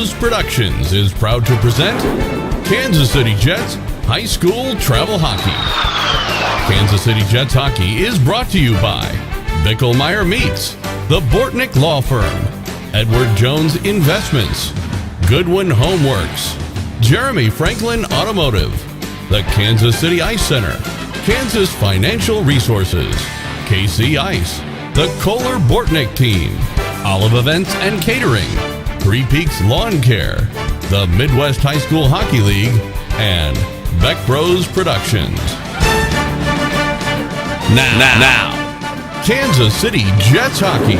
Bros Productions is proud to present Kansas City Jets High School Travel Hockey. Kansas City Jets Hockey is brought to you by Bickelmeyer Meats, The Bortnick Law Firm, Edward Jones Investments, Goodwin Homeworks, Jeremy Franklin Automotive, the Kansas City Ice Center, Kansas Financial Resources, KC Ice, the Kohler Bortnick Team, Olive Events and Catering, Three Peaks Lawn Care, the Midwest High School Hockey League, and Beck Bros Productions. Now, Kansas City Jets Hockey.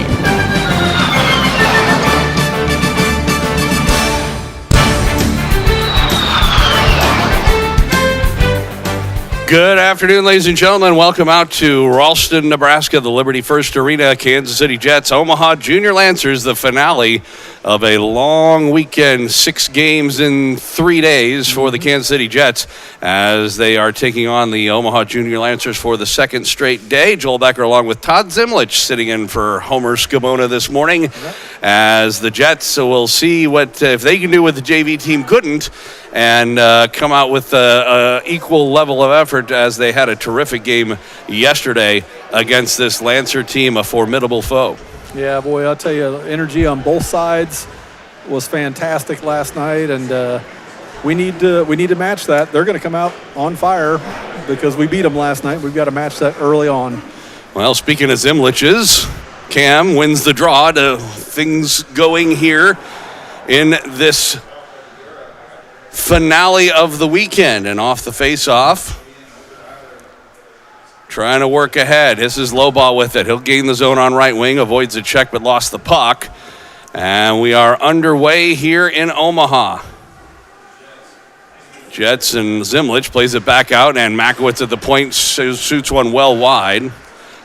Good afternoon, ladies and gentlemen. Welcome out to Ralston, Nebraska, the Liberty First Arena. Kansas City Jets, Omaha Junior Lancers, the finale of a long weekend, 6 games in 3 days for the Kansas City Jets as they are taking on the Omaha Junior Lancers for the second straight day. Joel Becker along with Todd Zimlich sitting in for Homer Scamona this morning as the Jets will see what if they can do what the JV team couldn't and come out with an equal level of effort as they had a terrific game yesterday against this Lancer team, a formidable foe. Yeah, boy, I'll tell you, energy on both sides was fantastic last night, and we need to match that. They're going to come out on fire because we beat them last night. We've got to match that early on. Well, speaking of Zimlich's, Cam wins the draw to things going here in this finale of the weekend, and off the face-off, trying to work ahead. This is Lobaugh with it. He'll gain the zone on right wing, avoids a check but lost the puck. And we are underway here in Omaha. Jets and Zimlich plays it back out, and Makowitz at the point shoots one well wide.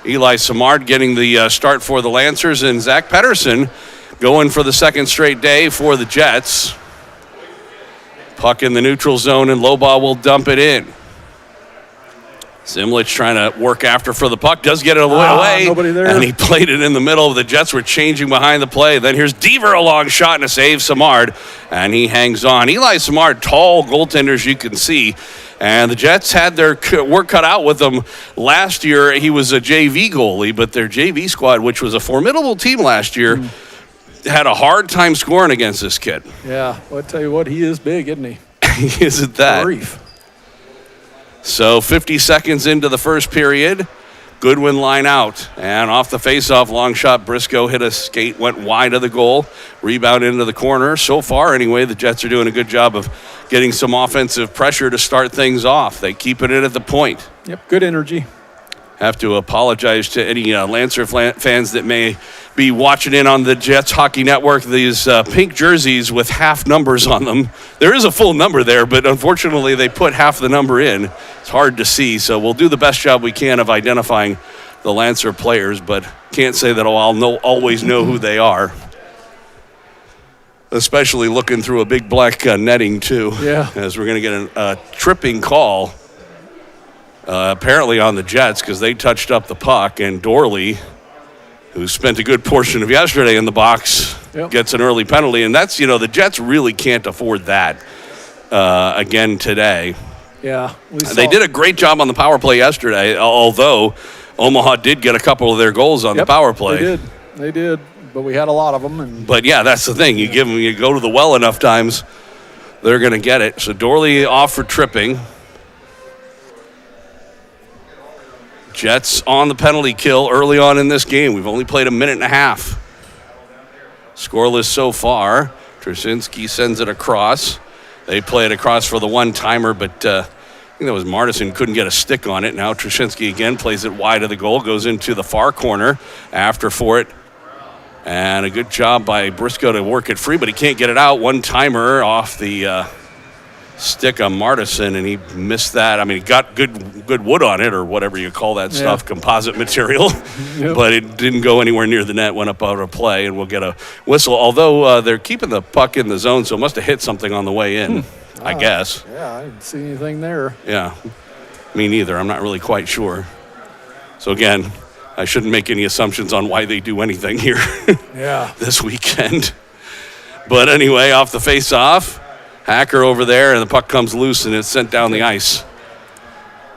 Eli Samard getting the start for the Lancers, and Zach Pedersen going for the second straight day for the Jets. Puck in the neutral zone, and Lobaugh will dump it in. Zimlich trying to work after for the puck. Does get it away. Nobody there. And he played it in the middle. The Jets were changing behind the play. Then here's Deaver, a long shot and a save. Samard. And he hangs on. Eli Samard, tall goaltenders you can see. And the Jets had their work cut out with them last year. He was a JV goalie, but their JV squad, which was a formidable team last year, had a hard time scoring against this kid. Yeah, well, I tell you what, he is big, isn't he? Isn't that? Grief. So 50 seconds into the first period, Goodwin line out. And off the faceoff, long shot, Briscoe hit a skate, went wide of the goal, rebound into the corner. So far, anyway, the Jets are doing a good job of getting some offensive pressure to start things off. They keep it in at the point. Yep, good energy. Have to apologize to any Lancer fans that may be watching in on the Jets Hockey Network. These pink jerseys with half numbers on them. There is a full number there, but unfortunately they put half the number in. It's hard to see, so we'll do the best job we can of identifying the Lancer players, but can't say that I'll always know who they are. Especially looking through a big black netting, too. Yeah. As we're going to get a tripping call. Apparently on the Jets, because they touched up the puck, and Dorley, who spent a good portion of yesterday in the box, gets an early penalty. And that's, the Jets really can't afford that again today. Yeah. They did a great job on the power play yesterday, although Omaha did get a couple of their goals on the power play. They did, but we had a lot of them. But, yeah, that's the thing. You go to the well enough times, they're going to get it. So Dorley off for tripping. Jets on the penalty kill early on in this game. We've only played a minute and a half. Scoreless so far. Trasinski sends it across. They play it across for the one-timer, but I think that was Martison couldn't get a stick on it. Now Trasinski again plays it wide of the goal, goes into the far corner after for it. And a good job by Briscoe to work it free, but he can't get it out. One-timer off the stick on Martison, and he missed that. I mean, he got good wood on it, or whatever you call that stuff, composite material, but it didn't go anywhere near the net, went up out of play, and we'll get a whistle. Although they're keeping the puck in the zone, so it must have hit something on the way in, I guess. Yeah, I didn't see anything there. Yeah, me neither. I'm not really quite sure. So again, I shouldn't make any assumptions on why they do anything here this weekend. But anyway, off the face-off, Hacker over there, and the puck comes loose, and it's sent down the ice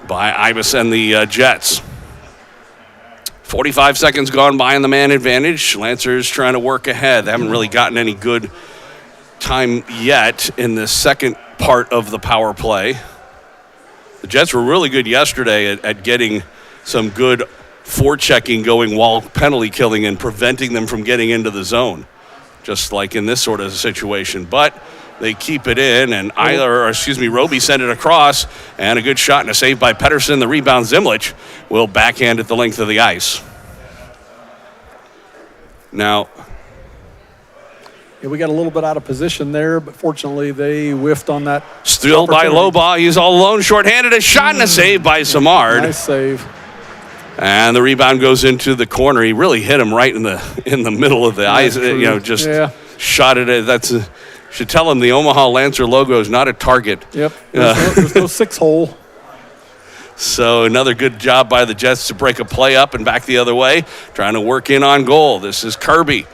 by Ibis and the Jets. 45 seconds gone by in the man advantage. Lancers trying to work ahead. They haven't really gotten any good time yet in the second part of the power play. The Jets were really good yesterday at getting some good forechecking going while penalty killing and preventing them from getting into the zone, just like in this sort of situation. But they keep it in, and Roby sent it across, and a good shot and a save by Pettersson. The rebound, Zimlich will backhand at the length of the ice. Now, yeah, we got a little bit out of position there, but fortunately they whiffed on that. Still by Lobaugh. He's all alone, shorthanded. A shot and a save by Samard. Nice save. And the rebound goes into the corner. He really hit him right in the middle of the ice. Shot it. Should tell him the Omaha Lancer logo is not a target. Yep. There's no 6-hole. So another good job by the Jets to break a play up and back the other way, trying to work in on goal. This is Kirby.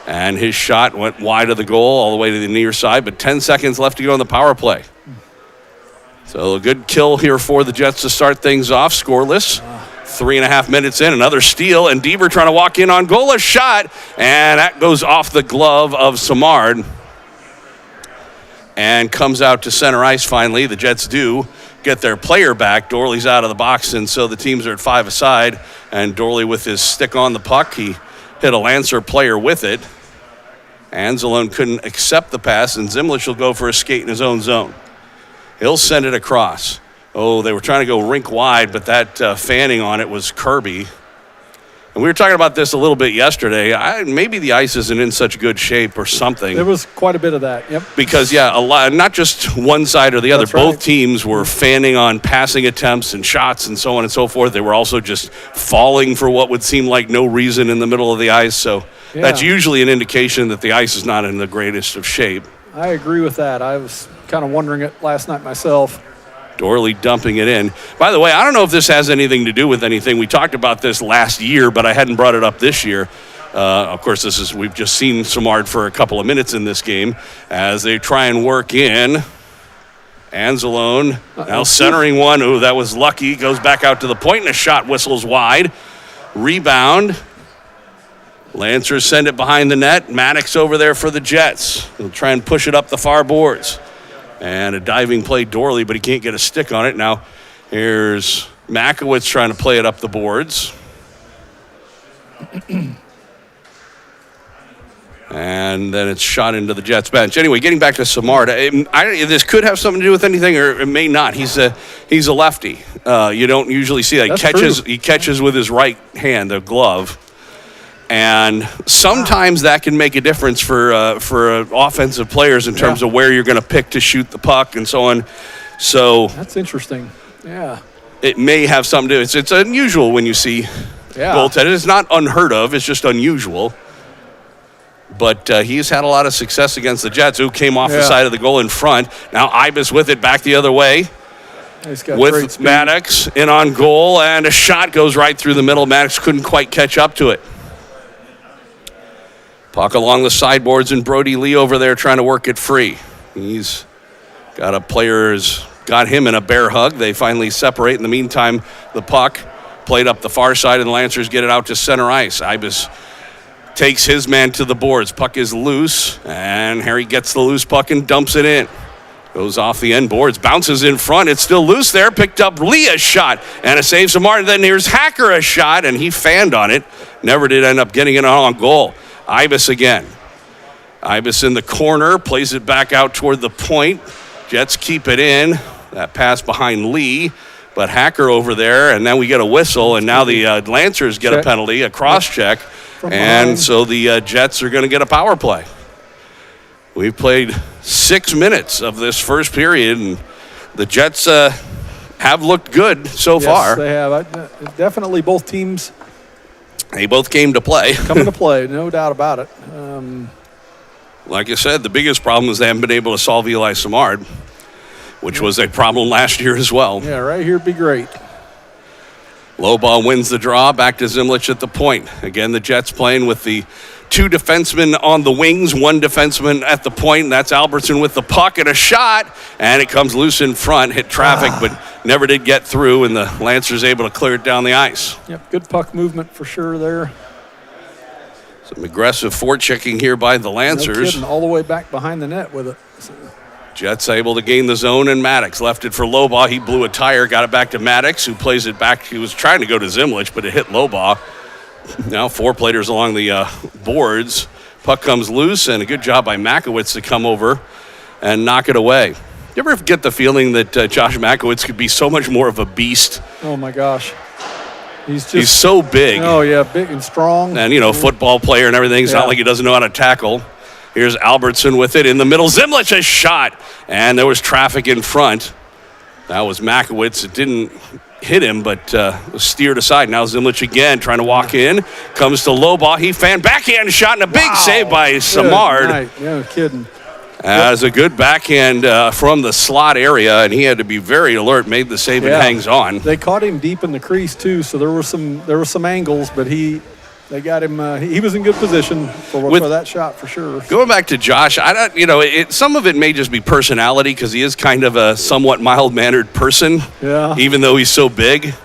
And his shot went wide of the goal all the way to the near side, but 10 seconds left to go in the power play. So a good kill here for the Jets to start things off, scoreless. 3.5 minutes in, another steal, and Deaver trying to walk in on goal, a shot, and that goes off the glove of Samard and comes out to center ice finally. The Jets do get their player back. Dorley's out of the box, and so the teams are at 5 aside, and Dorley with his stick on the puck, he hit a Lancer player with it. Anzalone couldn't accept the pass, and Zimlich will go for a skate in his own zone. He'll send it across. Oh, they were trying to go rink wide, but that fanning on it was Kirby. And we were talking about this a little bit yesterday. Maybe the ice isn't in such good shape or something. There was quite a bit of that, yep. Because, a lot, not just one side or the other. That's right. Both teams were fanning on passing attempts and shots and so on and so forth. They were also just falling for what would seem like no reason in the middle of the ice. So that's usually an indication that the ice is not in the greatest of shape. I agree with that. I was kind of wondering it last night myself. Dorley dumping it in. By the way, I don't know if this has anything to do with anything. We talked about this last year, but I hadn't brought it up this year. Of course, we've just seen Samard for a couple of minutes in this game as they try and work in. Anzalone now centering one. Ooh, that was lucky. Goes back out to the point, and a shot whistles wide. Rebound. Lancers send it behind the net. Maddox over there for the Jets. He'll try and push it up the far boards. And a diving play, Dorley, but he can't get a stick on it. Now, here's Makowitz trying to play it up the boards. And then it's shot into the Jets bench. Anyway, getting back to Samard, this could have something to do with anything, or it may not. He's a lefty. You don't usually see that. He catches with his right hand, the glove. And sometimes that can make a difference for offensive players in terms of where you're going to pick to shoot the puck and so on. So that's interesting. Yeah. It may have something to do. It's unusual when you see goaltending. It's not unheard of. It's just unusual. But he's had a lot of success against the Jets, who came off the side of the goal in front. Now Ibis with it back the other way. With Maddox in on goal, and a shot goes right through the middle. Maddox couldn't quite catch up to it. Puck along the sideboards, and Brody Lee over there trying to work it free. He's got got him in a bear hug. They finally separate. In the meantime, the puck played up the far side, and the Lancers get it out to center ice. Ibis takes his man to the boards. Puck is loose, and Harry gets the loose puck and dumps it in. Goes off the end boards, bounces in front. It's still loose there. Picked up Leah's shot, and a save from Martin. Then here's Hacker a shot, and he fanned on it. Never did end up getting it on goal. Ibis again. Ibis in the corner, plays it back out toward the point. Jets keep it in. That pass behind Lee, but Hacker over there, and then we get a whistle, and now the Lancers get a penalty, a cross-check, and so the Jets are going to get a power play. We've played 6 minutes of this first period, and the Jets have looked good so far. Yes, they have. Definitely both teams. They both came to play. Coming to play, no doubt about it. Like I said, the biggest problem is they haven't been able to solve Eli Samard, which was a problem last year as well. Yeah, right here would be great. Low ball wins the draw, back to Zimlich at the point. Again, the Jets playing with the 2 defensemen on the wings, 1 defenseman at the point, and that's Albertson with the puck and a shot, and it comes loose in front, hit traffic, but never did get through, and the Lancers able to clear it down the ice. Yep, good puck movement for sure there. Some aggressive forechecking here by the Lancers. No kidding, all the way back behind the net with it. So. Jets able to gain the zone, and Maddox left it for Lobaugh. He blew a tire, got it back to Maddox, who plays it back. He was trying to go to Zimlich, but it hit Lobaugh. Now 4 players along the boards. Puck comes loose, and a good job by Makowitz to come over and knock it away. You ever get the feeling that Josh Makowitz could be so much more of a beast? Oh, my gosh. He's so big. Oh, yeah, big and strong. And, football player and everything. It's not like he doesn't know how to tackle. Here's Albertson with it in the middle. Zimlich a shot, and there was traffic in front. That was Makowitz. It didn't hit him, but was steered aside. Now Zimlich again trying to walk in. Comes to Lobaugh. He fanned backhand shot, and a big save by Samard. Yeah, no kidding. That was a good backhand from the slot area, and he had to be very alert, made the save, and hangs on. They caught him deep in the crease, too, so there were some angles, but they got him. He was in good position for that shot for sure. Going back to Josh, some of it may just be personality because he is kind of a somewhat mild-mannered person, even though he's so big.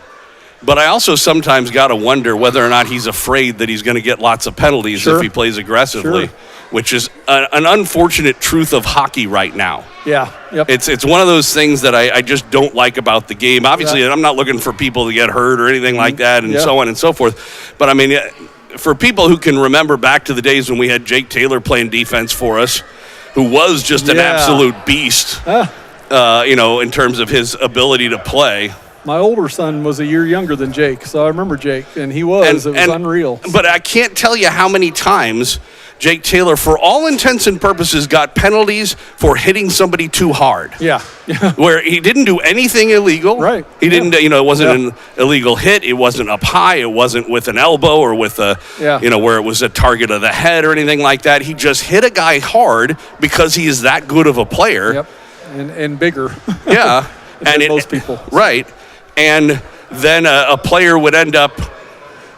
But I also sometimes got to wonder whether or not he's afraid that he's going to get lots of penalties if he plays aggressively, which is an unfortunate truth of hockey right now. Yeah, yep. It's one of those things that I just don't like about the game. Obviously, I'm not looking for people to get hurt or anything like that and so on and so forth. But, I mean, for people who can remember back to the days when we had Jake Taylor playing defense for us, who was just an absolute beast, in terms of his ability to play. My older son was a year younger than Jake, so I remember Jake, and it was unreal. But I can't tell you how many times Jake Taylor, for all intents and purposes, got penalties for hitting somebody too hard. Yeah. Where he didn't do anything illegal. Right. He didn't, it wasn't an illegal hit. It wasn't up high. It wasn't with an elbow or with where it was a target of the head or anything like that. He just hit a guy hard because he is that good of a player. Yep. And bigger. Yeah. than most people. Right. And then a player would end up,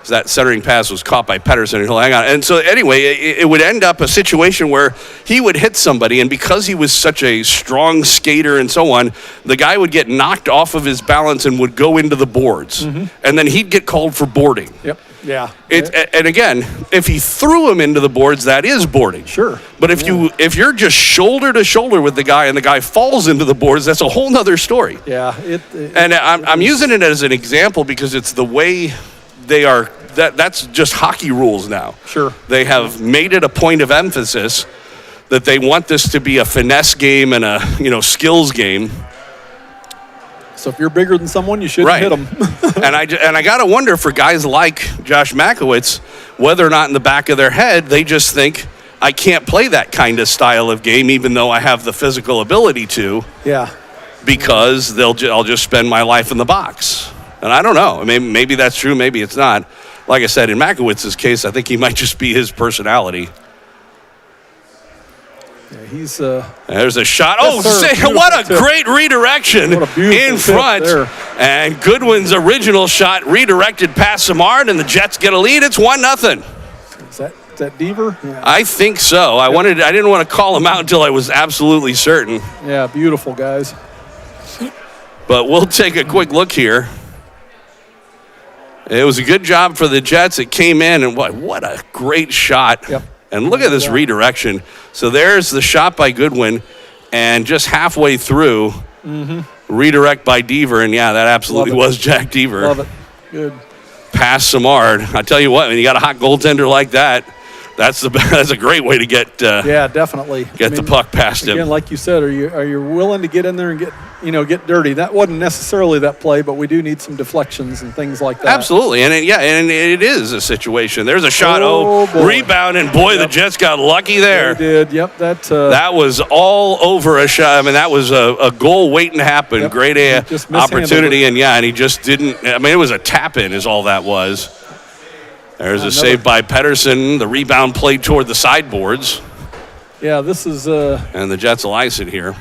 that centering pass was caught by Pedersen, and he'll hang on. And so anyway, it would end up a situation where he would hit somebody, and because he was such a strong skater and so on, the guy would get knocked off of his balance and would go into the boards. And then he'd get called for boarding. Yep. Yeah. And again, if he threw him into the boards, that is boarding. Sure. But if you're just shoulder to shoulder with the guy and the guy falls into the boards, that's a whole nother story. Yeah. I'm using it as an example because it's the way they are. That's just hockey rules now. Sure. They have made it a point of emphasis that they want this to be a finesse game and a skills game. So if you're bigger than someone, you shouldn't hit them. and I got to wonder for guys like Josh Makowitz, whether or not in the back of their head they just think, I can't play that kind of style of game even though I have the physical ability to. Yeah. Because I'll just spend my life in the box. And I don't know. Maybe that's true. Maybe it's not. Like I said, in Makowitz's case, I think he might just be his personality. Yeah, there's a shot. What a great redirection in front. And Goodwin's original shot redirected past Samard, and the Jets get a lead. It's 1-0. Is that Deaver? Yeah. I think so. I didn't want to call him out until I was absolutely certain. Yeah, beautiful, guys. But we'll take a quick look here. It was a good job for the Jets. It came in, and what a great shot. Yep. And look at this redirection. So there's the shot by Goodwin, and just halfway through, redirect by Deaver, and that absolutely was Jack Deaver. Love it. Good. Past Samard. I tell you what, when you got a hot goaltender like that, that's a great way to get definitely get the puck past him. Again, like you said, are you willing to get in there and get dirty? That wasn't necessarily that play, but we do need some deflections and things like that. Absolutely, and it is a situation. There's a shot. Rebound, and the Jets got lucky there. They did. Yep, that was all over a shot. That was a goal waiting to happen. Yep. Great opportunity, and he just didn't. It was a tap in, is all that was. There's a save by Pedersen. The rebound played toward the sideboards. Yeah, this is... and the Jets will ice it here.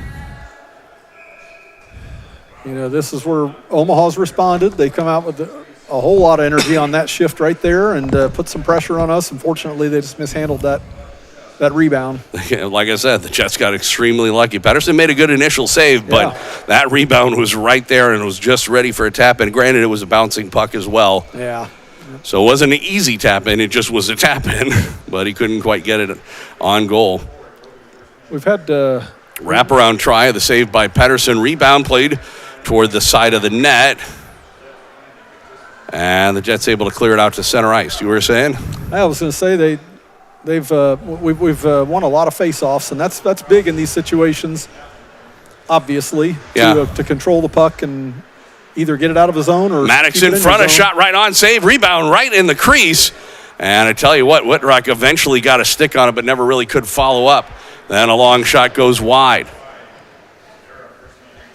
This is where Omaha's responded. They come out with a whole lot of energy on that shift right there and put some pressure on us. Unfortunately, they just mishandled that rebound. Like I said, the Jets got extremely lucky. Pedersen made a good initial save, but that rebound was right there and was just ready for a tap in. Granted, it was a bouncing puck as well. Yeah. So it wasn't an easy tap in. It just was a tap in, but he couldn't quite get it on goal. We've had wraparound try, the save by Pedersen. Rebound played toward the side of the net. And the Jets able to clear it out to center ice. You were saying? I was going to say we've won a lot of face-offs, and that's big in these situations. Obviously, to control the puck and either get it out of his zone or Maddox in front, a shot right on, save, rebound right in the crease. And I tell you what, Whitrock eventually got a stick on it, but never really could follow up. Then a long shot goes wide.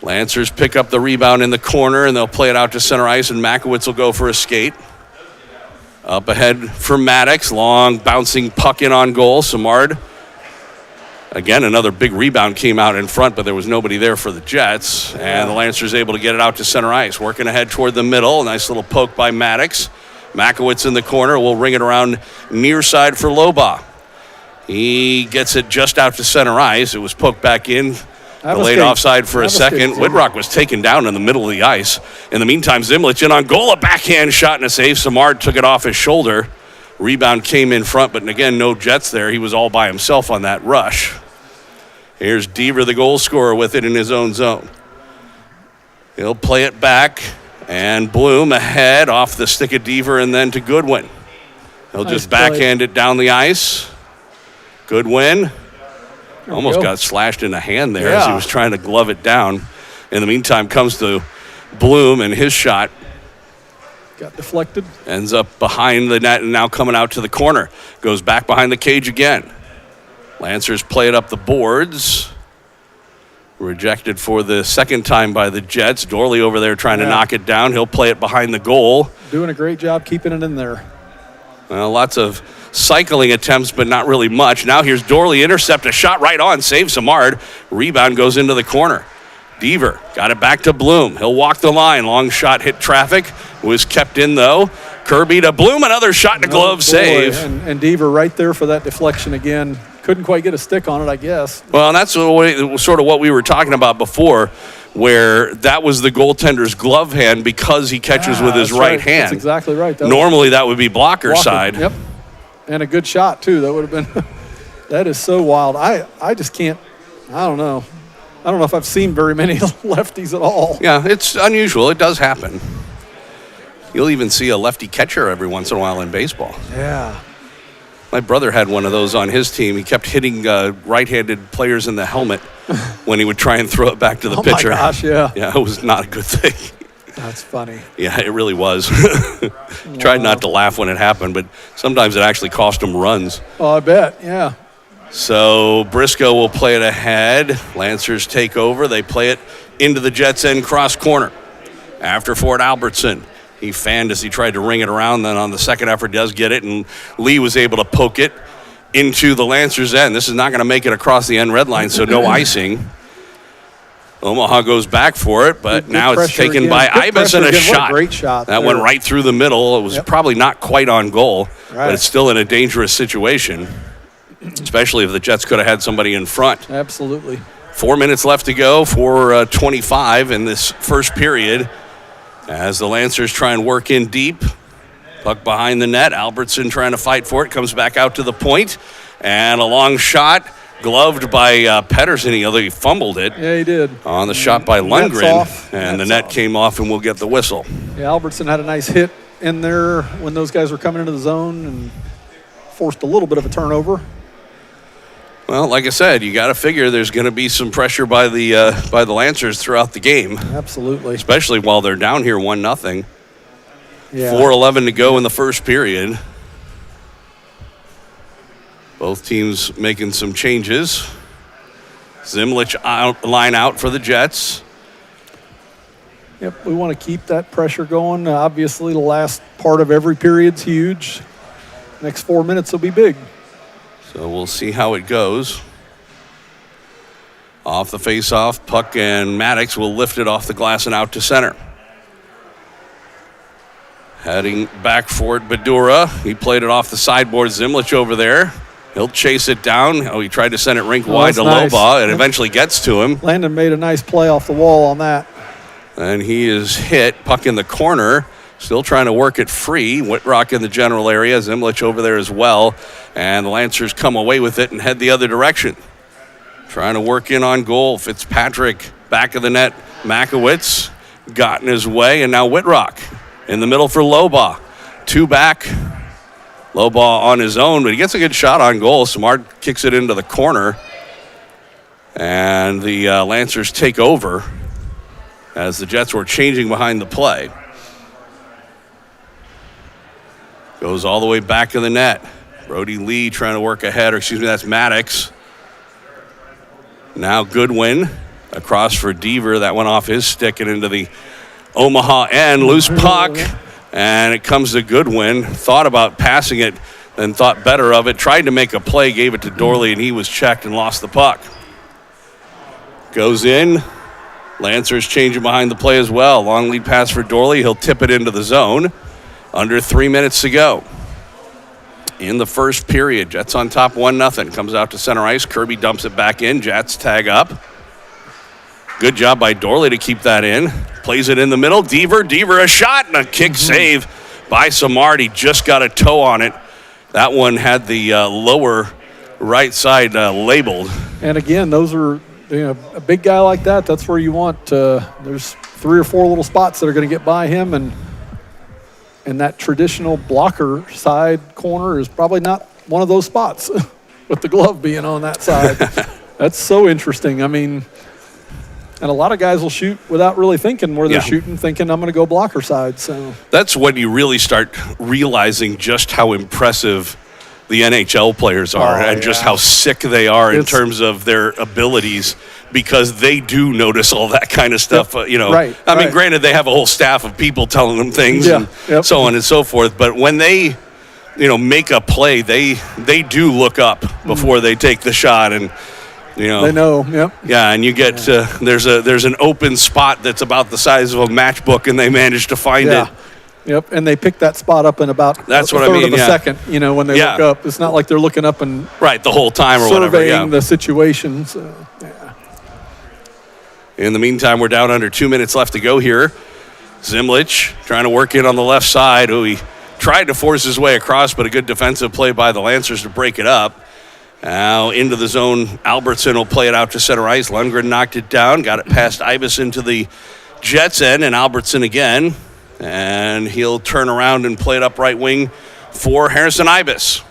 Lancers pick up the rebound in the corner, and they'll play it out to center ice, and Makowitz will go for a skate. Up ahead for Maddox, long bouncing puck in on goal. Samard, again, another big rebound came out in front, but there was nobody there for the Jets, and the Lancers able to get it out to center ice. Working ahead toward the middle, a nice little poke by Maddox. Makowitz in the corner, will ring it around near side for Loba. He gets it just out to center ice. It was poked back in. Delayed offside for a second. Whitrock was taken down in the middle of the ice. In the meantime, Zimlich in on goal. A backhand shot and a save. Samard took it off his shoulder. Rebound came in front, but again, no Jets there. He was all by himself on that rush. Here's Deaver, the goal scorer, with it in his own zone. He'll play it back, and Bloom ahead off the stick of Deaver and then to Goodwin. He'll just backhand it down the ice. Goodwin. Almost got slashed in the hand there as he was trying to glove it down. In the meantime, comes to Bloom, and his shot got deflected. Ends up behind the net and now coming out to the corner. Goes back behind the cage again. Lancers play it up the boards. Rejected for the second time by the Jets. Dorley over there trying to knock it down. He'll play it behind the goal. Doing a great job keeping it in there. Well, lots of cycling attempts, but not really much. Now here's Dorley, intercept, a shot right on, saves Samard. Rebound goes into the corner. Deaver got it back to Bloom. He'll walk the line. Long shot hit traffic. Was kept in, though. Kirby to Bloom, another shot and a glove save. And Deaver right there for that deflection again. Couldn't quite get a stick on it, I guess. Well, and that's sort of what we were talking about before, where that was the goaltender's glove hand because he catches with his right hand. That's exactly right. Normally that would be blocker side. Yep. And a good shot, too. That would have been – that is so wild. I just can't – I don't know. I don't know if I've seen very many lefties at all. Yeah, it's unusual. It does happen. You'll even see a lefty catcher every once in a while in baseball. Yeah. My brother had one of those on his team. He kept hitting right-handed players in the helmet when he would try and throw it back to the pitcher. Oh, my gosh, yeah. Yeah, it was not a good thing. That's funny. Yeah, it really was. Tried not to laugh when it happened, but sometimes it actually cost him runs. Oh, I bet, yeah. So Briscoe will play it ahead. Lancers take over. They play it into the Jets' end cross corner. After Ford Albertson. He fanned as he tried to ring it around. Then on the second effort, does get it, and Lee was able to poke it into the Lancers' end. This is not going to make it across the end red line, so no icing. Omaha goes back for it, but now it's taken again. by Ibis and a shot. Great shot. That went right through the middle. It was probably not quite on goal, but it's still in a dangerous situation, especially if the Jets could have had somebody in front. Absolutely. 4 minutes left to go for 25 in this first period. As the Lancers try and work in deep. Puck behind the net. Albertson trying to fight for it. Comes back out to the point. And a long shot. Gloved by Pedersen. He fumbled it. Yeah, he did. On the shot by Lundgren. And the net came off and we'll get the whistle. Yeah, Albertson had a nice hit in there when those guys were coming into the zone and forced a little bit of a turnover. Well, like I said, you got to figure there's going to be some pressure by the Lancers throughout the game. Absolutely. Especially while they're down here 1-0. Yeah. 4:11 to go in the first period. Both teams making some changes. Zimlich line out for the Jets. Yep, we want to keep that pressure going. Obviously, the last part of every period's huge. Next 4 minutes will be big. So we'll see how it goes. Off the face-off, puck and Maddox will lift it off the glass and out to center. Heading back for it, Badura. He played it off the sideboard. Zimlich over there. He'll chase it down. Oh, he tried to send it rink wide to nice. Loba. It eventually gets to him. Landon made a nice play off the wall on that. And he is hit. Puck in the corner. Still trying to work it free. Whitrock in the general area. Zimlich over there as well. And the Lancers come away with it and head the other direction. Trying to work in on goal. Fitzpatrick back of the net. Makowitz got in his way. And now Whitrock in the middle for Loba. 2 back. Loba on his own, but he gets a good shot on goal. Smart kicks it into the corner. And the Lancers take over as the Jets were changing behind the play. Goes all the way back in the net. Brody Lee trying to work ahead, or excuse me, that's Maddox. Now Goodwin across for Deaver. That went off his stick and into the Omaha end. Loose puck. And it comes to Goodwin. Thought about passing it, then thought better of it. Tried to make a play, gave it to Dorley, and he was checked and lost the puck. Goes in. Lancers changing behind the play as well. Long lead pass for Dorley. He'll tip it into the zone. Under 3 minutes to go. In the first period, Jets on top 1-0. Comes out to center ice. Kirby dumps it back in. Jets tag up. Good job by Dorley to keep that in. Plays it in the middle. Deaver a shot and a kick save by Samard. He just got a toe on it. That one had the lower right side labeled. And again, those are, a big guy like that, that's where you want, there's 3 or 4 little spots that are going to get by him. And that traditional blocker side corner is probably not one of those spots with the glove being on that side. That's so interesting. I mean, and a lot of guys will shoot without really thinking where they're shooting, thinking, I'm going to go blocker side. So that's when you really start realizing just how impressive the NHL players are and just how sick they are in terms of their abilities, because they do notice all that kind of stuff. I mean, granted, they have a whole staff of people telling them things and so on and so forth. But when they, make a play, they do look up before they take the shot. And they know, Yeah, and you get there's an open spot that's about the size of a matchbook, and they manage to find it. Yep, and they pick that spot up in about a third of a second. When they look up, it's not like they're looking up and the whole time or surveying the situation. So, In the meantime, we're down under 2 minutes left to go here. Zimlich trying to work in on the left side. He tried to force his way across, but a good defensive play by the Lancers to break it up. Now into the zone, Albertson will play it out to center ice. Lundgren knocked it down, got it past Ibis into the Jets end, and Albertson again. And he'll turn around and play it up right wing for Harrison Ibis.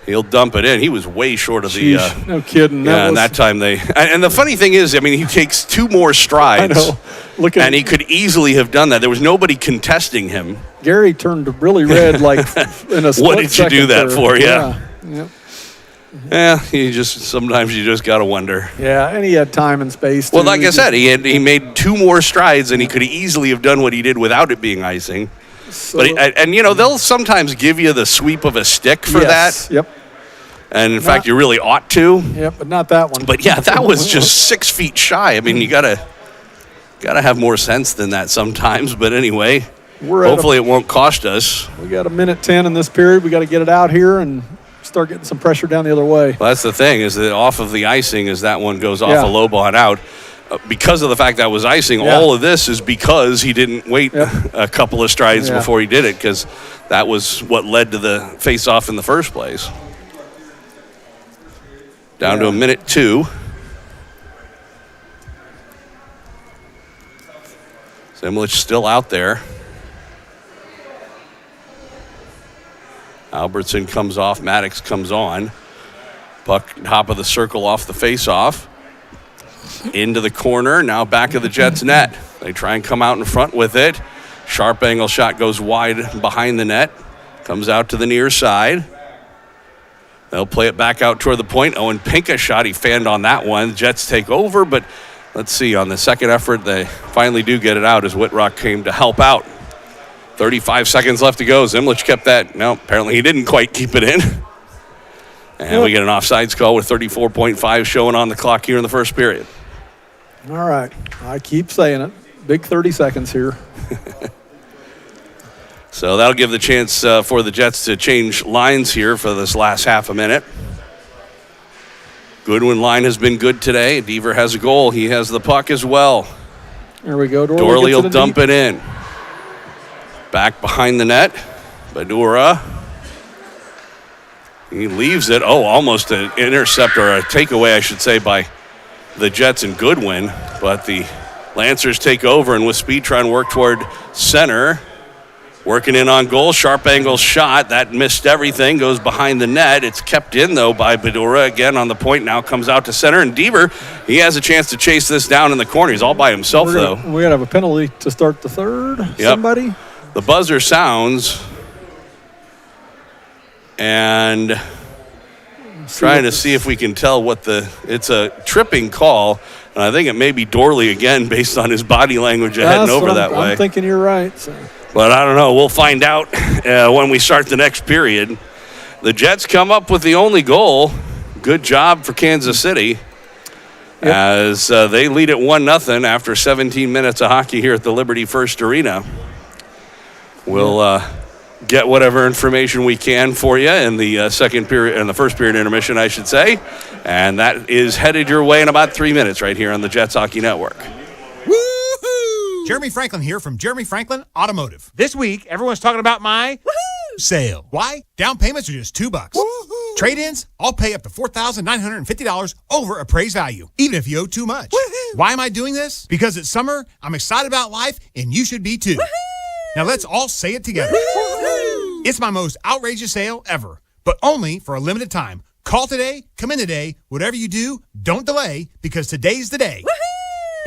He'll dump it in. He was way short of the... no kidding. And that time they... And the funny thing is, he takes 2 more strides. I know. And he could easily have done that. There was nobody contesting him. Gary turned really red like in a split What did you do that for? Yeah. Sometimes you just got to wonder. Yeah, and he had time and space. Well, like I said, he made 2 more strides, and he could easily have done what he did without it being icing. So, but they'll sometimes give you the sweep of a stick for that. Yep. And in fact, you really ought to. Yep, but not that one. But that was just 6 feet shy. You gotta have more sense than that sometimes. But anyway, hopefully it won't cost us. We got 1:10 in this period. We got to get it out here and start getting some pressure down the other way. Well, that's the thing, is that off of the icing, as that one goes off a low ball and out. Because of the fact that was icing, all of this is because he didn't wait a couple of strides before he did it, because that was what led to the face-off in the first place. Down to 1:02. Zimlich still out there. Albertson comes off. Maddox comes on. Puck top of the circle off the face-off. Into the corner. Now back of the Jets' net. They try and come out in front with it. Sharp angle shot goes wide behind the net. Comes out to the near side. They'll play it back out toward the point. Owen Pinka shot. He fanned on that one. Jets take over, but let's see. On the second effort, they finally do get it out as Whitrock came to help out. 35 seconds left to go. Zimlich kept that. No, apparently he didn't quite keep it in. And we get an offsides call with 34.5 showing on the clock here in the first period. All right. I keep saying it. Big 30 seconds here. So that'll give the chance for the Jets to change lines here for this last half a minute. Goodwin line has been good today. Deaver has a goal. He has the puck as well. There we go. Dorley will dump it in. Back behind the net. Badura. He leaves it. Oh, almost an intercept or a takeaway, I should say, by the Jets and Goodwin. But the Lancers take over and with speed try and work toward center. Working in on goal, sharp angle shot. That missed everything, goes behind the net. It's kept in, though, by Badura. Again on the point, now comes out to center. And Deaver, he has a chance to chase this down in the corner. He's all by himself, though. We're going to have a penalty to start the third. Yep. Somebody? The buzzer sounds. And trying to see if we can tell what it's a tripping call. And I think it may be Dorley again based on his body language heading over that way. I'm thinking you're right. So. But I don't know. We'll find out when we start the next period. The Jets come up with the only goal. Good job for Kansas City as they lead it 1-0 after 17 minutes of hockey here at the Liberty First Arena. We'll get whatever information we can for you in the second period, in the first period intermission, I should say. And that is headed your way in about 3 minutes right here on the Jets Hockey Network. Jeremy Franklin here from Jeremy Franklin Automotive. This week, everyone's talking about my sale. Why? Down payments are just $2. Trade-ins, I'll pay up to $4,950 over appraised value, even if you owe too much. Why am I doing this? Because it's summer, I'm excited about life, and you should be too. Now let's all say it together. It's my most outrageous sale ever, but only for a limited time. Call today, come in today, whatever you do, don't delay, because today's the day.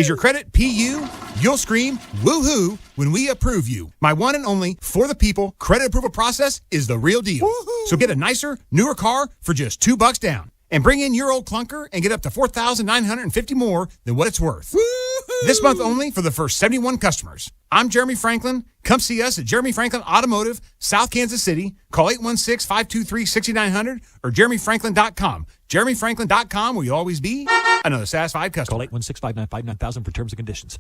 Is your credit PU? You'll scream woohoo when we approve you. My one and only for the people credit approval process is the real deal. Woo-hoo. So get a nicer, newer car for just $2 down. And bring in your old clunker and get up to $4,950 more than what it's worth. Woo-hoo. This month only for the first 71 customers. I'm Jeremy Franklin. Come see us at Jeremy Franklin Automotive, South Kansas City. Call 816-523-6900 or jeremyfranklin.com. jeremyfranklin.com will you always be another satisfied customer. Call 816-595-9000 for terms and conditions.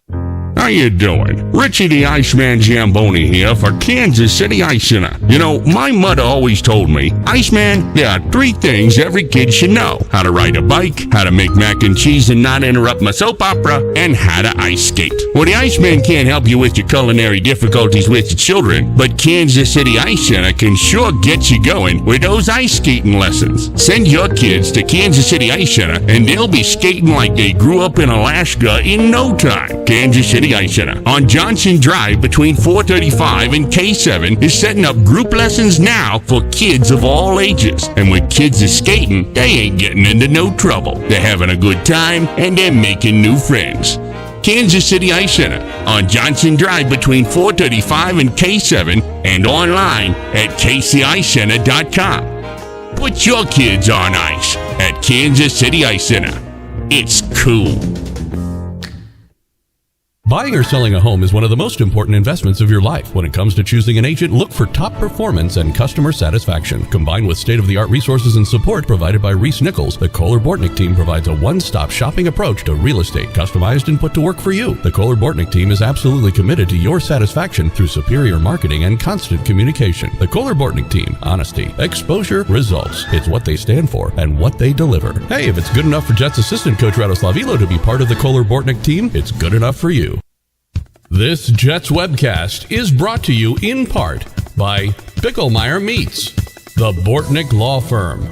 How you doing? Richie the Iceman Zamboni here for Kansas City Ice Center. You know, my mother always told me, Iceman, there are 3 things every kid should know. How to ride a bike, how to make mac and cheese and not interrupt my soap opera, and how to ice skate. Well, the Iceman can't help you with your culinary difficulties with your children, but Kansas City Ice Center can sure get you going with those ice skating lessons. Send your kids to Kansas City Ice Center, and they'll be skating like they grew up in Alaska in no time. Kansas City Ice Center on Johnson Drive between 435 and K7 is setting up group lessons now for kids of all ages. And when kids are skating, they ain't getting into no trouble. They're having a good time and they're making new friends. Kansas City Ice Center on Johnson Drive between 435 and K7 and online at kcicecenter.com. Put your kids on ice at Kansas City Ice Center. It's cool. Buying or selling a home is one of the most important investments of your life. When it comes to choosing an agent, look for top performance and customer satisfaction. Combined with state-of-the-art resources and support provided by Reese Nichols, the Kohler-Bortnick team provides a one-stop shopping approach to real estate, customized and put to work for you. The Kohler-Bortnick team is absolutely committed to your satisfaction through superior marketing and constant communication. The Kohler-Bortnick team, honesty, exposure, results. It's what they stand for and what they deliver. Hey, if it's good enough for Jets assistant coach Radoslav Ilo to be part of the Kohler-Bortnick team, it's good enough for you. This Jets webcast is brought to you in part by Bicklemeyer Meats, the Bortnick Law Firm,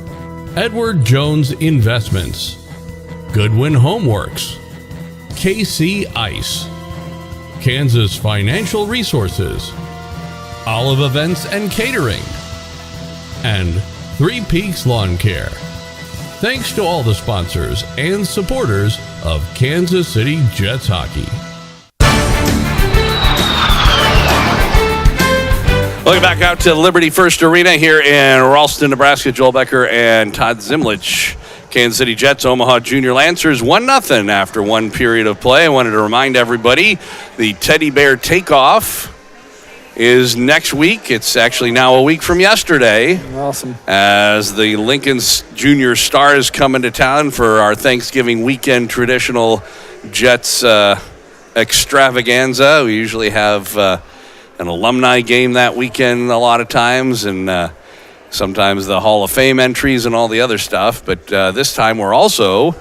Edward Jones Investments, Goodwin Homeworks, KC Ice, Kansas Financial Resources, Olive Events and Catering, and 3 Peaks Lawn Care. Thanks to all the sponsors and supporters of Kansas City Jets hockey. Welcome back out to Liberty First Arena here in Ralston, Nebraska. Joel Becker and Todd Zimlich. Kansas City Jets, Omaha Junior Lancers 1-0 after 1 period of play. I wanted to remind everybody the Teddy Bear Takeoff is next week. It's actually now a week from yesterday. Awesome. As the Lincoln Junior Stars come into town for our Thanksgiving weekend traditional Jets extravaganza. We usually have an alumni game that weekend a lot of times, and sometimes the Hall of Fame entries and all the other stuff. But this time we're also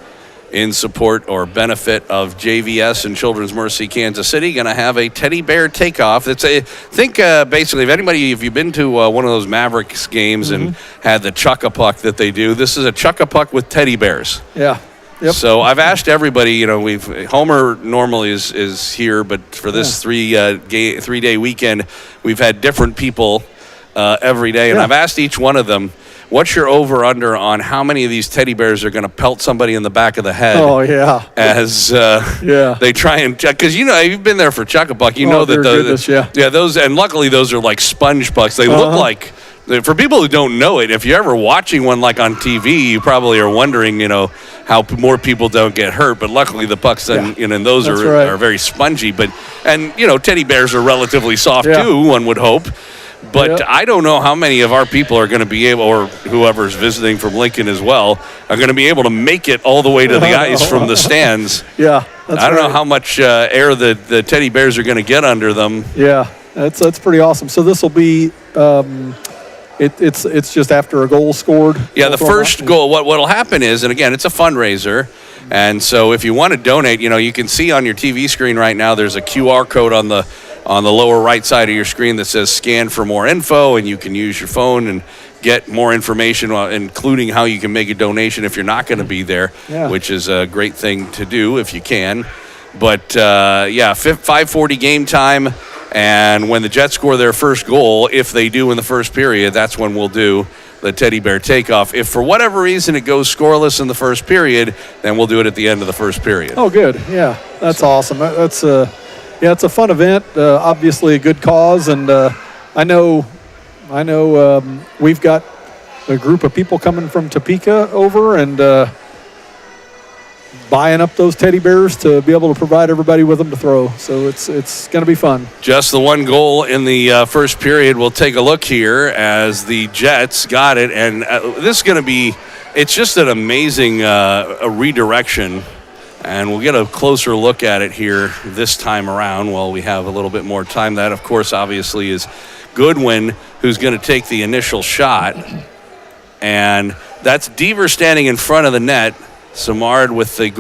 in support or benefit of JVS and Children's Mercy Kansas City, going to have a teddy bear takeoff. Basically, if you've been to one of those Mavericks games and had the chuck-a-puck that they do, this is a chuck-a-puck with teddy bears. Yeah. Yep. So I've asked everybody, Homer normally is here, but for this 3-day weekend, we've had different people every day, and I've asked each one of them, what's your over-under on how many of these teddy bears are going to pelt somebody in the back of the head? Oh, yeah. As they try and check. Because, you've been there for Chuck-a-Puck. You know that those, those, and luckily those are like sponge pucks. They look like, for people who don't know it, if you're ever watching one like on TV, you probably are wondering, how more people don't get hurt. But luckily the pucks and those are very spongy. And teddy bears are relatively soft too, one would hope. But I don't know how many of our people are going to be able, or whoever's visiting from Lincoln as well, are going to be able to make it all the way to the ice from the stands. Yeah, I don't know how much air the teddy bears are going to get under them. Yeah, that's pretty awesome. So this will be, it's just after a goal scored. Yeah, the first goal. What'll happen is, and again, it's a fundraiser. And so if you want to donate, you can see on your TV screen right now, there's a QR code on the lower right side of your screen that says scan for more info, and you can use your phone and get more information, including how you can make a donation if you're not going to be there, which is a great thing to do if you can. But 5:40 game time, and when the Jets score their first goal, if they do in the first period, that's when we'll do the teddy bear takeoff. If for whatever reason it goes scoreless in the first period, then we'll do it at the end of the first period. Oh, good. Yeah, that's awesome. That's it's a fun event. Obviously, a good cause, and I know. We've got a group of people coming from Topeka over and buying up those teddy bears to be able to provide everybody with them to throw. So it's going to be fun. Just the one goal in the first period. We'll take a look here as the Jets got it, and this is going to be. It's just an amazing a redirection. And we'll get a closer look at it here this time around while we have a little bit more time. That, of course, obviously is Goodwin, who's going to take the initial shot. And that's Deaver standing in front of the net. Samard with the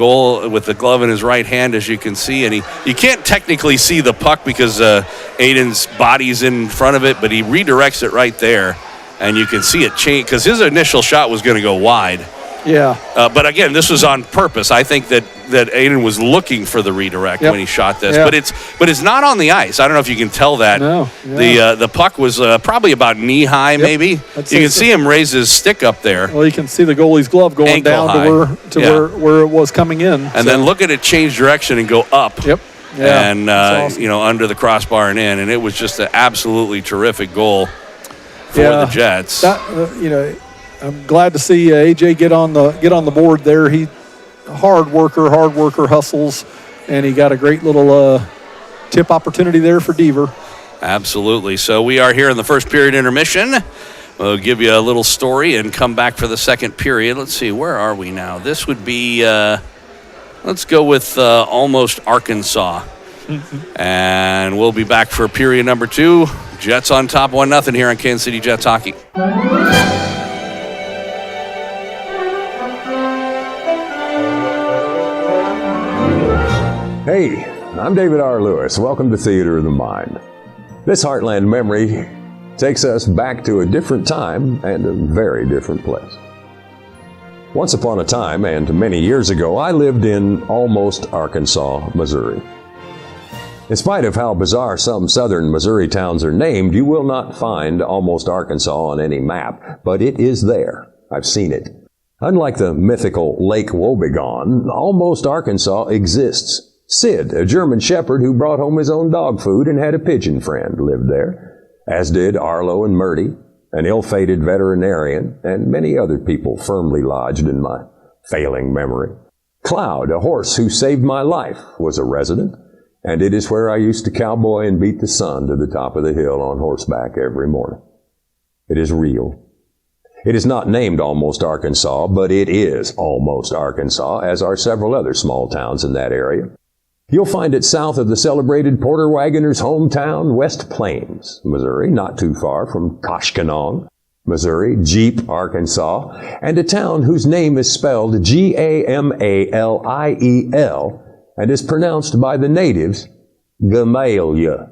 glove in his right hand, as you can see. And you can't technically see the puck because Aiden's body's in front of it, but he redirects it right there. And you can see it change because his initial shot was going to go wide. Yeah. But again, this was on purpose. I think that Aiden was looking for the redirect when he shot this. Yep. But it's not on the ice. I don't know if you can tell that. No. Yeah. The puck was probably about knee high, maybe. You can see him raise his stick up there. Well, you can see the goalie's glove going Ankle down high. where it was coming in. And then look at it change direction and go up. Yep. Yeah. And awesome. under the crossbar and in, and it was just an absolutely terrific goal for the Jets. I'm glad to see AJ get on the board there. He hard worker, hustles, and he got a great little tip opportunity there for Deaver. Absolutely. So we are here in the first period intermission. We'll give you a little story and come back for the second period. Let's see, where are we now? This would be, let's go with almost Arkansas. And we'll be back for period number 2. Jets on top 1-0 here on Kansas City Jets Hockey. Hey, I'm David R. Lewis. Welcome to Theater of the Mind. This Heartland memory takes us back to a different time and a very different place. Once upon a time, and many years ago, I lived in Almost, Arkansas, Missouri. In spite of how bizarre some southern Missouri towns are named, you will not find Almost, Arkansas on any map, but it is there. I've seen it. Unlike the mythical Lake Wobegon, Almost, Arkansas exists. Sid, a German shepherd who brought home his own dog food and had a pigeon friend, lived there, as did Arlo and Murty, an ill-fated veterinarian, and many other people firmly lodged in my failing memory. Cloud, a horse who saved my life, was a resident, and it is where I used to cowboy and beat the sun to the top of the hill on horseback every morning. It is real. It is not named Almost, Arkansas, but it is Almost, Arkansas, as are several other small towns in that area. You'll find it south of the celebrated Porter Wagoner's hometown, West Plains, Missouri, not too far from Koshkonong, Missouri, Jeep, Arkansas, and a town whose name is spelled Gamaliel and is pronounced by the natives Gamaliel.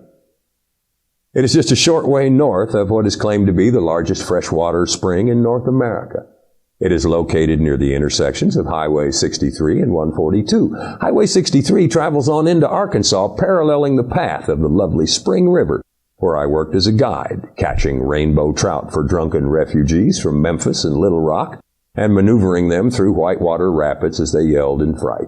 It is just a short way north of what is claimed to be the largest freshwater spring in North America. It is located near the intersections of Highway 63 and 142. Highway 63 travels on into Arkansas, paralleling the path of the lovely Spring River, where I worked as a guide, catching rainbow trout for drunken refugees from Memphis and Little Rock, and maneuvering them through whitewater rapids as they yelled in fright.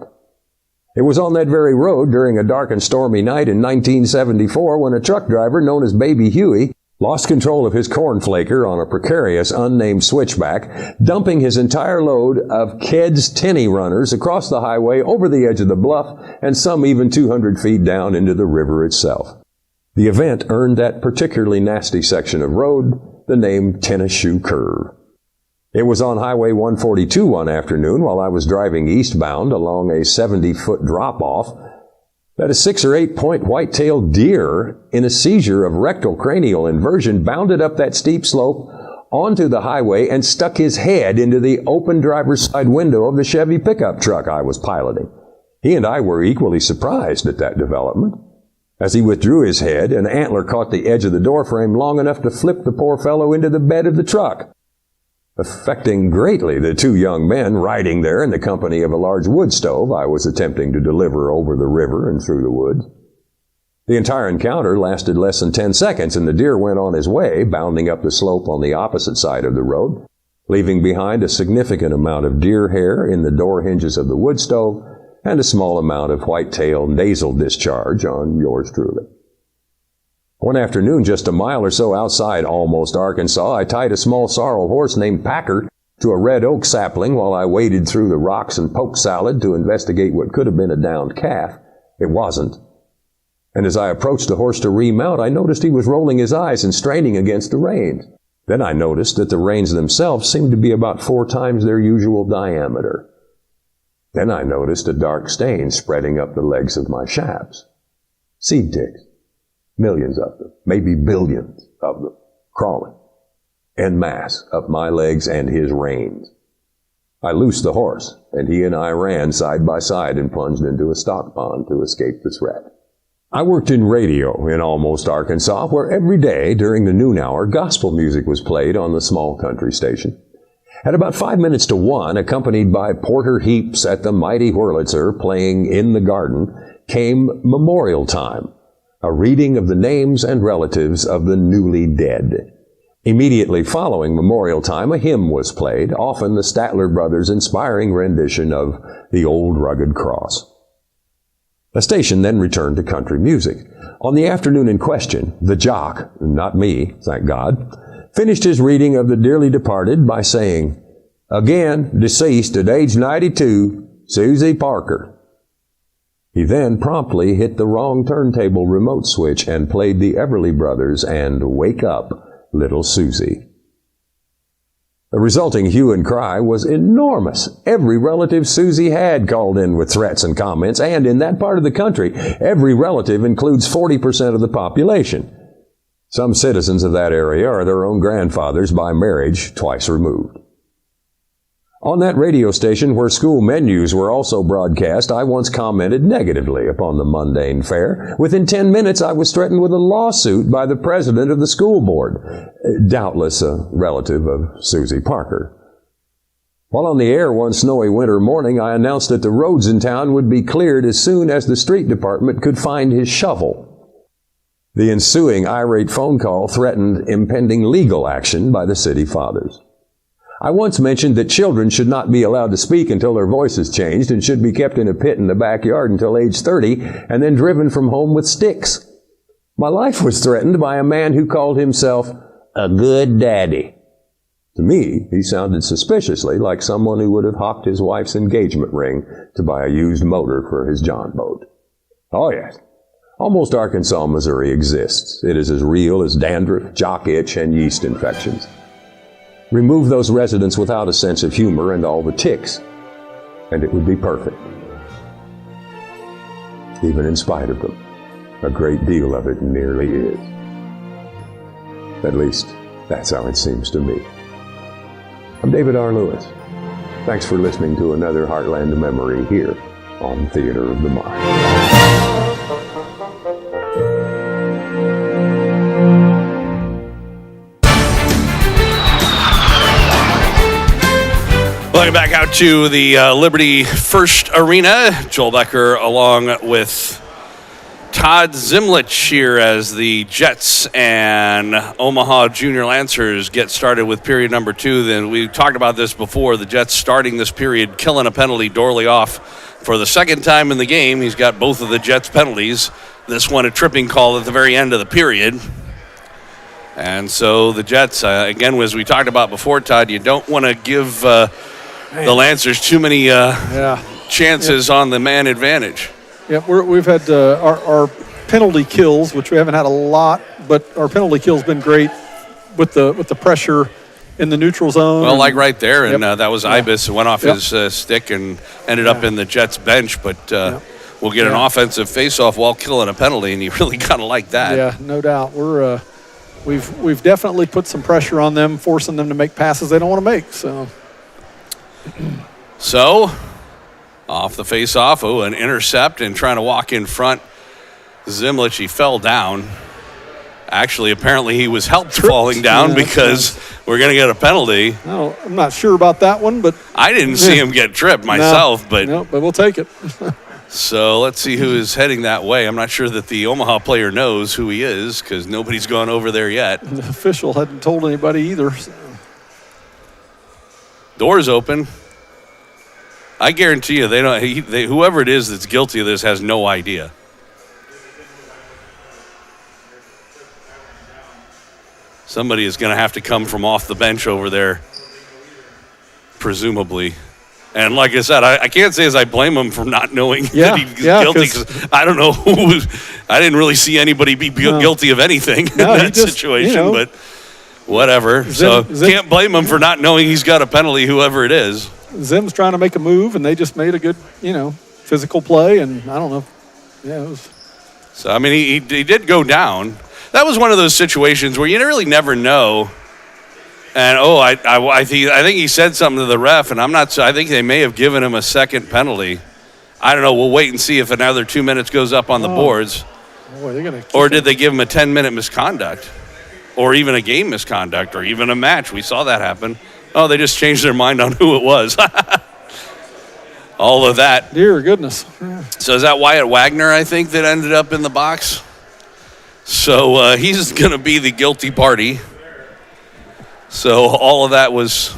It was on that very road during a dark and stormy night in 1974 when a truck driver known as Baby Huey lost control of his cornflaker on a precarious unnamed switchback, dumping his entire load of Ked's tinny runners across the highway over the edge of the bluff and some even 200 feet down into the river itself. The event earned that particularly nasty section of road the name Tennis Shoe Curve. It was on Highway 142 one afternoon while I was driving eastbound along a 70-foot drop-off that a 6 or 8 point white-tailed deer in a seizure of rectal cranial inversion bounded up that steep slope onto the highway and stuck his head into the open driver's side window of the Chevy pickup truck I was piloting. He and I were equally surprised at that development. As he withdrew his head, an antler caught the edge of the doorframe long enough to flip the poor fellow into the bed of the truck, affecting greatly the two young men riding there in the company of a large wood stove I was attempting to deliver over the river and through the woods. The entire encounter lasted less than 10 seconds, and the deer went on his way, bounding up the slope on the opposite side of the road, leaving behind a significant amount of deer hair in the door hinges of the wood stove and a small amount of white-tail nasal discharge on yours truly. One afternoon, just a mile or so outside Almost, Arkansas, I tied a small sorrel horse named Packer to a red oak sapling while I waded through the rocks and poke salad to investigate what could have been a downed calf. It wasn't. And as I approached the horse to remount, I noticed he was rolling his eyes and straining against the reins. Then I noticed that the reins themselves seemed to be about 4 times their usual diameter. Then I noticed a dark stain spreading up the legs of my shafts. Seed ticks. Millions of them, maybe billions of them, crawling en masse up my legs and his reins. I loosed the horse, and he and I ran side by side and plunged into a stock pond to escape the threat. I worked in radio in Almost, Arkansas, where every day during the noon hour, gospel music was played on the small country station. At about 5 minutes to 1, accompanied by Porter Heaps at the mighty Wurlitzer playing In the Garden, came memorial time, a reading of the names and relatives of the newly dead. Immediately following memorial time, a hymn was played, often the Statler brothers' inspiring rendition of The Old Rugged Cross. The station then returned to country music. On the afternoon in question, the jock, not me, thank God, finished his reading of the dearly departed by saying, "Again, deceased at age 92, Susie Parker." He then promptly hit the wrong turntable remote switch and played the Everly Brothers and Wake Up, Little Susie. The resulting hue and cry was enormous. Every relative Susie had called in with threats and comments, and in that part of the country, every relative includes 40% of the population. Some citizens of that area are their own grandfathers by marriage twice removed. On that radio station where school menus were also broadcast, I once commented negatively upon the mundane fare. Within 10 minutes, I was threatened with a lawsuit by the president of the school board, doubtless a relative of Susie Parker. While on the air one snowy winter morning, I announced that the roads in town would be cleared as soon as the street department could find his shovel. The ensuing irate phone call threatened impending legal action by the city fathers. I once mentioned that children should not be allowed to speak until their voices changed and should be kept in a pit in the backyard until age 30 and then driven from home with sticks. My life was threatened by a man who called himself a good daddy. To me, he sounded suspiciously like someone who would have hawked his wife's engagement ring to buy a used motor for his John boat. Oh yes, Almost Arkansas, Missouri exists. It is as real as dandruff, jock itch, and yeast infections. Remove those residents without a sense of humor and all the ticks, and it would be perfect. even in spite of them. A great deal of it nearly is. At least, that's how it seems to me. I'm David R. Lewis. Thanks for listening to another Heartland Memory here on Theater of the Mind. Welcome back out to the Liberty First Arena. Joel Becker along with Todd Zimlich here as the Jets and Omaha Junior Lancers get started with period number 2. Then we talked about this before. The Jets starting this period, killing a penalty. Dorley off for the second time in the game. He's got both of the Jets penalties. This one a tripping call at the very end of the period. And so the Jets, again, as we talked about before, Todd, you don't want to give the Lancers too many chances on the man advantage. Yeah, we've had our penalty kills, which we haven't had a lot, but our penalty kills been great with the pressure in the neutral zone. Well, like right there, and that was Ibis who went off his stick and ended up in the Jets bench, but we'll get an offensive faceoff while killing a penalty, and you really kind of like that. Yeah, no doubt. We've definitely put some pressure on them, forcing them to make passes they don't want to make. So, off the face-off, an intercept and trying to walk in front. Zimlich, he fell down. Actually, apparently he was helped falling down because we're going to get a penalty. No, I'm not sure about that one, but I didn't see him get tripped myself, but we'll take it. So let's see who is heading that way. I'm not sure that the Omaha player knows who he is because nobody's gone over there yet. The official hadn't told anybody either. So. Doors open. I guarantee you, they don't. Whoever it is that's guilty of this has no idea. Somebody is going to have to come from off the bench over there, presumably. And like I said, I can't say as I blame him for not knowing that he's guilty because I don't know I didn't really see anybody be guilty of anything in that situation, but whatever. Zim, can't blame him for not knowing he's got a penalty, whoever it is. Zim's trying to make a move, and they just made a good, physical play, and I don't know. Yeah, it was. So, I mean, he did go down. That was one of those situations where you really never know. And, I think he said something to the ref, and I'm not – I think they may have given him a second penalty. I don't know. We'll wait and see if another 2 minutes goes up on the boards. Boy, they're gonna or did they give him a 10-minute misconduct or even a game misconduct or even a match? We saw that happen. Oh, they just changed their mind on who it was. All of that. Dear goodness. Yeah. So is that Wyatt Wagner, I think, that ended up in the box? So he's going to be the guilty party. So all of that was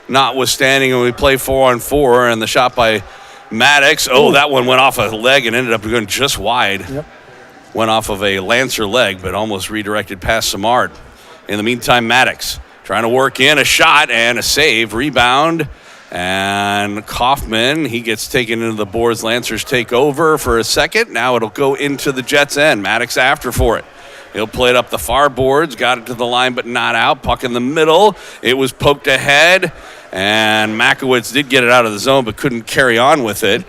notwithstanding, and we play 4-on-4, and the shot by Maddox. Oh, that one went off a leg and ended up going just wide. Yep. Went off of a Lancer leg, but almost redirected past Samard. In the meantime, Maddox trying to work in a shot and a save, rebound, and Kaufman, he gets taken into the boards. Lancers take over for a second. Now it'll go into the Jets' end. Maddox after for it. He'll play it up the far boards, got it to the line but not out. Puck in the middle. It was poked ahead, and Makowitz did get it out of the zone but couldn't carry on with it.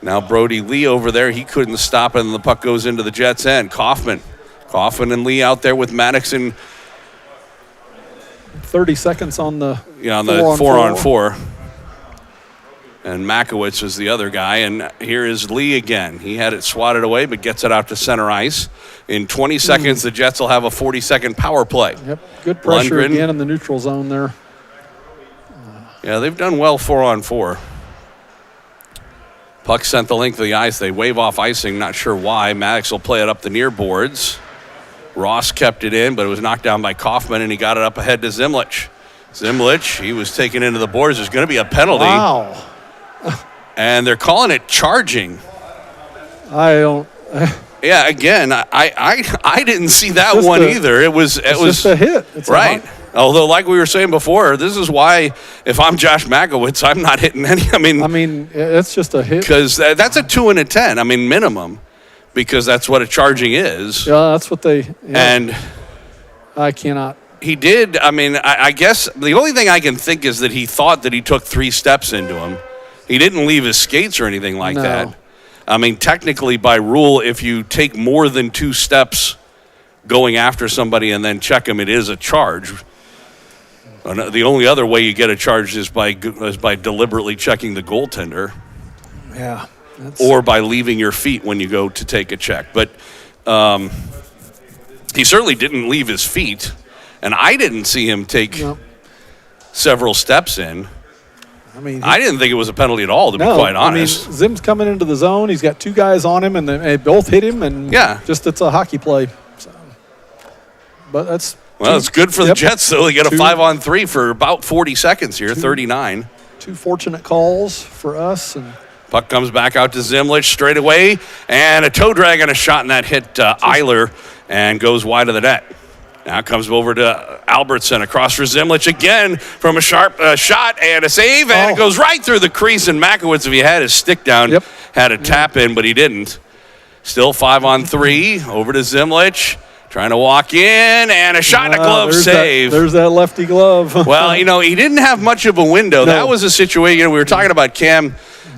Now Brody Lee over there, he couldn't stop it, and the puck goes into the Jets' end. Kaufman and Lee out there with Maddox and 30 seconds on the 4-on-4. And Makowitz was the other guy. And here is Lee again. He had it swatted away, but gets it out to center ice. In 20 seconds, the Jets will have a 40-second power play. Yep, good pressure Lundgren, again in the neutral zone there. Yeah, they've done well 4-on-4. Puck sent the length of the ice. They wave off icing, not sure why. Maddox will play it up the near boards. Ross kept it in, but it was knocked down by Kaufman, and he got it up ahead to Zimlich. He was taken into the boards. There's going to be a penalty. Wow. And they're calling it charging. I don't. Yeah, again, I didn't see that one either. It was just a hit. It's right. Although, like we were saying before, this is why if I'm Josh Makowitz, I'm not hitting any. I mean, it's just a hit because that's a 2 and a 10. I mean, minimum, because that's what a charging is. Yeah, that's what they. Yeah. And I cannot. He did. I mean, I guess the only thing I can think is that he thought that he took 3 steps into him. He didn't leave his skates or anything like that. I mean, technically by rule, if you take more than 2 steps going after somebody and then check them, it is a charge. The only other way you get a charge is by deliberately checking the goaltender. Yeah. Or by leaving your feet when you go to take a check. But he certainly didn't leave his feet, and I didn't see him take several steps in. I mean, I didn't think it was a penalty at all, to be quite honest. I mean, Zim's coming into the zone. He's got 2 guys on him, and they both hit him, and just it's a hockey play. So, but that's it's good for the Jets, though. They get a 5-on-3 for about 40 seconds here, 39. 2 fortunate calls for us. And puck comes back out to Zimlich straight away, and a toe drag and a shot, and that hit Eiler and goes wide of the net. Now it comes over to Albertson across for Zimlich again from a sharp shot and a save, and it goes right through the crease. And Makowitz, if he had his stick down, had a tap in, but he didn't. Still 5-on-3 over to Zimlich. Trying to walk in, and a shot and a glove save. There's that lefty glove. Well, he didn't have much of a window. No. That was a situation, we were talking about Cam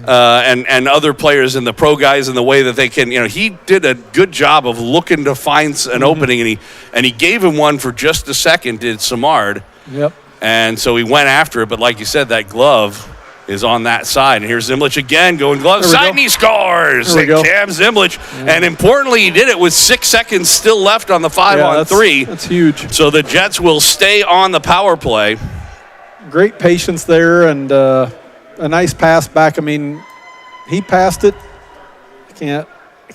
and other players and the pro guys and the way that they can, he did a good job of looking to find an opening, and he gave him one for just a second, did Samard. Yep. And so he went after it, but like you said, that glove is on that side. And here's Zimlich again going glove side, and he scores. Cam Zimlich. Yeah. And importantly, he did it with 6 seconds still left on the 5-on-3. That's huge. So the Jets will stay on the power play. Great patience there, and a nice pass back. I mean, he passed it. I can't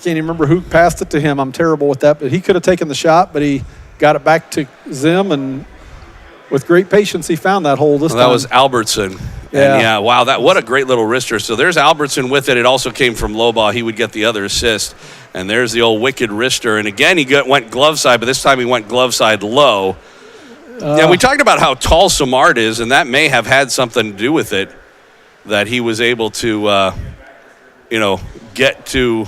even remember who passed it to him. I'm terrible with that. But he could have taken the shot, but he got it back to Zim, and with great patience, he found that hole this time. That was Albertson. Yeah. And wow, what a great little wrister. So there's Albertson with it. It also came from Lobaugh. He would get the other assist. And there's the old wicked wrister. And again, went glove side, but this time he went glove side low. We talked about how tall Samard is, and that may have had something to do with it, that he was able to, get to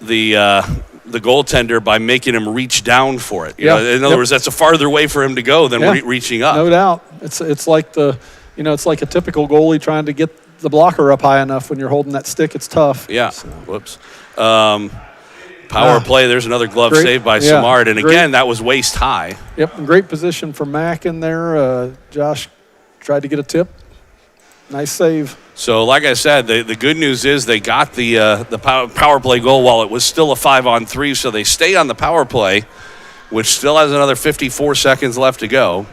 the goaltender by making him reach down for it. In other words, that's a farther way for him to go than reaching up. No doubt. It's like it's like a typical goalie trying to get the blocker up high enough. When you're holding that stick, it's tough. Yeah. So. Whoops. Power play. There's another glove save by Samard, and again, that was waist high. Yep. Great position for Mack in there. Josh tried to get a tip. Nice save. So, like I said, the good news is they got the power play goal while it was still a 5-on-3, so they stay on the power play, which still has another 54 seconds left to go.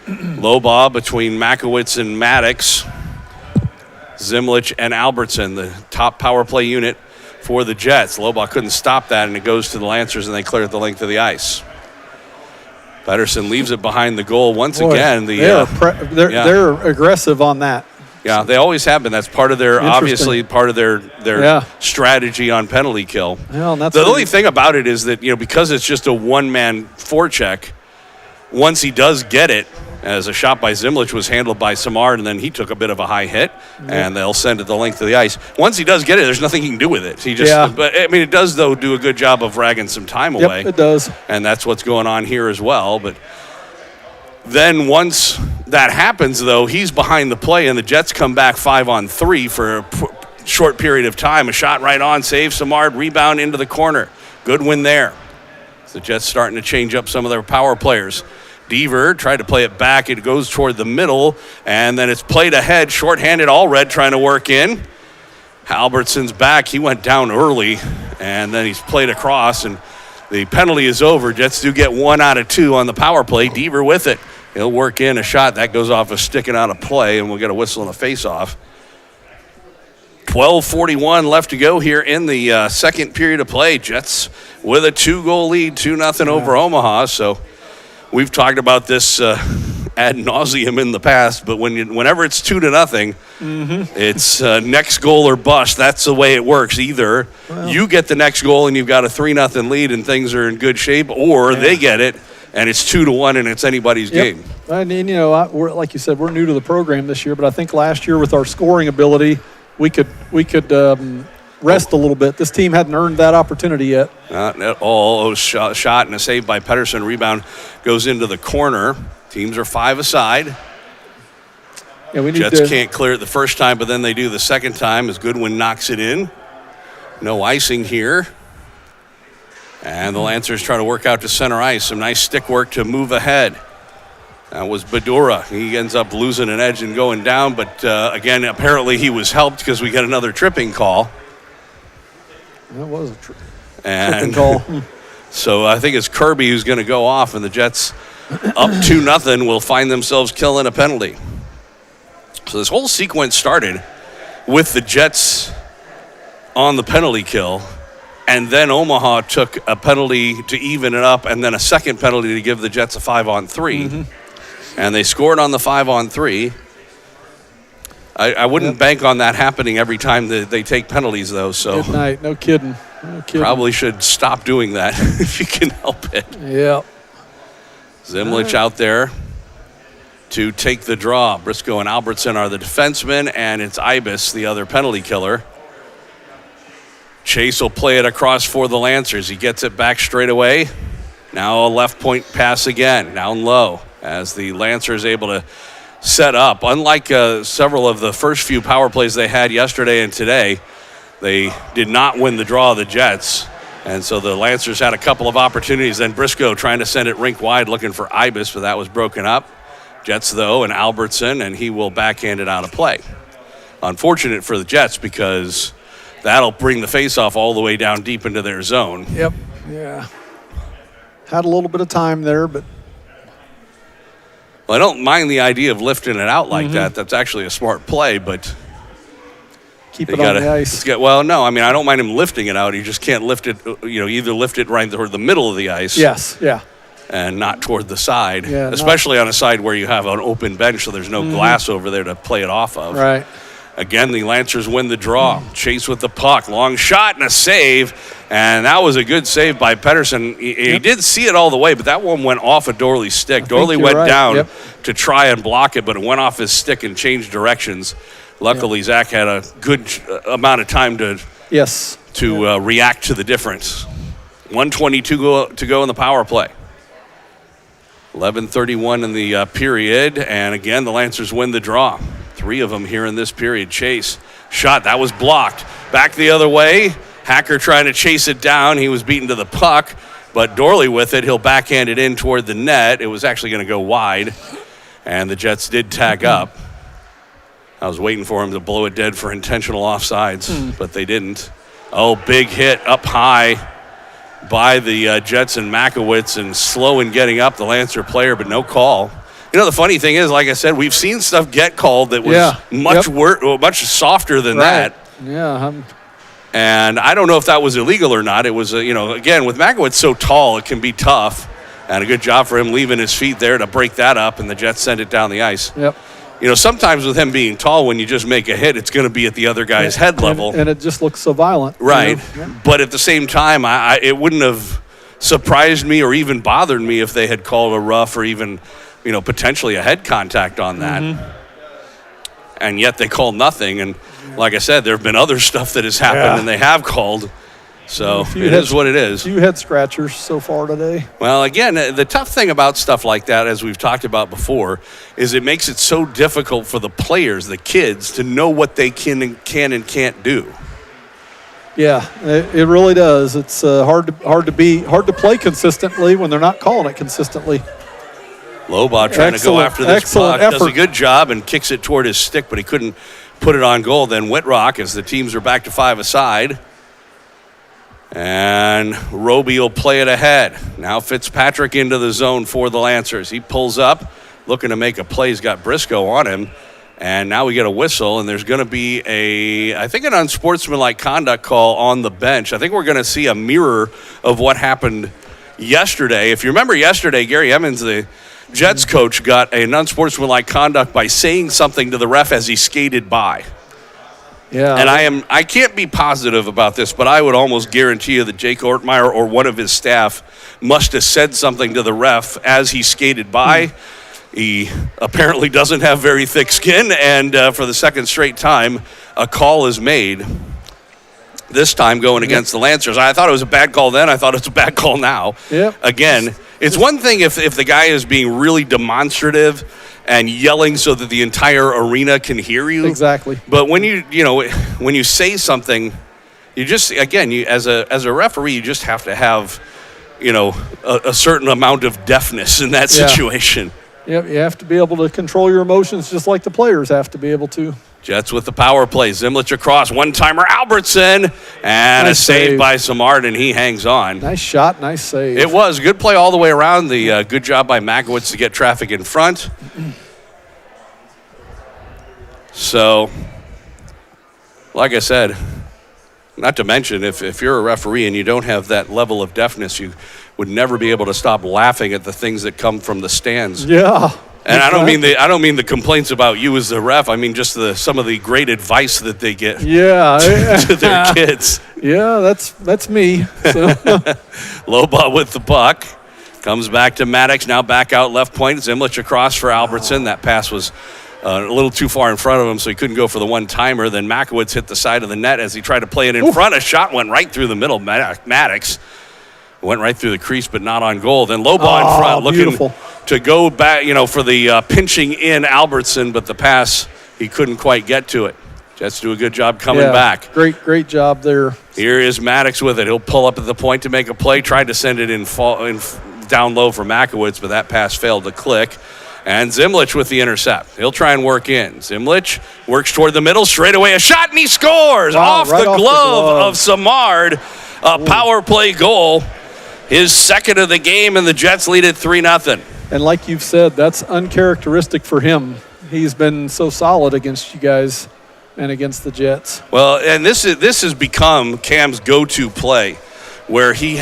Low ball between Makowitz and Maddox. Zimlich and Albertson, the top power play unit for the Jets. Lobaugh couldn't stop that, and it goes to the Lancers, and they clear it the length of the ice. Pedersen leaves it behind the goal once again. They're aggressive on that. Yeah, they always have been. That's part of their strategy on penalty kill. Well, the only thing about it is that because it's just a one-man forecheck, once he does get it, as a shot by Zimlich was handled by Samard, and then he took a bit of a high hit, and they'll send it the length of the ice. Once he does get it, there's nothing he can do with it. But I mean, it does though do a good job of ragging some time away. It does, and that's what's going on here as well. But then once that happens, though, he's behind the play, and the Jets come back 5-on-3 for a short period of time. A shot right on, save Samard, rebound into the corner. Good win there. The Jets starting to change up some of their power players. Deaver tried to play it back. It goes toward the middle, and then it's played ahead. Shorthanded Allred trying to work in. Albertson's back. He went down early, and then he's played across, and the penalty is over. Jets do get 1 out of 2 on the power play. Deaver with it. He'll work in a shot. That goes off a sticking out of play, and we'll get a whistle and a face-off. 12:41 left to go here in the second period of play. Jets with a 2-goal lead, 2-0 over Omaha. So we've talked about this ad nauseum in the past, but whenever it's 2-0, it's next goal or bust. That's the way it works. Either you get the next goal and you've got a 3-0 lead and things are in good shape, or they get it and it's 2-1 and it's anybody's game. I mean, we're, like you said, we're new to the program this year, but I think last year with our scoring ability, we could rest a little bit. This team hadn't earned that opportunity yet. Not at all. Shot and a save by Pedersen. Rebound goes into the corner. Teams are 5 aside. Yeah, we need Jets to, can't clear it the first time, but then they do the second time as Goodwin knocks it in. No icing here. And the Lancers try to work out to center ice. Some nice stick work to move ahead. That was Badura. He ends up losing an edge and going down, but again, apparently he was helped because we got another tripping call. That was a tripping call. So I think it's Kirby who's going to go off, and the Jets, up 2-0, will find themselves killing a penalty. So this whole sequence started with the Jets on the penalty kill, and then Omaha took a penalty to even it up, and then a second penalty to give the Jets a 5-on-3. Mm-hmm. And they scored on the 5-on-3. I wouldn't bank on that happening every time that they take penalties, though. So Good night. No kidding. Probably should stop doing that if you can help it. Yeah. Zimlich out there to take the draw. Briscoe and Albertson are the defensemen, and it's Ibis, the other penalty killer. Chase will play it across for the Lancers. He gets it back straight away. Now a left point pass again, down low, as the Lancers able to set up. Unlike several of the first few power plays they had yesterday and today, they did not win the draw of the Jets. And so the Lancers had a couple of opportunities. Then Briscoe trying to send it rink wide looking for Ibis, but that was broken up. Jets, though, and Albertson, and he will backhand it out of play. Unfortunate for the Jets because that'll bring the faceoff all the way down deep into their zone. Yep. Yeah. Had a little bit of time there, but. Well, I don't mind the idea of lifting it out like that. That's actually a smart play, but keep it on the ice. Well, no, I mean, I don't mind him lifting it out. You just can't lift it, either lift it right toward the middle of the ice. Yes, yeah. And not toward the side, yeah, especially on a side where you have an open bench so there's no glass over there to play it off of. Right. Again, the Lancers win the draw. Chase with the puck. Long shot and a save. And that was a good save by Pettersson. He did see it all the way, but that one went off of Dorley's stick. Dorley went down to try and block it, but it went off his stick and changed directions. Luckily, Zach had a good amount of time to react to the difference. 1:22 to go in the power play. 11:31 in the period. And again, the Lancers win the draw. 3 of them here in this period. Chase, shot, that was blocked. Back the other way. Hacker trying to chase it down. He was beaten to the puck, but Dorley with it. He'll backhand it in toward the net. It was actually going to go wide, and the Jets did tag up. I was waiting for him to blow it dead for intentional offsides, but they didn't. Oh, big hit up high by the Jets and Makowitz, and slow in getting up the Lancer player, but no call. The funny thing is, like I said, we've seen stuff get called that was much softer than that. Yeah. And I don't know if that was illegal or not. It was, again, with Makowitz so tall, it can be tough. And a good job for him leaving his feet there to break that up, and the Jets send it down the ice. Yep. Sometimes with him being tall, when you just make a hit, it's going to be at the other guy's head level. And it just looks so violent. Right. But at the same time, it wouldn't have surprised me or even bothered me if they had called a rough or even, potentially a head contact on that. And yet they called nothing. And like I said, there have been other stuff that has happened and they have called. So it is what it is. A few head scratchers so far today. Well, again, the tough thing about stuff like that, as we've talked about before, is it makes it so difficult for the players, the kids, to know what they can and can't do. Yeah, it really does. It's hard to play consistently when they're not calling it consistently. Lobaugh trying to go after this puck, does a good job and kicks it toward his stick, but he couldn't put it on goal. Then Whitrock, as the teams are back to 5 aside. And Roby will play it ahead. Now Fitzpatrick into the zone for the Lancers. He pulls up, looking to make a play. He's got Briscoe on him. And now we get a whistle, and there's going to be an unsportsmanlike conduct call on the bench. I think we're going to see a mirror of what happened yesterday. If you remember yesterday, Gary Emmons, the Jets coach, got an unsportsmanlike conduct by saying something to the ref as he skated by. Yeah. And I can't be positive about this, but I would almost guarantee you that Jake Ortmeyer or one of his staff must have said something to the ref as he skated by. He apparently doesn't have very thick skin, and for the second straight time, a call is made. This time going against the Lancers. I thought it was a bad call then. I thought it's a bad call now. Yep. Again, It's one thing if the guy is being really demonstrative and yelling so that the entire arena can hear you. Exactly. But when you say something, you just, again, as a referee, you just have to have, a certain amount of deafness in that situation. Yep, you have to be able to control your emotions just like the players have to be able to. Jets with the power play. Zimlich across. One-timer Albertson. And Nice a save save by Samard, and he hangs on. Nice shot, nice save. It was. Good play all the way around. The good job by Makowitz to get traffic in front. So, like I said, not to mention, if you're a referee and you don't have that level of deafness, you would never be able to stop laughing at the things that come from the stands. Yeah. And I don't mean the complaints about you as the ref. I mean just some of the great advice that they get to their kids. Yeah, that's me. So. Loba with the puck. Comes back to Maddox, now back out left point. Zimlich across for Albertson. That pass was a little too far in front of him, so he couldn't go for the one-timer. Then Makowitz hit the side of the net as he tried to play it in front. A shot went right through the middle. Maddox went right through the crease, but not on goal. Then Loba in front, looking to go back, for the pinching in Albertson, but the pass, he couldn't quite get to it. Jets do a good job coming back. Great job there. Here is Maddox with it. He'll pull up at the point to make a play. Tried to send it in down low for Makowitz, but that pass failed to click. And Zimlich with the intercept. He'll try and work in. Zimlich works toward the middle, straight away a shot, and he scores off the glove of Samard. A power play goal. His second of the game, and the Jets lead it 3-0. And like you've said, that's uncharacteristic for him. He's been so solid against you guys and against the Jets. Well, and this has become Cam's go-to play, where he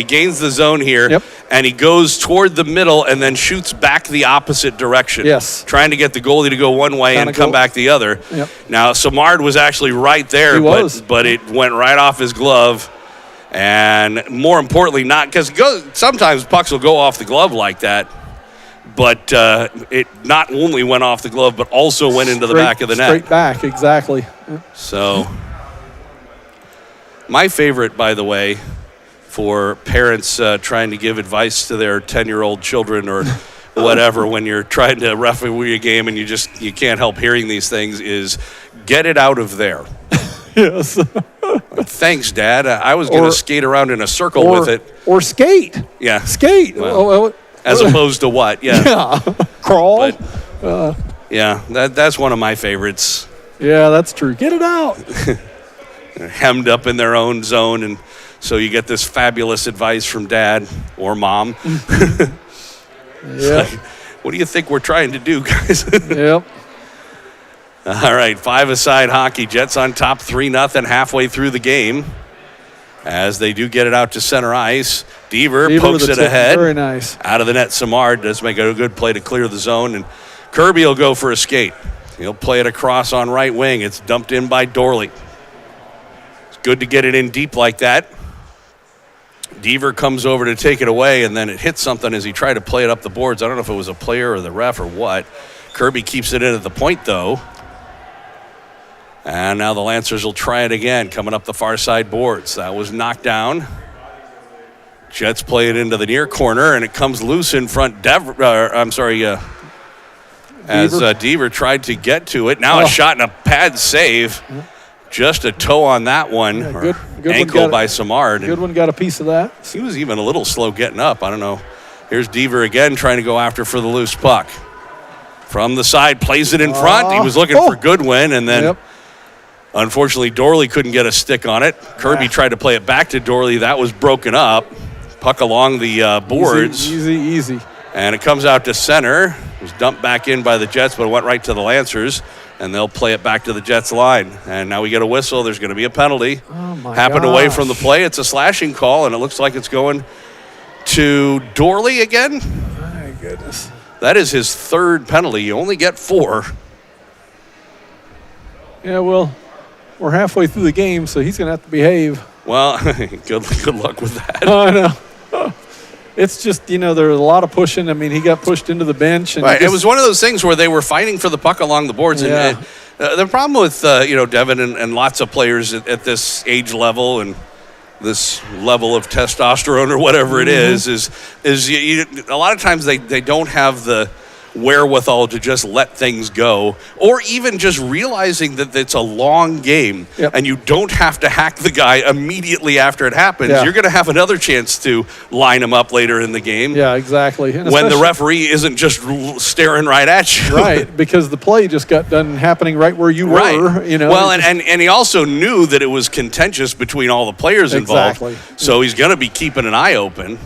gains the zone here, and he goes toward the middle and then shoots back the opposite direction. Yes. Trying to get the goalie to go one way and come back the other. Yep. Now, Samard was actually right there, but it went right off his glove. And more importantly, not because sometimes pucks will go off the glove like that, but it not only went off the glove, but also went into the back of the net. Straight back, exactly. So, my favorite, by the way, for parents trying to give advice to their 10-year-old children or whatever when you're trying to referee a game and you can't help hearing these things is get it out of there. Yes. Thanks, Dad. I was going to skate around in a circle with it. Or skate. Yeah. Skate. Well, as opposed to what? Yeah. Yeah. Crawl. But, that's one of my favorites. Yeah, that's true. Get it out. Hemmed up in their own zone, and so you get this fabulous advice from Dad or Mom. Yeah. What do you think we're trying to do, guys? Yep. All right, 5-a-side hockey. Jets on top 3-0 halfway through the game. As they do get it out to center ice. Deaver pokes it ahead. Very nice. Out of the net, Samard does make a good play to clear the zone. And Kirby will go for a skate. He'll play it across on right wing. It's dumped in by Dorley. It's good to get it in deep like that. Deaver comes over to take it away, and then it hits something as he tried to play it up the boards. I don't know if it was a player or the ref or what. Kirby keeps it in at the point, though. And now the Lancers will try it again, coming up the far side boards. That was knocked down. Jets play it into the near corner, and it comes loose in front. As Deaver tried to get to it. Now a shot and a pad save. Just a toe on that one. Yeah, good ankle by Samard. Good one got a piece of that. He was even a little slow getting up. I don't know. Here's Deaver again trying to go after for the loose puck. From the side, plays it in front. He was looking for Goodwin, and then unfortunately Dorley couldn't get a stick on it. Kirby tried to play it back to Dorley. That was broken up. Puck along the boards. Easy. And it comes out to center. It was dumped back in by the Jets, but it went right to the Lancers. And they'll play it back to the Jets line. And now we get a whistle. There's going to be a penalty. Happened away from the play. It's a slashing call, and it looks like it's going to Dorley again. My goodness. That is his third penalty. You only get 4. Yeah, well, we're halfway through the game, so he's going to have to behave. Well, good luck with that. I know. It's just, there's a lot of pushing. I mean, he got pushed into the bench. And it was one of those things where they were fighting for the puck along the boards. Yeah. And the problem with, Devin and lots of players at this age level and this level of testosterone or whatever it is a lot of times they don't have the wherewithal to just let things go, or even just realizing that it's a long game and you don't have to hack the guy immediately after it happens. You're going to have another chance to line him up later in the game. Yeah, exactly. And when the referee isn't just staring right at you. Right, because the play just got done happening right where you were. You know. Well, and he also knew that it was contentious between all the players involved. Exactly. So he's going to be keeping an eye open.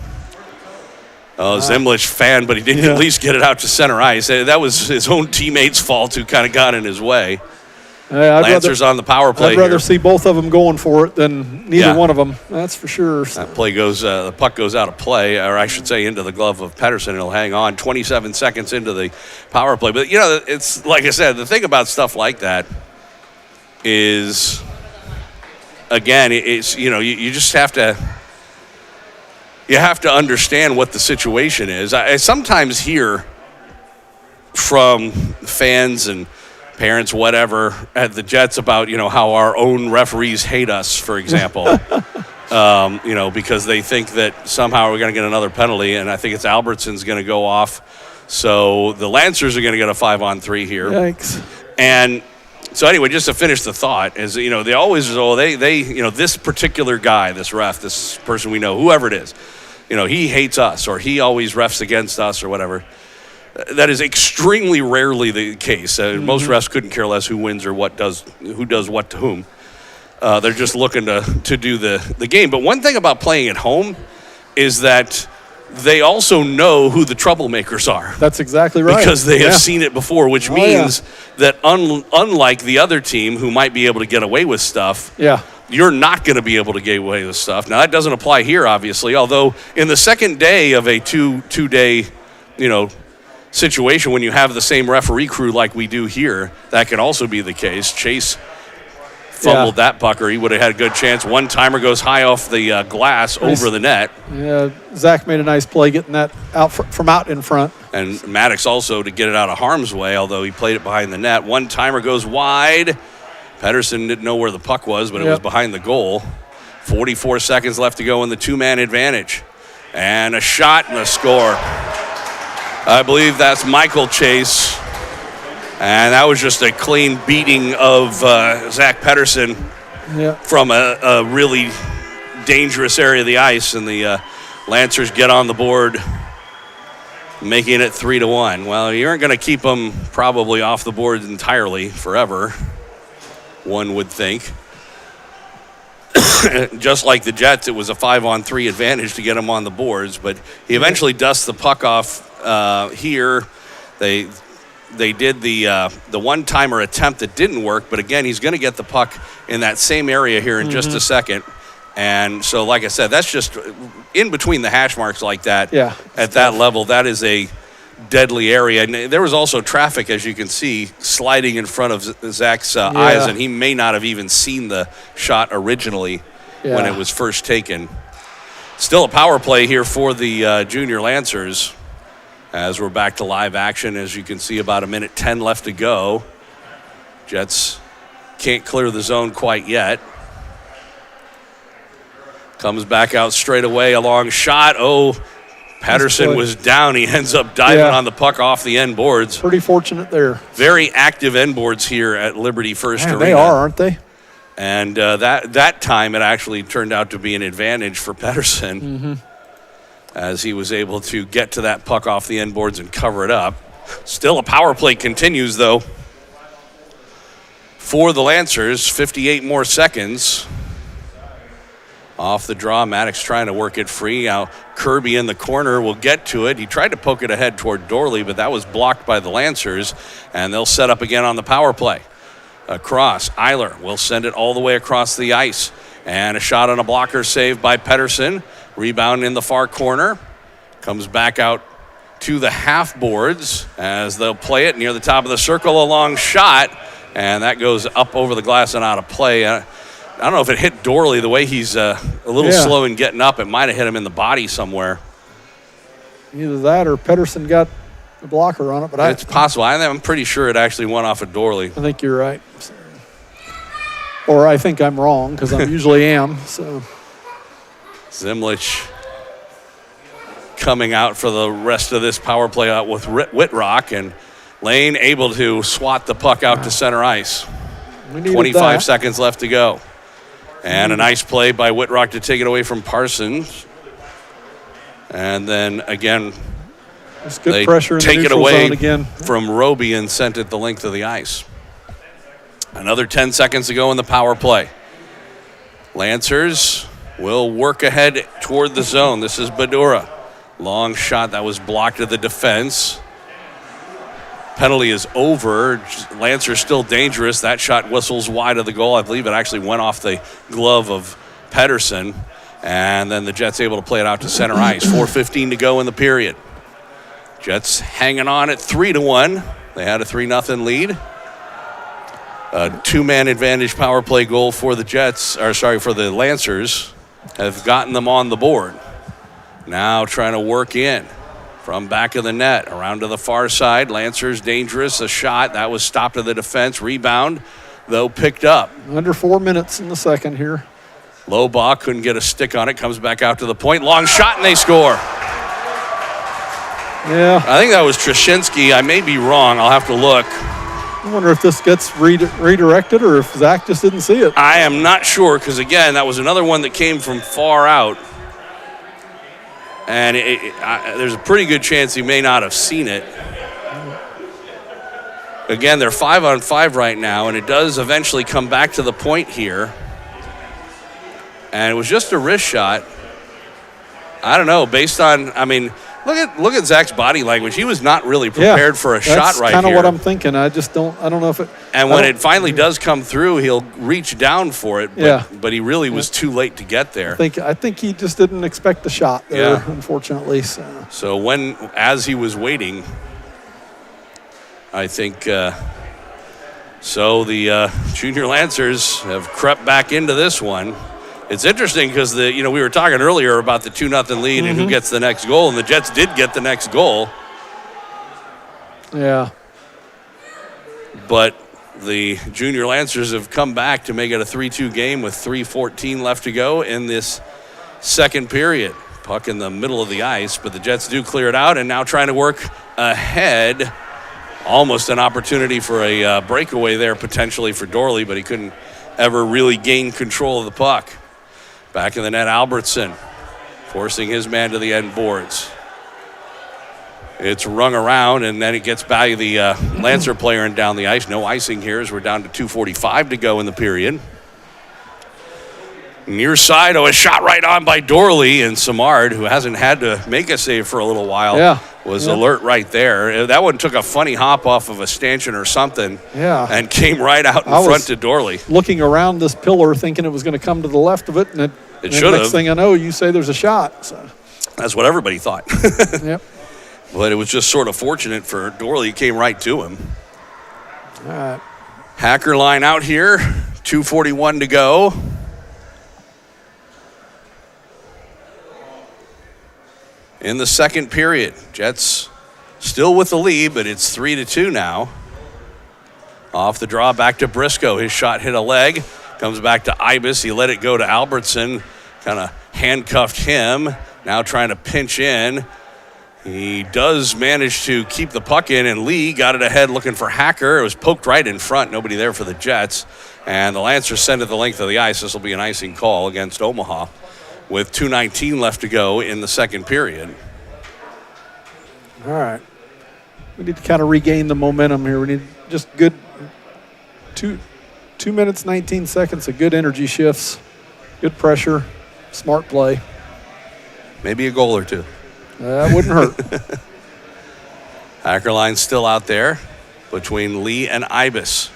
Zemlich fan, but he didn't at least get it out to center ice. That was his own teammate's fault who kind of got in his way. Lancers on the power play. I'd rather see both of them going for it than neither one of them. That's for sure. That play goes, the puck goes out of play, or I should say into the glove of Pettersson. He'll hang on 27 seconds into the power play. But, it's like I said, the thing about stuff like that is, again, it's, you just have to. You have to understand what the situation is. I sometimes hear from fans and parents, whatever, at the Jets about, how our own referees hate us, for example, because they think that somehow we're going to get another penalty, and I think it's Albertson's going to go off. So the Lancers are going to get a 5-on-3 here. Yikes. And so anyway, just to finish the thought, is, they always, this particular guy, this ref, this person we know, whoever it is, he hates us, or he always refs against us, or whatever. That is extremely rarely the case. Most refs couldn't care less who wins or who does what to whom. They're just looking to do the game. But one thing about playing at home is that they also know who the troublemakers are. That's exactly right. Because they have seen it before, which means that unlike the other team who might be able to get away with stuff, you're not going to be able to get away with stuff. Now, that doesn't apply here, obviously, although in the second day of a two-day, situation, when you have the same referee crew like we do here, that can also be the case. Chase fumbled that puck, or he would have had a good chance. One timer goes high off the glass over the net. Yeah, Zach made a nice play getting that out from out in front. And Maddox also to get it out of harm's way, although he played it behind the net. One timer goes wide. Pettersson didn't know where the puck was, but it was behind the goal. 44 seconds left to go in the two-man advantage. And a shot and a score. I believe that's Michael Chase. And that was just a clean beating of Zach Pettersson from a really dangerous area of the ice. And the Lancers get on the board, making it 3-1. Well, you aren't going to keep them probably off the board entirely forever, one would think. Just like the Jets, it was a 5-on-3 advantage to get him on the boards, but he eventually dusts the puck off here. They did the one-timer attempt that didn't work, but again, he's going to get the puck in that same area here in just a second. And so, like I said, that's just in between the hash marks like that. Yeah, at that level, that is a deadly area. And there was also traffic, as you can see, sliding in front of Zach's eyes, and he may not have even seen the shot originally when it was first taken. Still a power play here for the junior Lancers as we're back to live action. As you can see, about 1:10 left to go. Jets can't clear the zone quite yet. Comes back out straight away, a long shot. Pettersson was down. He ends up diving on the puck off the end boards. Pretty fortunate there. Very active end boards here at Liberty First Arena. They are, aren't they? And that time it actually turned out to be an advantage for Pettersson as he was able to get to that puck off the end boards and cover it up. Still a power play continues, though, for the Lancers. 58 more seconds. Off the draw, Maddox trying to work it free. Now Kirby in the corner will get to it. He tried to poke it ahead toward Dorley, but that was blocked by the Lancers, and they'll set up again on the power play. Across, Eiler will send it all the way across the ice. And a shot on a blocker saved by Pettersson. Rebound in the far corner. Comes back out to the half boards as they'll play it near the top of the circle. A long shot, and that goes up over the glass and out of play. I don't know if it hit Dorley the way he's a little slow in getting up. It might have hit him in the body somewhere. Either that or Pettersson got the blocker on it. But it's possible. I'm pretty sure it actually went off of Dorley. I think you're right. Or I think I'm wrong because I usually am. So Zimlich coming out for the rest of this power play out with Whitrock, and Lane able to swat the puck out to center ice. 25 seconds left to go. And a nice play by Whitrock to take it away from Parsons. And then again, good they pressure in take the it neutral away zone again from Roby and sent it the length of the ice. Another 10 seconds to go in the power play. Lancers will work ahead toward the zone. This is Badura. Long shot that was blocked at the defense. Penalty is over. Lancers still dangerous. That shot whistles wide of the goal. I believe it actually went off the glove of Pedersen. And then the Jets able to play it out to center ice. 4:15 to go in the period. Jets hanging on at 3-1. They had a 3-0 lead. A 2-man advantage power play goal for the for the Lancers have gotten them on the board. Now trying to work in from back of the net, around to the far side. Lancers dangerous, a shot. That was stopped at the defense. Rebound, though, picked up. Under 4 minutes in the second here. Lobaugh couldn't get a stick on it. Comes back out to the point. Long shot, and they score. Yeah. I think that was Trashinsky. I may be wrong. I'll have to look. I wonder if this gets redirected or if Zach just didn't see it. I am not sure because, again, that was another one that came from far out. And there's a pretty good chance he may not have seen it. Again, they're 5-on-5 right now, and it does eventually come back to the point here. And it was just a wrist shot. I don't know, based on, look at Zach's body language. He was not really prepared for a shot right here. That's kind of what I'm thinking. I don't know if it. And when it finally does come through, he'll reach down for it. But he really was too late to get there. I think he just didn't expect the shot there, unfortunately. So as he was waiting, I think, so the Junior Lancers have crept back into this one. It's interesting because we were talking earlier about the 2-0 lead and who gets the next goal, and the Jets did get the next goal. Yeah. But the Junior Lancers have come back to make it a 3-2 game with 3:14 left to go in this second period. Puck in the middle of the ice, but the Jets do clear it out and now trying to work ahead. Almost an opportunity for a breakaway there potentially for Dorley, but he couldn't ever really gain control of the puck. Back in the net, Albertson forcing his man to the end boards. It's rung around, and then it gets by the Lancer player and down the ice. No icing here as we're down to 2:45 to go in the period. Near side, a shot right on by Dorley, and Samard, who hasn't had to make a save for a little while, was alert right there. That one took a funny hop off of a stanchion or something and came right out in front to Dorley. Looking around this pillar thinking it was going to come to the left of it, and it should have. Next thing I know, you say there's a shot. So. That's what everybody thought. Yep. But it was just sort of fortunate for Dorley. He came right to him. All right. Hacker line out here, 2:41 to go. In the second period, Jets still with the lead, but it's 3-2 now. Off the draw, back to Briscoe. His shot hit a leg. Comes back to Ibis. He let it go to Albertson. Kind of handcuffed him. Now trying to pinch in. He does manage to keep the puck in, and Lee got it ahead looking for Hacker. It was poked right in front. Nobody there for the Jets. And the Lancers send it the length of the ice. This will be an icing call against Omaha with 2:19 left to go in the second period. All right. We need to kind of regain the momentum here. We need just good 2 minutes, 19 seconds of good energy shifts, good pressure, smart play. Maybe a goal or two. That wouldn't hurt. Hacker line still out there between Lee and Ibis.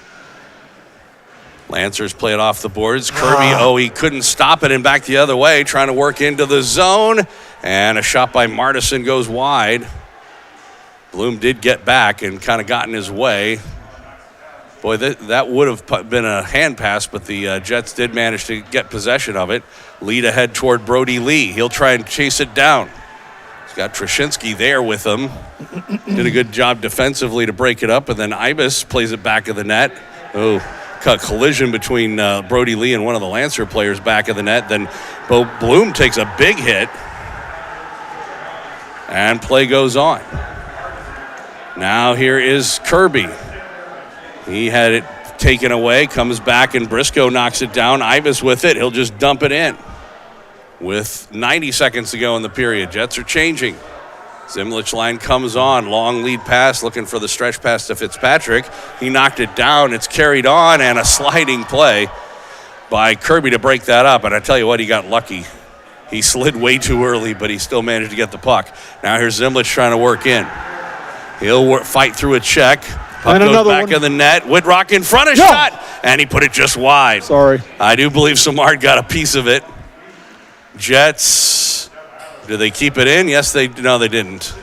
Lancers play it off the boards. Kirby, he couldn't stop it and back the other way, trying to work into the zone. And a shot by Martison goes wide. Bloom did get back and kind of got in his way. Boy, that would have been a hand pass, but the Jets did manage to get possession of it. Lead ahead toward Brody Lee. He'll try and chase it down. He's got Trashinsky there with him. Did a good job defensively to break it up, and then Ibis plays it back of the net. collision between Brody Lee and one of the Lancer players back of the net. Then Bo Bloom takes a big hit, and play goes on. Now here is Kirby. He had it taken away, comes back, and Briscoe knocks it down. Ibis with it. He'll just dump it in. With 90 seconds to go in the period, Jets are changing. Zimlich line comes on, long lead pass, looking for the stretch pass to Fitzpatrick. He knocked it down, it's carried on, and a sliding play by Kirby to break that up. And I tell you what, he got lucky. He slid way too early, but he still managed to get the puck. Now here's Zimlich trying to work in. He'll fight through a check. Puck and goes back of the net. Whitrock in front, shot, and he put it just wide. Sorry. I do believe Samard got a piece of it. Jets, did they keep it in? Yes, no, they didn't.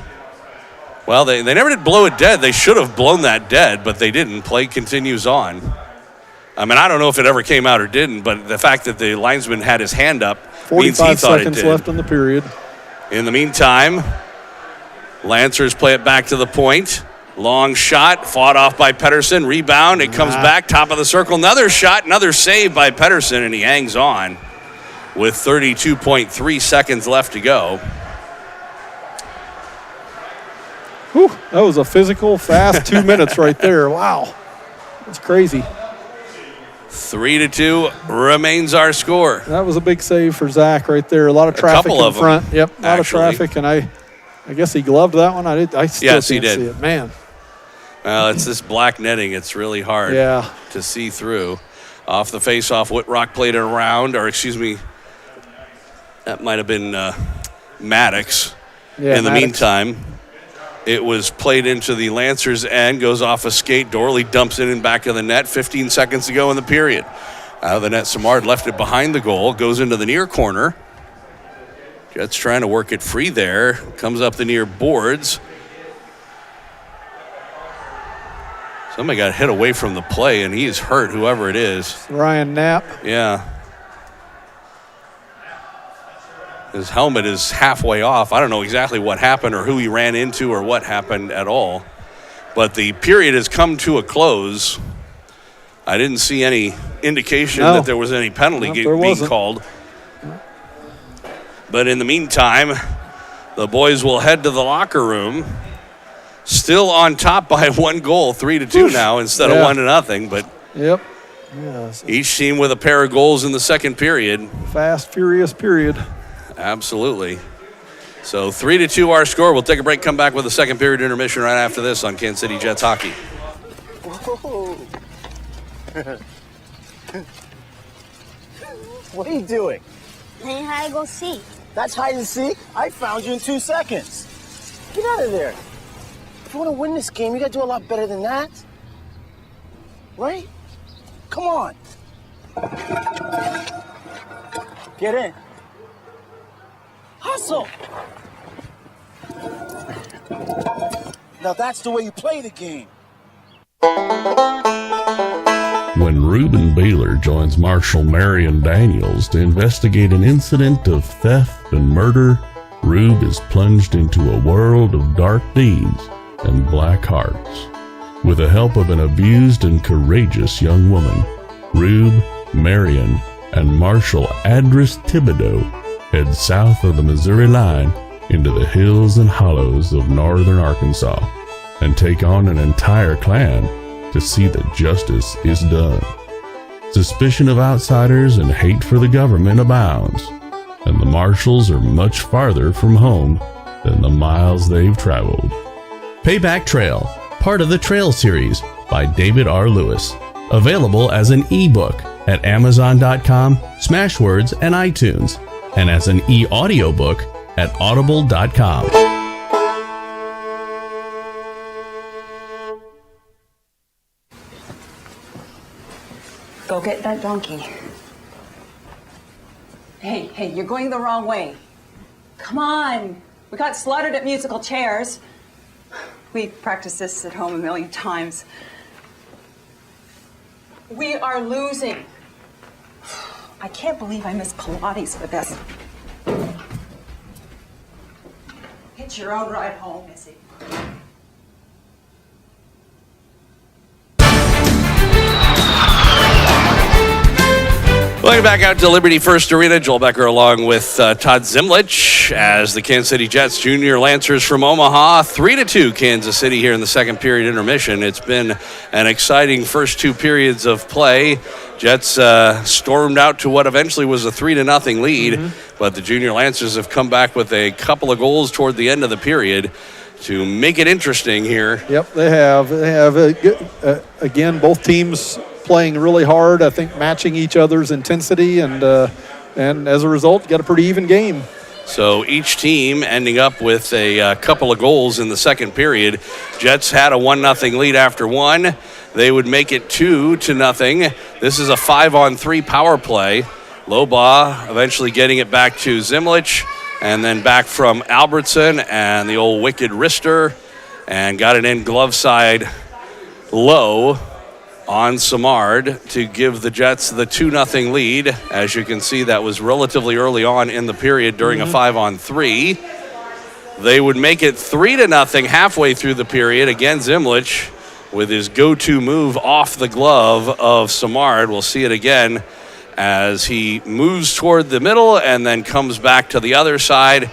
Well, they never did blow it dead. They should have blown that dead, but they didn't. Play continues on. I mean, I don't know if it ever came out or didn't, but the fact that the linesman had his hand up means he thought it did. 45 seconds left in the period. In the meantime, Lancers play it back to the point. Long shot, fought off by Pettersson. Rebound, it comes back, top of the circle. Another shot, another save by Pettersson, and he hangs on with 32.3 seconds left to go. Whew, that was a physical, fast 2 minutes right there. Wow. That's crazy. 3-2 remains our score. That was a big save for Zach right there. A lot of traffic in front. Them, yep, a lot of traffic, and I guess he gloved that one. I still yes, can't he did. see it. Man. Well, it's this black netting. It's really hard to see through. Off the face-off, Whitrock played it around, or excuse me, that might have been Maddox. Yeah, in the meantime, it was played into the Lancers' end, goes off a skate. Dorley dumps it in back of the net. 15 seconds to go in the period. Out of the net, Samard left it behind the goal, goes into the near corner. Jets trying to work it free there. Comes up the near boards. Somebody got hit away from the play, and he is hurt, whoever it is. Ryan Knapp. Yeah. His helmet is halfway off. I don't know exactly what happened or who he ran into or what happened at all. But the period has come to a close. I didn't see any indication that there was any penalty being called. But in the meantime, the boys will head to the locker room. Still on top by 1 goal, 3-2 now instead of 1-0. But yep. Each team with a pair of goals in the second period. Fast, furious period. Absolutely. So 3-2 our score. We'll take a break, come back with a second period intermission right after this on Kansas City Jets Hockey. What are you doing? Learning how to go see. That's hide and seek? I found you in 2 seconds. Get out of there. If you want to win this game, you got to do a lot better than that. Right? Come on. Get in. Hustle. Now that's the way you play the game. When Reuben Baylor joins Marshal Marion Daniels to investigate an incident of theft and murder, Rube is plunged into a world of dark deeds and black hearts. With the help of an abused and courageous young woman, Rube, Marion, and Marshal Adris Thibodeau head south of the Missouri line into the hills and hollows of northern Arkansas and take on an entire clan to see that justice is done. Suspicion of outsiders and hate for the government abounds, and the Marshals are much farther from home than the miles they've traveled. Payback Trail, part of the Trail series by David R. Lewis. Available as an ebook at Amazon.com, Smashwords, and iTunes, and as an e-audiobook at Audible.com. Go get that donkey. Hey, you're going the wrong way. Come on. We got slaughtered at musical chairs. We practiced this at home a million times. We are losing. I can't believe I missed Pilates for this. Get your own ride home, Missy. Welcome back out to Liberty First Arena. Joel Becker along with Todd Zimlich as the Kansas City Jets junior Lancers from Omaha. 3-2 Kansas City here in the second period intermission. It's been an exciting first two periods of play. Jets stormed out to what eventually was a 3-0 lead, but the junior Lancers have come back with a couple of goals toward the end of the period to make it interesting here. Yep, they have. Again, both teams playing really hard, I think matching each other's intensity, and as a result, got a pretty even game. So each team ending up with a couple of goals in the second period. Jets had a 1-0 lead after one. They would make it 2-0. This is a 5-on-3 power play. Lobaugh eventually getting it back to Zimlich, and then back from Albertson and the old wicked wrister, and got it in glove side low on Samard to give the Jets the 2-0 lead. As you can see, that was relatively early on in the period during a 5-on-3. They would make it 3-0 halfway through the period. Again, Zimlich with his go-to move off the glove of Samard. We'll see it again as he moves toward the middle and then comes back to the other side,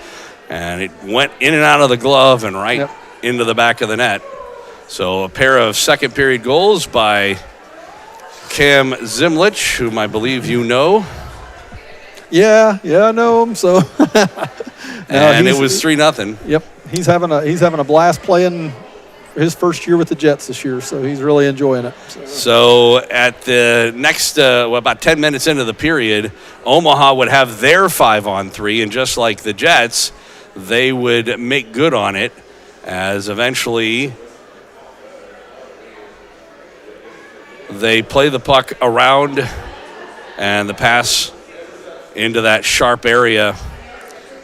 and it went in and out of the glove and right into the back of the net. So a pair of second period goals by Cam Zimlich, whom I believe you know. Yeah, I know him. So, and it was 3-0. Yep, he's having a blast playing his first year with the Jets this year, so he's really enjoying it. So at the next, about 10 minutes into the period, Omaha would have their 5-on-3, and just like the Jets, they would make good on it, as eventually they play the puck around, and the pass into that sharp area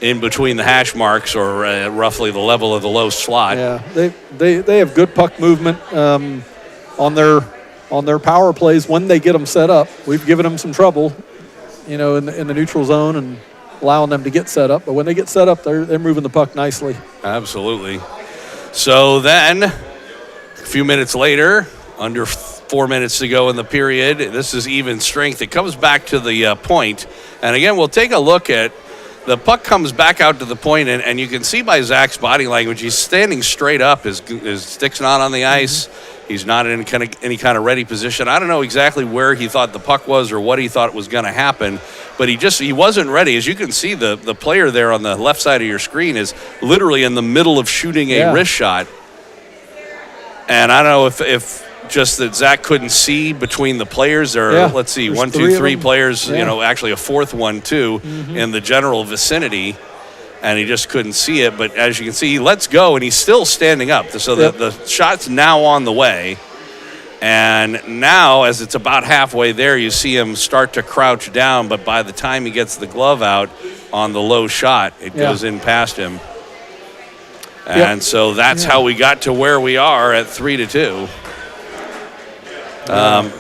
in between the hash marks, or roughly the level of the low slot. Yeah, they have good puck movement on their power plays when they get them set up. We've given them some trouble, in the neutral zone and allowing them to get set up. But when they get set up, they're moving the puck nicely. Absolutely. So then, a few minutes later, under 4 minutes to go in the period, this is even strength. It comes back to the point. And again, we'll take a look at the puck comes back out to the point, and you can see by Zach's body language, he's standing straight up. His stick's not on the ice. He's not in any kind of ready position. I don't know exactly where he thought the puck was or what he thought was going to happen, but he wasn't ready. As you can see, the player there on the left side of your screen is literally in the middle of shooting a wrist shot. And I don't know if just that Zach couldn't see between the players. Let's see, 1, 2, 3 players, actually a fourth one too, in the general vicinity, and he just couldn't see it. But as you can see, he lets go, and he's still standing up. So the shot's now on the way, and now as it's about halfway there, you see him start to crouch down, but by the time he gets the glove out on the low shot, it goes in past him. And so that's how we got to where we are at 3-2. All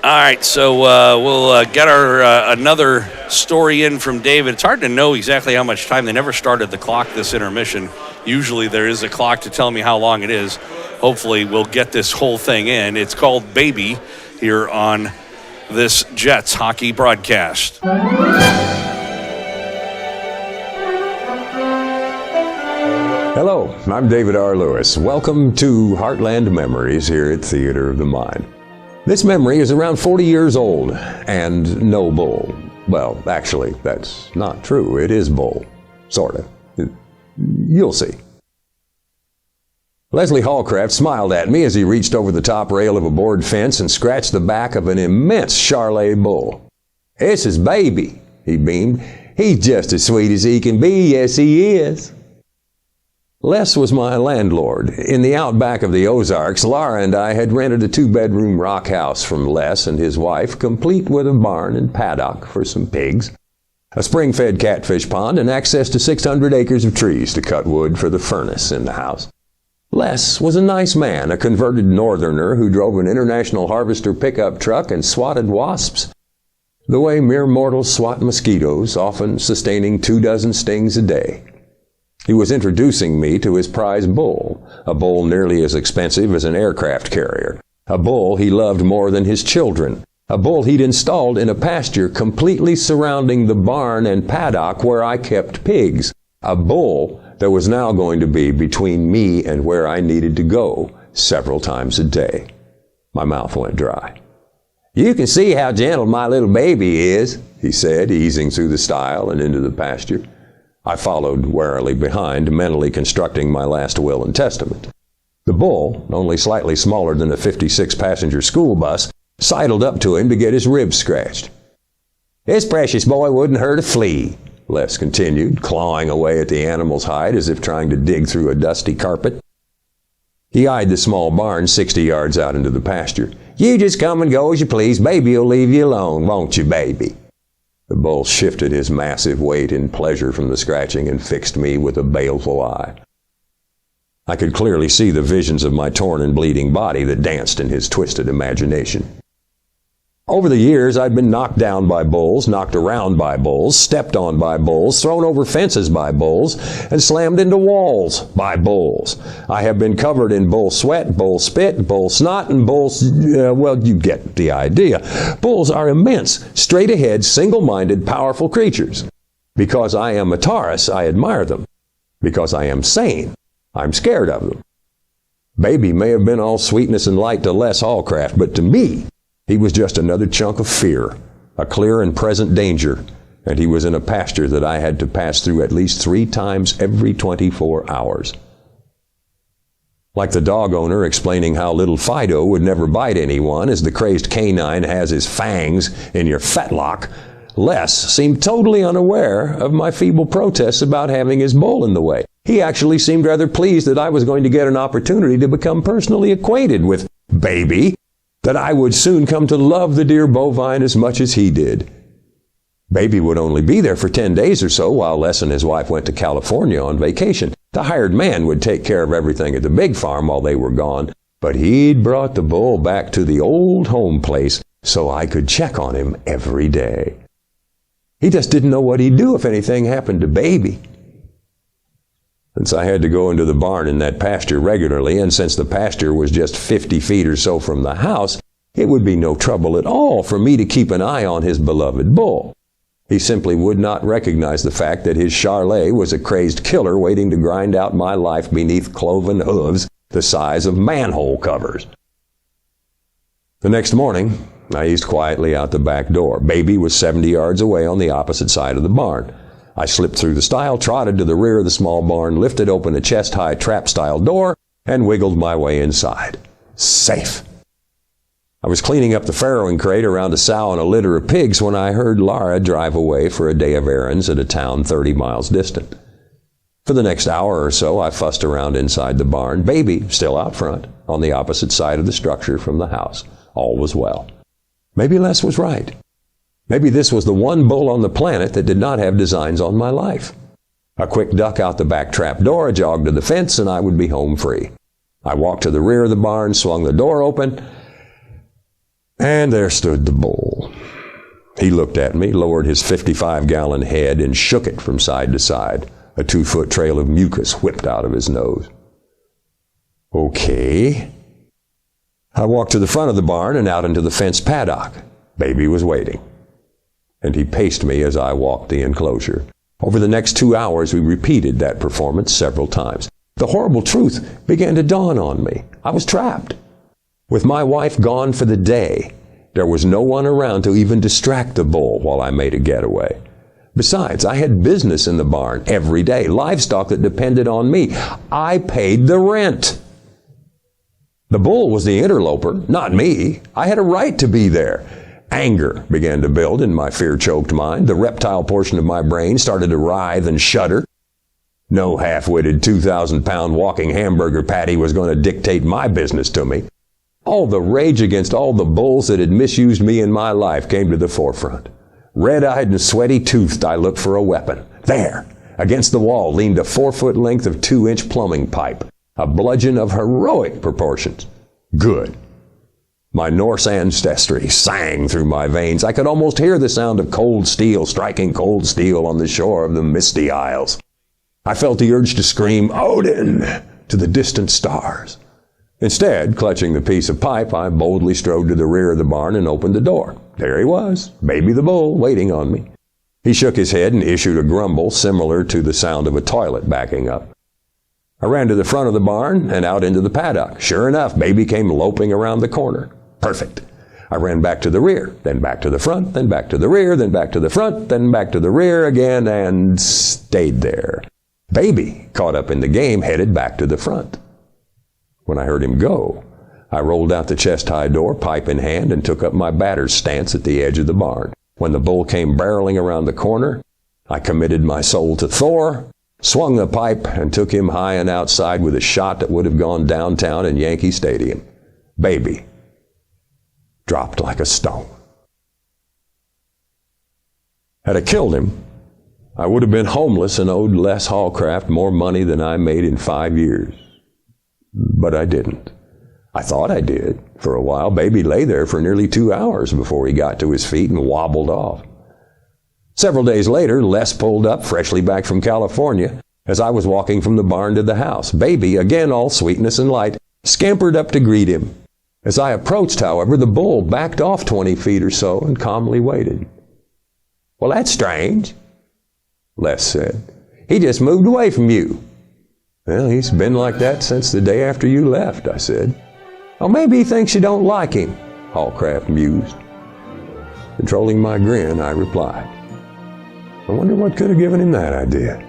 right, so we'll get our another story in from David. It's hard to know exactly how much time. They never started the clock this intermission. Usually there is a clock to tell me how long it is. Hopefully we'll get this whole thing in. It's called Baby here on this Jets hockey broadcast. Hello, I'm David R. Lewis. Welcome to Heartland Memories here at Theater of the Mind. This memory is around 40 years old and no bull. Well, actually, that's not true. It is bull. Sort of. You'll see. Leslie Hallcraft smiled at me as he reached over the top rail of a board fence and scratched the back of an immense Charolais bull. "This is Baby," he beamed. "He's just as sweet as he can be. Yes, he is." Les was my landlord. In the outback of the Ozarks, Laura and I had rented a 2-bedroom rock house from Les and his wife, complete with a barn and paddock for some pigs, a spring-fed catfish pond, and access to 600 acres of trees to cut wood for the furnace in the house. Les was a nice man, a converted northerner who drove an International Harvester pickup truck and swatted wasps, the way mere mortals swat mosquitoes, often sustaining 24 stings a day. He was introducing me to his prize bull, a bull nearly as expensive as an aircraft carrier, a bull he loved more than his children, A bull he'd installed in a pasture completely surrounding the barn and paddock where I kept pigs. A bull that was now going to be between me and where I needed to go several times a day. My mouth went dry. "You can see how gentle my little baby is," he said, easing through the stile and into the pasture. I followed warily behind, mentally constructing my last will and testament. The bull, only slightly smaller than a 56-passenger school bus, sidled up to him to get his ribs scratched. "This precious boy wouldn't hurt a flea," Les continued, clawing away at the animal's hide as if trying to dig through a dusty carpet. He eyed the small barn 60 yards out into the pasture. "You just come and go as you please. Baby'll leave you alone, won't you, baby?" The bull shifted his massive weight in pleasure from the scratching and fixed me with a baleful eye. I could clearly see the visions of my torn and bleeding body that danced in his twisted imagination. Over the years, I'd been knocked down by bulls, knocked around by bulls, stepped on by bulls, thrown over fences by bulls, and slammed into walls by bulls. I have been covered in bull sweat, bull spit, bull snot, and well, you get the idea. Bulls are immense, straight-ahead, single-minded, powerful creatures. Because I am a Taurus, I admire them. Because I am sane, I'm scared of them. Baby may have been all sweetness and light to Les Hallcraft, but to me, he was just another chunk of fear, a clear and present danger, and he was in a pasture that I had to pass through at least 3 times every 24 hours. Like the dog owner explaining how little Fido would never bite anyone as the crazed canine has his fangs in your fetlock, Les seemed totally unaware of my feeble protests about having his bull in the way. He actually seemed rather pleased that I was going to get an opportunity to become personally acquainted with Baby, that I would soon come to love the dear bovine as much as he did. Baby would only be there for 10 days or so while Les and his wife went to California on vacation. The hired man would take care of everything at the big farm while they were gone, but he'd brought the bull back to the old home place so I could check on him every day. He just didn't know what he'd do if anything happened to Baby. Since I had to go into the barn in that pasture regularly, and since the pasture was just 50 feet or so from the house, it would be no trouble at all for me to keep an eye on his beloved bull. He simply would not recognize the fact that his Charlet was a crazed killer waiting to grind out my life beneath cloven hooves the size of manhole covers. The next morning, I eased quietly out the back door. Baby was 70 yards away on the opposite side of the barn. I slipped through the stile, trotted to the rear of the small barn, lifted open a chest-high trap-style door, and wiggled my way inside. Safe. I was cleaning up the farrowing crate around a sow and a litter of pigs when I heard Laura drive away for a day of errands at a town 30 miles distant. For the next hour or so, I fussed around inside the barn, Baby still out front, on the opposite side of the structure from the house. All was well. Maybe Les was right. Maybe this was the one bull on the planet that did not have designs on my life. A quick duck out the back trap door, a jog to the fence, and I would be home free. I walked to the rear of the barn, swung the door open, and there stood the bull. He looked at me, lowered his 55-gallon head, and shook it from side to side. A 2-foot trail of mucus whipped out of his nose. Okay. I walked to the front of the barn and out into the fenced paddock. Baby was waiting, and he paced me as I walked the enclosure. Over the next 2 hours, we repeated that performance several times. The horrible truth began to dawn on me. I was trapped. With my wife gone for the day, there was no one around to even distract the bull while I made a getaway. Besides, I had business in the barn every day, livestock that depended on me. I paid the rent. The bull was the interloper, not me. I had a right to be there. Anger began to build in my fear-choked mind. The reptile portion of my brain started to writhe and shudder. No half-witted 2,000-pound walking hamburger patty was going to dictate my business to me. All the rage against all the bulls that had misused me in my life came to the forefront. Red-eyed and sweaty-toothed, I looked for a weapon. There, against the wall, leaned a 4-foot length of 2-inch plumbing pipe, a bludgeon of heroic proportions. Good. My Norse ancestry sang through my veins. I could almost hear the sound of cold steel striking cold steel on the shore of the misty isles. I felt the urge to scream, Odin, to the distant stars. Instead, clutching the piece of pipe, I boldly strode to the rear of the barn and opened the door. There he was, Baby the bull, waiting on me. He shook his head and issued a grumble similar to the sound of a toilet backing up. I ran to the front of the barn and out into the paddock. Sure enough, Baby came loping around the corner. Perfect. I ran back to the rear, then back to the front, then back to the rear, then back to the front, then back to the rear again, and stayed there. Baby, caught up in the game, headed back to the front. When I heard him go, I rolled out the chest-high door, pipe in hand, and took up my batter's stance at the edge of the barn. When the bull came barreling around the corner, I committed my soul to Thor, swung the pipe, and took him high and outside with a shot that would have gone downtown in Yankee Stadium. Baby dropped like a stone. Had I killed him, I would have been homeless and owed Les Hallcraft more money than I made in 5 years. But I didn't. I thought I did. For a while, Baby lay there for nearly 2 hours before he got to his feet and wobbled off. Several days later, Les pulled up, freshly back from California, as I was walking from the barn to the house. Baby, again all sweetness and light, scampered up to greet him. As I approached, however, the bull backed off 20 feet or so and calmly waited. "Well, that's strange," Les said. "He just moved away from you." "Well, he's been like that since the day after you left," I said. "Oh, maybe he thinks you don't like him," Hallcraft mused. Controlling my grin, I replied, "I wonder what could have given him that idea."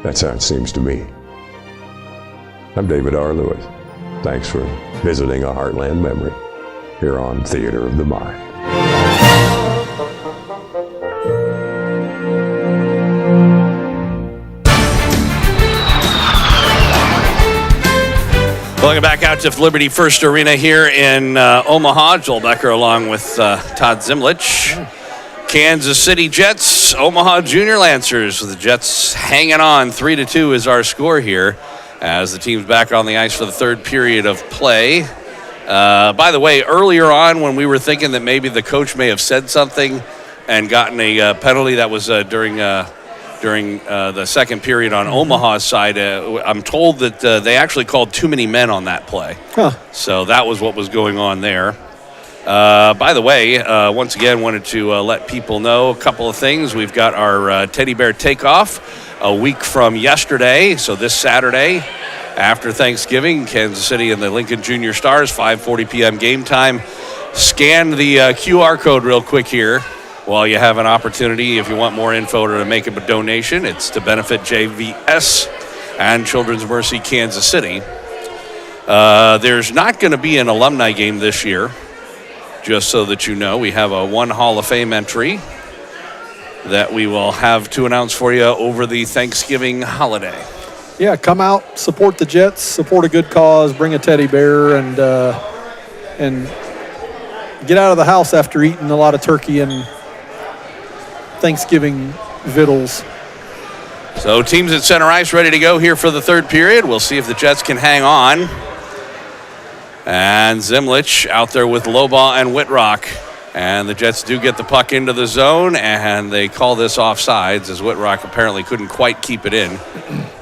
That's how it seems to me. I'm David R. Lewis. Thanks for visiting a Heartland memory here on Theater of the Mind. Welcome back out to Liberty First Arena here in Omaha. Joel Becker along with Todd Zimlich. Kansas City Jets, Omaha Junior Lancers. The Jets hanging on. 3-2 is our score here as the team's back on the ice for the third period of play. By the way, earlier on when we were thinking that maybe the coach may have said something and gotten a penalty, that was during the second period on Omaha's side, I'm told that they actually called too many men on that play. Huh. So that was what was going on there. By the way, once again, wanted to let people know a couple of things. We've got our Teddy Bear Takeoff a week from yesterday, so this Saturday after Thanksgiving, Kansas City and the Lincoln Junior Stars, 5:40 p.m. game time. Scan the QR code real quick here while you have an opportunity. If you want more info or to make a donation, it's to benefit JVS and Children's Mercy Kansas City. There's not going to be an alumni game this year, just so that you know. We have a one Hall of Fame entry that we will have to announce for you over the Thanksgiving holiday. Yeah, come out, support the Jets, support a good cause, bring a teddy bear, and get out of the house after eating a lot of turkey and Thanksgiving victuals. So teams at center ice ready to go here for the third period. We'll see if the Jets can hang on. And Zimlich out there with Lobaugh and Whitrock. And the Jets do get the puck into the zone, and they call this offsides as Whitrock apparently couldn't quite keep it in.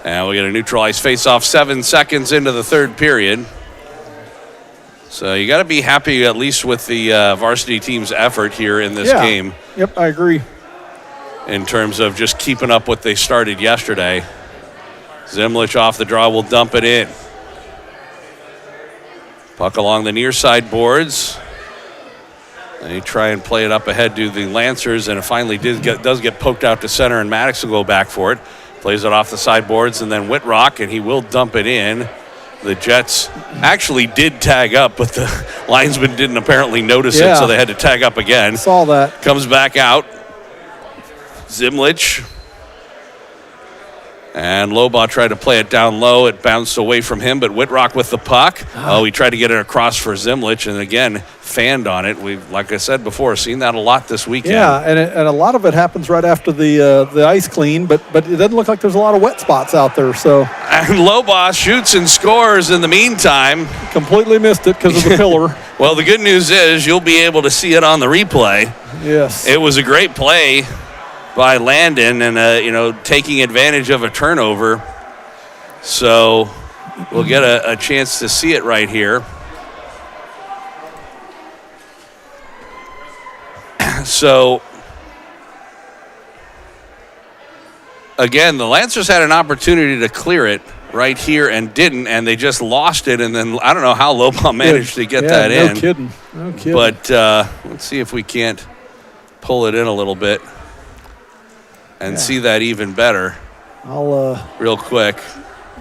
And we get a neutral ice face-off 7 seconds into the third period. So you got to be happy at least with the varsity team's effort here in this game. Yep, I agree. In terms of just keeping up what they started yesterday. Zimlich off the draw will dump it in. Puck along the near side boards. They try and play it up ahead to the Lancers, and it finally does get poked out to center, and Maddox will go back for it. Plays it off the sideboards, and then Whitrock, and he will dump it in. The Jets actually did tag up, but the linesman didn't apparently notice it, so they had to tag up again. Saw that. Comes back out. Zimlich. And Lobaugh tried to play it down low. It bounced away from him, but Whitrock with the puck. He tried to get it across for Zimlich, and again, fanned on it. We've, like I said before, seen that a lot this weekend. Yeah, and a lot of it happens right after the ice clean, but it doesn't look like there's a lot of wet spots out there. So. And Lobaugh shoots and scores in the meantime. Completely missed it because of the pillar. Well, the good news is you'll be able to see it on the replay. Yes. It was a great play by Landon and, taking advantage of a turnover. So we'll get a chance to see it right here. So, again, the Lancers had an opportunity to clear it right here and didn't, and they just lost it. And then I don't know how Lobaugh managed to get that in. No kidding. But let's see if we can't pull it in a little bit and see that even better. Real quick.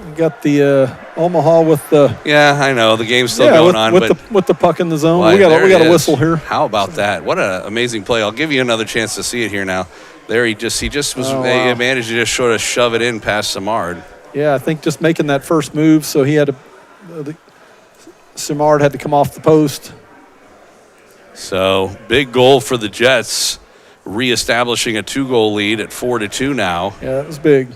We got the Omaha with the. Yeah, I know the game's still going on, with the puck in the zone. Well, we got a whistle here. How about that? What an amazing play! I'll give you another chance to see it here now. There, he just was he managed to just sort of shove it in past Simard. Yeah, I think just making that first move, so he had to. Simard had to come off the post. So big goal for the Jets, reestablishing a 2-goal lead at 4-2 now. Yeah, that was big.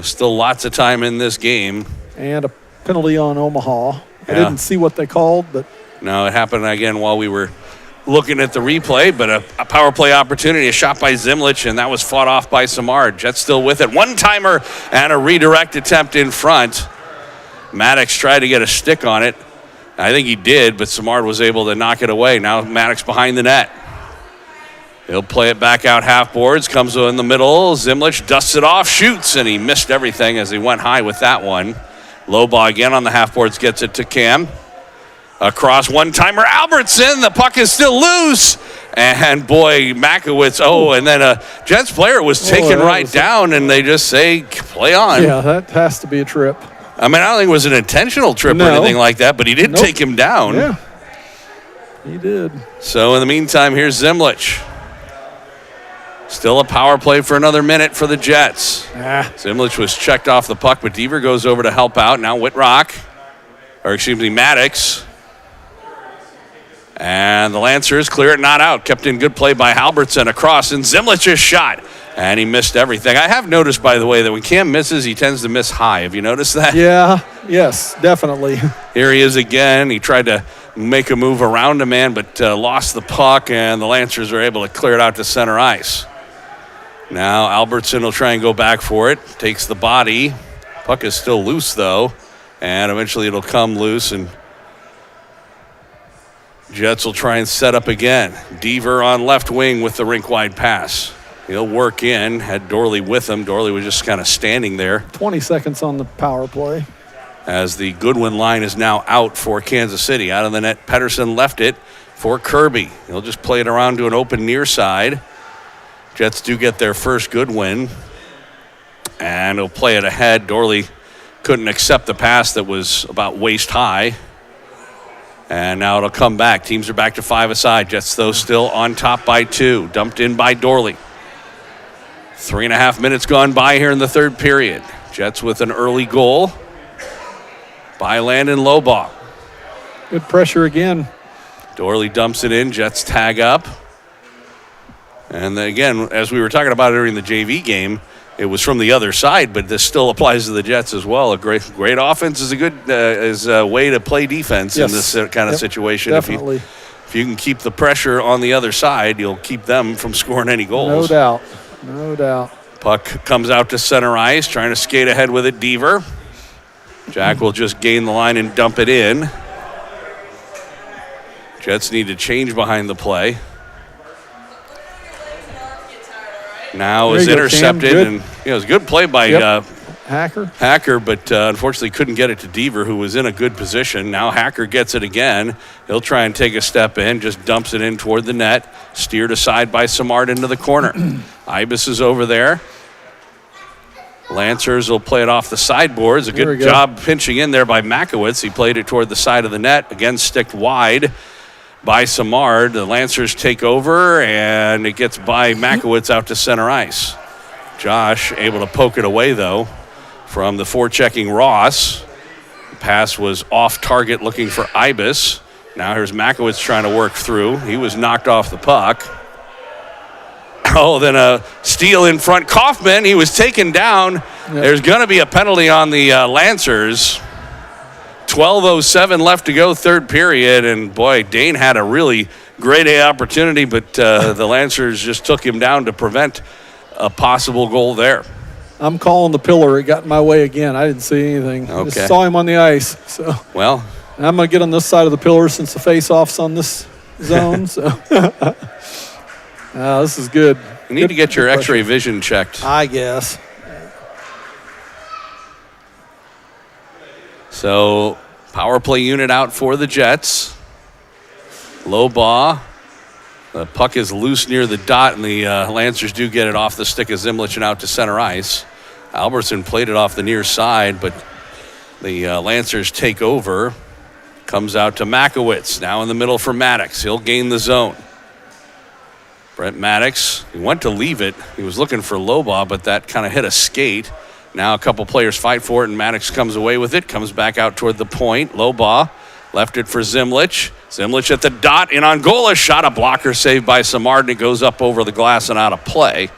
Still lots of time in this game. And a penalty on Omaha. I Yeah. didn't see what they called, but. No, it happened again while we were looking at the replay, but a power play opportunity, a shot by Zimlich, and that was fought off by Simard. Jets still with it. One-timer and a redirect attempt in front. Maddox tried to get a stick on it. I think he did, but Simard was able to knock it away. Now Maddox behind the net. He'll play it back out half boards, comes in the middle. Zimlich dusts it off, shoots, and he missed everything as he went high with that one. Lobaugh again on the half boards gets it to Cam. Across one-timer, Albertson. The puck is still loose. And boy, Makowitz. Oh, and then a Jets player was taken right down, and they just say, play on. Yeah, that has to be a trip. I mean, I don't think it was an intentional trip or anything like that, but he did take him down. Yeah, he did. So in the meantime, here's Zimlich. Still a power play for another minute for the Jets. Zimlich was checked off the puck, but Deaver goes over to help out. Now Maddox. And the Lancers clear it not out. Kept in good play by Halbertson across, and Zimlich's shot. And he missed everything. I have noticed, by the way, that when Cam misses, he tends to miss high. Have you noticed that? Yeah, yes, definitely. Here he is again. He tried to make a move around a man, but lost the puck, and the Lancers are able to clear it out to center ice. Now Albertson will try and go back for it. Takes the body. Puck is still loose, though, and eventually it'll come loose, and Jets will try and set up again. Deaver on left wing with the rink-wide pass. He'll work in, had Dorley with him. Dorley was just kind of standing there. 20 seconds on the power play. As the Goodwin line is now out for Kansas City. Out of the net, Pedersen left it for Kirby. He'll just play it around to an open near side. Jets do get their first good win. And he'll play it ahead. Dorley couldn't accept the pass that was about waist high. And now it'll come back. Teams are back to 5 aside. Jets, though, still on top by 2. Dumped in by Dorley. 3.5 minutes gone by here in the third period. Jets with an early goal by Landon Lobaugh. Good pressure again. Dorley dumps it in. Jets tag up. And then again, as we were talking about during the JV game, it was from the other side, but this still applies to the Jets as well. A great offense is a way to play defense in this kind of situation. Definitely. If you can keep the pressure on the other side, you'll keep them from scoring any goals. No doubt. Puck comes out to center ice, trying to skate ahead with it, Deaver. Jack will just gain the line and dump it in. Jets need to change behind the play. Now is intercepted, and it was a good play by Hacker, but unfortunately couldn't get it to Deaver, who was in a good position. Now Hacker gets it again. He'll try and take a step in, just dumps it in toward the net, steered aside by Simard into the corner. Ibis is over there. Lancers will play it off the sideboards. A good job pinching in there by Makowitz. He played it toward the side of the net, again sticked wide by Simard. The Lancers take over, and it gets by Makowitz out to center ice. Josh able to poke it away, though, from the forechecking Ross. The pass was off target looking for Ibis. Now here's Makowitz trying to work through. He was knocked off the puck. Oh, then a steal in front. Kaufman, he was taken down. Yep. There's going to be a penalty on the Lancers. 12:07 left to go, third period, and boy, Dane had a really great opportunity, but the Lancers just took him down to prevent a possible goal there. I'm calling the pillar. It got in my way again. I didn't see anything. I Okay. just saw him on the ice. So Well, I'm going to get on this side of the pillar since the face-off's on this zone. So this is good. you need to get your X-ray vision checked. I guess. So, power play unit out for the Jets. Low ball. The puck is loose near the dot, and the Lancers do get it off the stick of Zimlich and out to center ice. Albertson played it off the near side, but the Lancers take over. Comes out to Makowitz, now in the middle for Maddox. He'll gain the zone. Brent Maddox, he went to leave it. He was looking for Lobaugh, but that kind of hit a skate. Now a couple players fight for it, and Maddox comes away with it. Comes back out toward the point. Lobaugh left it for Zimlich. Zimlich at the dot, in on goal. A shot, a blocker saved by Samard, and it goes up over the glass and out of play.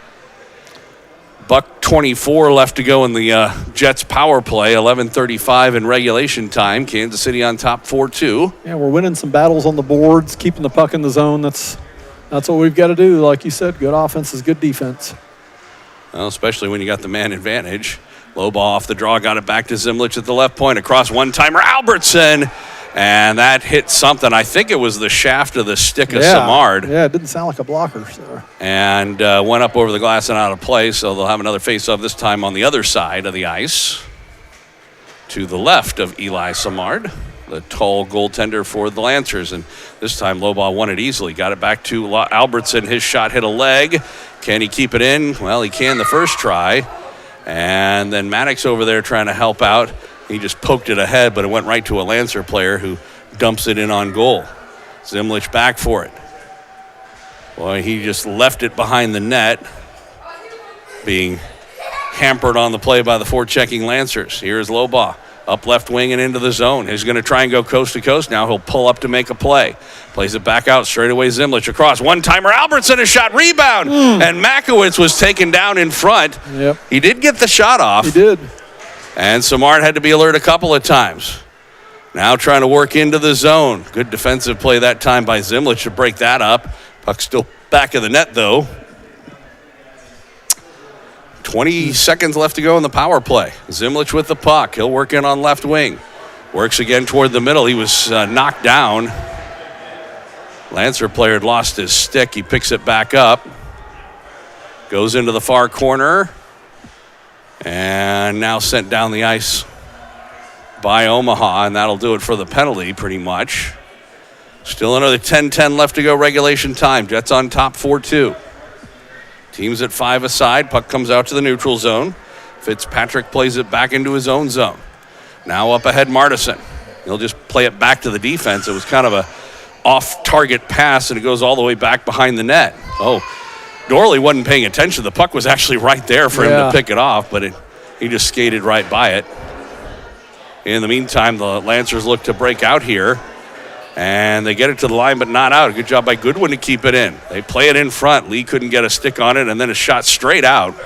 $1:24 left to go in the Jets power play. 11:35 in regulation time. Kansas City on top 4-2. Yeah, we're winning some battles on the boards, keeping the puck in the zone. That's what we've got to do. Like you said, good offense is good defense. Well, especially when you got the man advantage. Low ball off the draw, got it back to Zimlich at the left point. Across one-timer, Albertson. And that hit something. I think it was the shaft of the stick of Samard. Yeah, it didn't sound like a blocker. So. And went up over the glass and out of play. So they'll have another face-off this time on the other side of the ice. To the left of Eli Samard, the tall goaltender for the Lancers. And this time Lobaugh won it easily. Got it back to Albertson. His shot hit a leg. Can he keep it in? Well, he can the first try. And then Maddox over there trying to help out. He just poked it ahead, but it went right to a Lancer player who dumps it in on goal. Zimlich back for it. Boy, he just left it behind the net, being hampered on the play by the forechecking Lancers. Here's Lobaugh, up left wing and into the zone. He's going to try and go coast to coast. Now he'll pull up to make a play. Plays it back out straight away. Zimlich across. One-timer, Albertson, a shot, rebound. And Makowitz was taken down in front. Yep. He did get the shot off. He did. And Samard had to be alert a couple of times. Now trying to work into the zone. Good defensive play that time by Zimlich to break that up. Puck still back of the net, though. 20 seconds left to go in the power play. Zimlich with the puck. He'll work in on left wing. Works again toward the middle. He was knocked down. Lancer player had lost his stick. He picks it back up. Goes into the far corner. And now sent down the ice by Omaha, and that'll do it for the penalty pretty much. Still another 10-10 left to go regulation time. Jets on top 4-2. Teams at 5 aside. Puck comes out to the neutral zone. Fitzpatrick plays it back into his own zone. Now up ahead, Martison. He'll just play it back to the defense. It was kind of a off-target pass, and it goes all the way back behind the net. Oh, Dorley wasn't paying attention. The puck was actually right there for him to pick it off, but he just skated right by it. In the meantime, the Lancers look to break out here, and they get it to the line, but not out. Good job by Goodwin to keep it in. They play it in front. Lee couldn't get a stick on it, and then a shot straight out.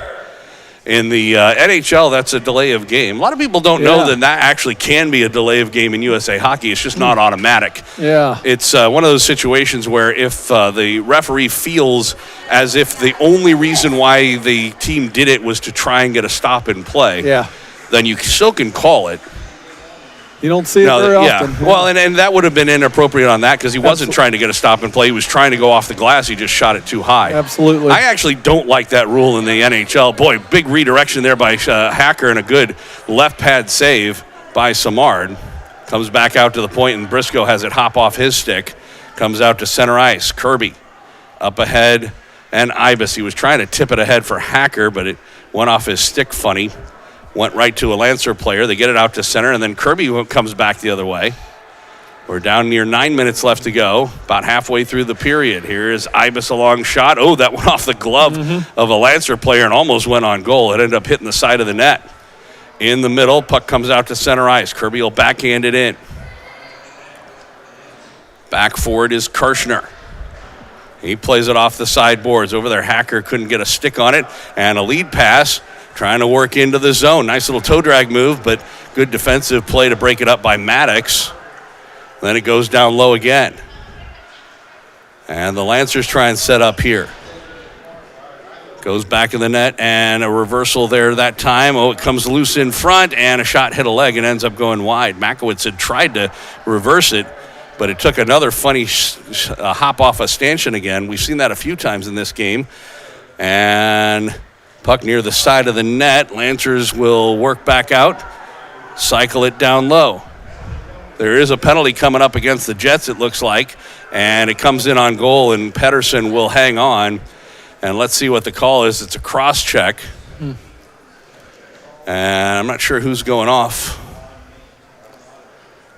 In the NHL, that's a delay of game. A lot of people don't know that actually can be a delay of game in USA Hockey. It's just not automatic. Yeah. It's one of those situations where if the referee feels as if the only reason why the team did it was to try and get a stop in play, then you still can call it. You don't see it very often. Well, and that would have been inappropriate on that because he wasn't trying to get a stop and play. He was trying to go off the glass. He just shot it too high. Absolutely. I actually don't like that rule in the NHL. Boy, big redirection there by Hacker and a good left pad save by Samard. Comes back out to the point, and Briscoe has it hop off his stick. Comes out to center ice. Kirby up ahead, and Ibis. He was trying to tip it ahead for Hacker, but it went off his stick funny. Went right to a Lancer player. They get it out to center, and then Kirby comes back the other way. We're down near 9 minutes left to go, about halfway through the period. Here is Ibis, a long shot. Oh, that went off the glove of a Lancer player and almost went on goal. It ended up hitting the side of the net. In the middle, puck comes out to center ice. Kirby will backhand it in. Back forward is Kirshner. He plays it off the sideboards. Over there, Hacker couldn't get a stick on it, and a lead pass. Trying to work into the zone. Nice little toe drag move, but good defensive play to break it up by Maddox. Then it goes down low again. And the Lancers try and set up here. Goes back in the net, and a reversal there that time. Oh, it comes loose in front, and a shot hit a leg and ends up going wide. Makowitz had tried to reverse it, but it took another funny hop off a stanchion again. We've seen that a few times in this game. And puck near the side of the net. Lancers will work back out, cycle it down low. There is a penalty coming up against the Jets, it looks like, and it comes in on goal, and Pettersson will hang on. And let's see what the call is. It's a cross check. And I'm not sure who's going off.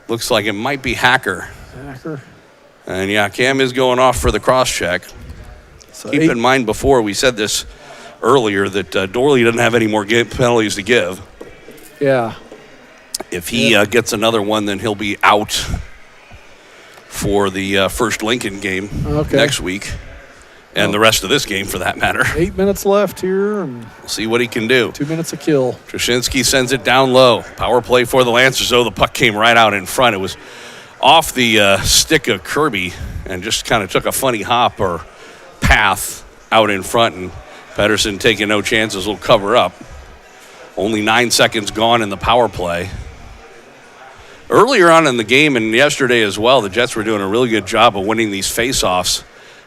Looks like it might be Hacker. And yeah, Cam is going off for the cross check. So keep in mind, before we said this earlier, that Dorley doesn't have any more penalties to give. Yeah. If he gets another one, then he'll be out for the first Lincoln game next week. And the rest of this game, for that matter. 8 minutes left here. And we'll see what he can do. 2 minutes a kill. Trushinsky sends it down low. Power play for the Lancers. Oh, the puck came right out in front. It was off the stick of Kirby and just kind of took a funny hop or path out in front. And Pettersson, taking no chances, will cover up. Only 9 seconds gone in the power play. Earlier on in the game and yesterday as well, the Jets were doing a really good job of winning these face-offs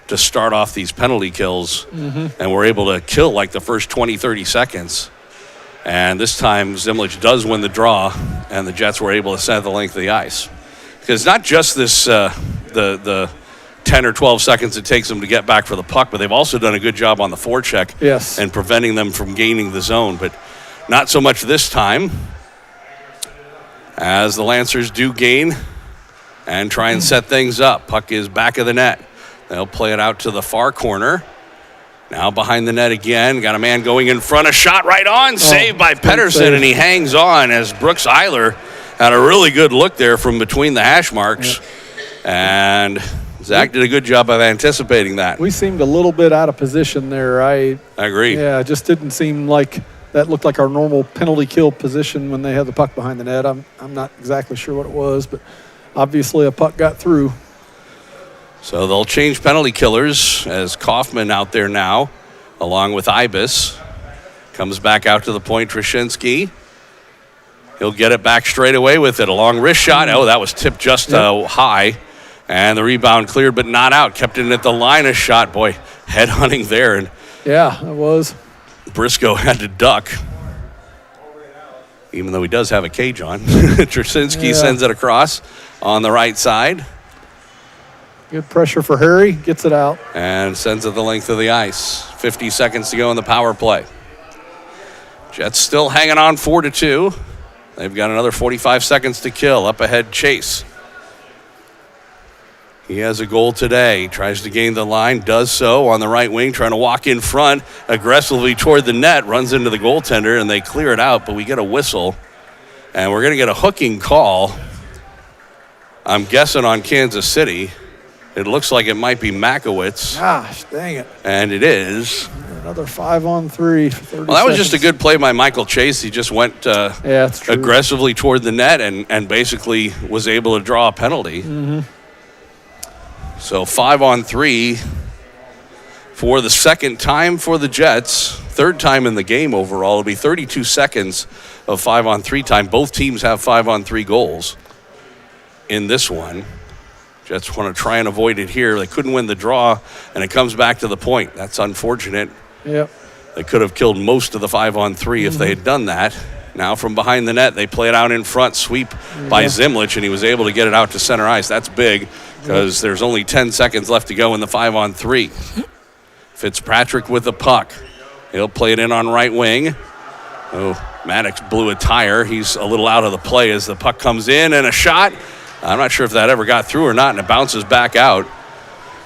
to start off these penalty kills, and we're able to kill like the first 20, 30 seconds. And this time, Zimlich does win the draw, and the Jets were able to set the length of the ice. Because not just this, the 10 or 12 seconds it takes them to get back for the puck, but they've also done a good job on the forecheck and preventing them from gaining the zone. But not so much this time, as the Lancers do gain and try and set things up. Puck is back of the net. They'll play it out to the far corner. Now behind the net again. Got a man going in front. A shot right on. Saved by Pettersson, and he hangs on as Brooks Eiler had a really good look there from between the hash marks. And Zach did a good job of anticipating that. We seemed a little bit out of position there. I agree. Yeah, it just didn't seem like that looked like our normal penalty kill position when they had the puck behind the net. I'm not exactly sure what it was, but obviously a puck got through. So they'll change penalty killers as Kaufman out there now, along with Ibis. Comes back out to the point, Trushinsky. He'll get it back straight away with it. A long wrist shot. Oh, that was tipped just high. And the rebound cleared, but not out. Kept it at the line of shot. Boy, head hunting there. And yeah, it was. Briscoe had to duck, even though he does have a cage on. Trushinsky sends it across on the right side. Good pressure for Harry. Gets it out. And sends it the length of the ice. 50 seconds to go in the power play. Jets still hanging on 4-2. They've got another 45 seconds to kill. Up ahead, Chase. He has a goal today. Tries to gain the line. Does so on the right wing. Trying to walk in front aggressively toward the net. Runs into the goaltender, and they clear it out. But we get a whistle. And we're going to get a hooking call. I'm guessing on Kansas City. It looks like it might be Makowitz. Gosh, dang it. And it is. Another 5-on-3. Well, that was just a good play by Michael Chase. He just went aggressively toward the net and basically was able to draw a penalty. So 5-on-3 for the second time for the Jets. Third time in the game overall. It'll be 32 seconds of 5-on-3 time. Both teams have 5-on-3 goals in this one. Jets want to try and avoid it here. They couldn't win the draw, and it comes back to the point. That's unfortunate. Yep. They could have killed most of the 5-on-3 if they had done that. Now from behind the net, they play it out in front, sweep by Zimlich, and he was able to get it out to center ice. That's big because there's only 10 seconds left to go in the 5-on-3. Fitzpatrick with the puck. He'll play it in on right wing. Oh, Maddox blew a tire. He's a little out of the play as the puck comes in, and a shot. I'm not sure if that ever got through or not, and it bounces back out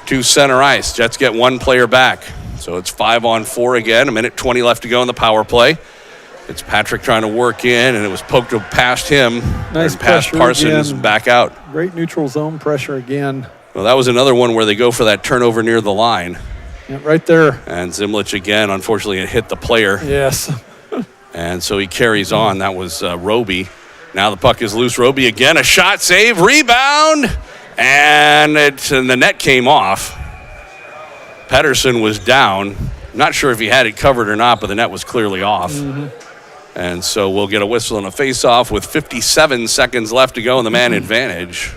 to center ice. Jets get one player back. So it's 5-on-4 again. 1:20 left to go in the power play. It's Patrick trying to work in, and it was poked past him. Nice past Parsons again. Back out. Great neutral zone pressure again. Well, that was another one where they go for that turnover near the line. Yeah, right there. And Zimlich again, unfortunately, it hit the player. Yes. And so he carries on. That was Roby. Now the puck is loose. Roby again, a shot, save, rebound, and the net came off. Pettersson was down. Not sure if he had it covered or not, but the net was clearly off. And so we'll get a whistle and a face-off with 57 seconds left to go in the man advantage.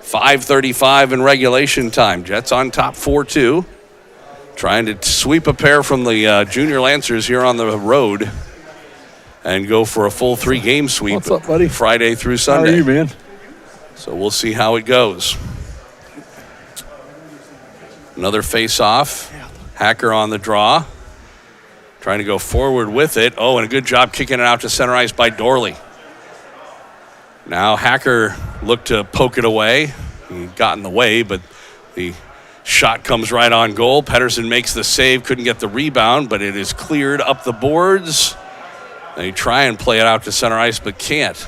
5:35 in regulation time. Jets on top 4-2. Trying to sweep a pair from the junior Lancers here on the road and go for a full 3-game sweep. What's up, buddy? Friday through Sunday. How are you, man? So we'll see how it goes. Another face-off. Hacker on the draw. Trying to go forward with it. Oh, and a good job kicking it out to center ice by Dorley. Now Hacker looked to poke it away. He got in the way, but the shot comes right on goal. Pedersen makes the save, couldn't get the rebound, but it is cleared up the boards. They try and play it out to center ice, but can't.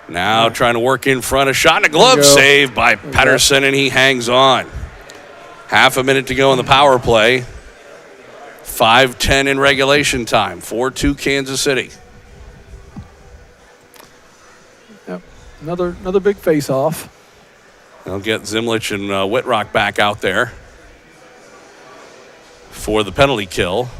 Now trying to work in front, a shot and a glove save by Pedersen, and he hangs on. Half a minute to go in the power play. 5:10 in regulation time. 4-2 Kansas City. Yep. Another big face-off. They'll get Zimlich and Whitrock back out there for the penalty kill.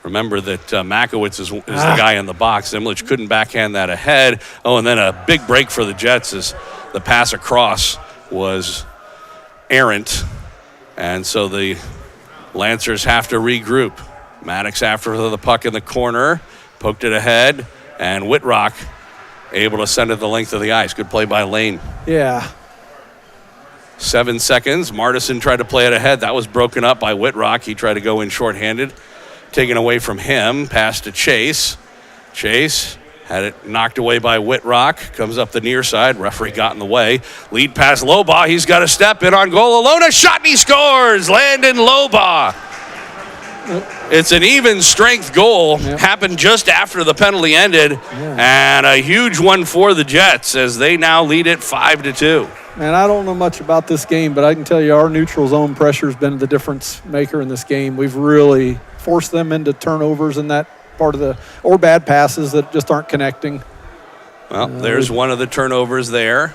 Remember that Makowitz is the guy in the box. Zimlich couldn't backhand that ahead. Oh, and then a big break for the Jets as the pass across was errant. And so the Lancers have to regroup. Maddox after the puck in the corner, poked it ahead, and Whitrock able to send it the length of the ice. Good play by Lane. Yeah. 7 seconds. Martison tried to play it ahead. That was broken up by Whitrock. He tried to go in shorthanded. Taken away from him. Pass to Chase. Chase had it knocked away by Whitrock. Comes up the near side. Referee got in the way. Lead pass Lobaugh. He's got a step in on goal alone. A shot and he scores. Landon Lobaugh. It's an even strength goal. Yep. Happened just after the penalty ended. And a huge one for the Jets as they now lead it 5-2. Man, I don't know much about this game, but I can tell you our neutral zone pressure has been the difference maker in this game. We've really forced them into turnovers in that part of or bad passes that just aren't connecting. Well, there's one of the turnovers there.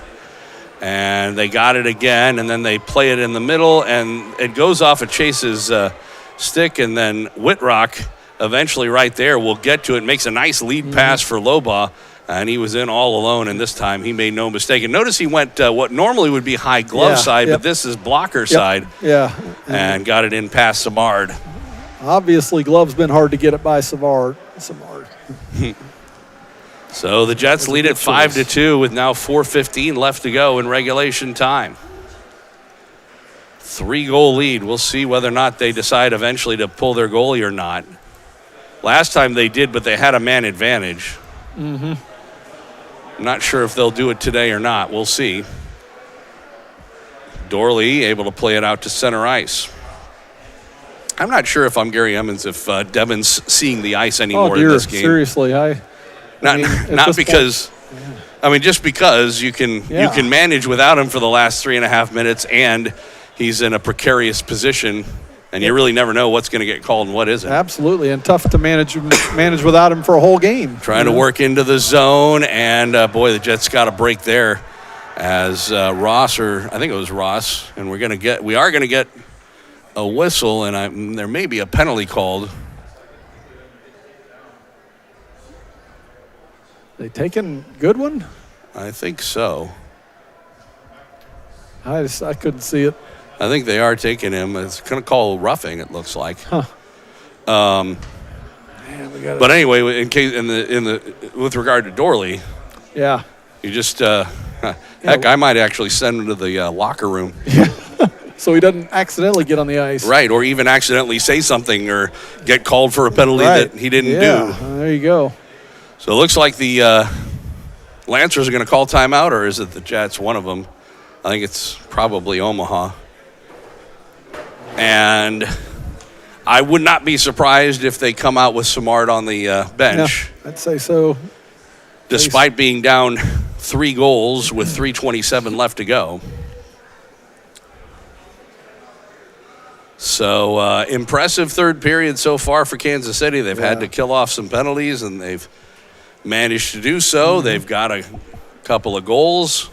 And they got it again, and then they play it in the middle, and it goes off of Chase's stick, and then Whitrock eventually right there will get to it, makes a nice lead pass for Lobaugh, and he was in all alone, and this time he made no mistake. And notice he went what normally would be high glove side, but this is blocker side. Yeah. And got it in past Samard. Obviously, Glove's been hard to get it by Samard. So the Jets lead it 5-2 with now 4:15 left to go in regulation time. 3-goal lead. We'll see whether or not they decide eventually to pull their goalie or not. Last time they did, but they had a man advantage. I'm not sure if they'll do it today or not. We'll see. Dorley able to play it out to center ice. I'm not sure if I'm Gary Emmons if Devin's seeing the ice anymore in this game. Seriously, Not because I mean just because you can manage without him for the last 3.5 minutes, and he's in a precarious position, and you really never know what's going to get called and what isn't. Absolutely, and tough to manage without him for a whole game. Trying to work into the zone, and boy, the Jets got a break there as Ross, or I think it was Ross, and we are going to get a whistle, and there may be a penalty called. They taking Goodwin? I think so. I couldn't see it. I think they are taking him. It's going to call roughing, it looks like. Huh. But anyway, with regard to Dorley, yeah, you just heck, I might actually send him to the locker room. So he doesn't accidentally get on the ice. Right, or even accidentally say something or get called for a penalty that he didn't do. There you go. So it looks like the Lancers are going to call timeout, or is it the Jets? One of them. I think it's probably Omaha. And I would not be surprised if they come out with Samard on the bench. Yeah, I'd say so. Despite being down 3 goals with 3:27 left to go. So impressive third period so far for Kansas City. They've had to kill off some penalties, and they've managed to do so. They've got a couple of goals,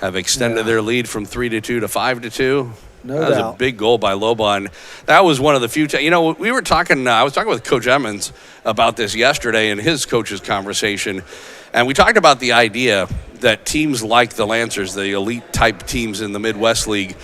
have extended their lead from 3-2 to 5-2. No That was doubt. a big goal by Loba, and that was one of the few we were talking, I was talking with Coach Emmons about this yesterday in his coach's conversation, and we talked about the idea that teams like the Lancers, the elite-type teams in the Midwest League,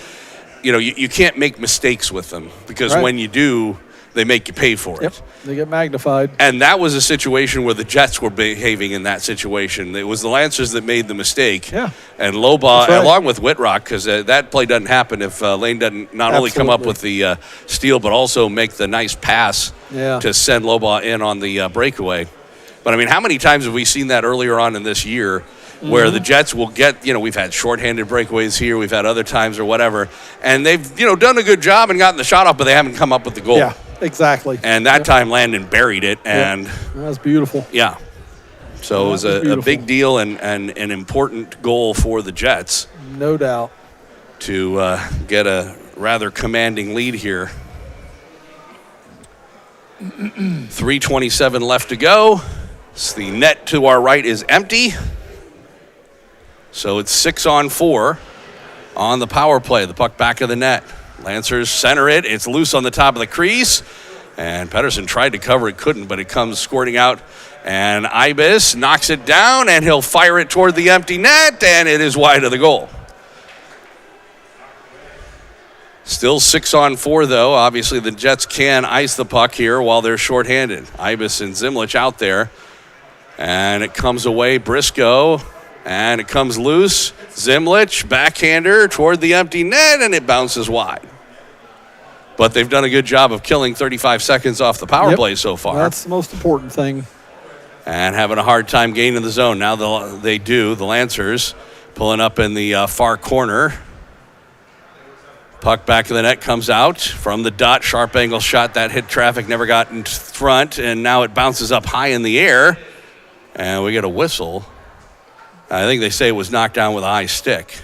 you can't make mistakes with them because when you do, they make you pay for it. They get magnified. And that was a situation where the Jets were behaving in that situation. It was the Lancers that made the mistake. Yeah. And Loba, along with Whitrock, because that play doesn't happen if Lane doesn't not only come up with the steal, but also make the nice pass to send Loba in on the breakaway. But, I mean, how many times have we seen that earlier on in this year where the Jets will get, we've had shorthanded breakaways here, we've had other times or whatever, and they've, done a good job and gotten the shot off, but they haven't come up with the goal. Yeah, exactly. And that time Landon buried it, and that was beautiful. Yeah. So it was a big deal and an important goal for the Jets. No doubt. To get a rather commanding lead here. 3:27 left to go. So the net to our right is empty. So it's 6-on-4 on the power play. The puck back of the net. Lancers center it. It's loose on the top of the crease. And Pedersen tried to cover it, couldn't, but it comes squirting out. And Ibis knocks it down, and he'll fire it toward the empty net, and it is wide of the goal. Still 6-on-4, though. Obviously, the Jets can ice the puck here while they're shorthanded. Ibis and Zimlich out there. And it comes away, Briscoe. And it comes loose. Zimlich, backhander toward the empty net, and it bounces wide. But they've done a good job of killing 35 seconds off the power play so far. That's the most important thing. And having a hard time gaining the zone. Now they do, the Lancers, pulling up in the far corner. Puck back of the net comes out from the dot. Sharp angle shot that hit traffic, never got in front, and now it bounces up high in the air. And we get a whistle. I think they say it was knocked down with a high stick.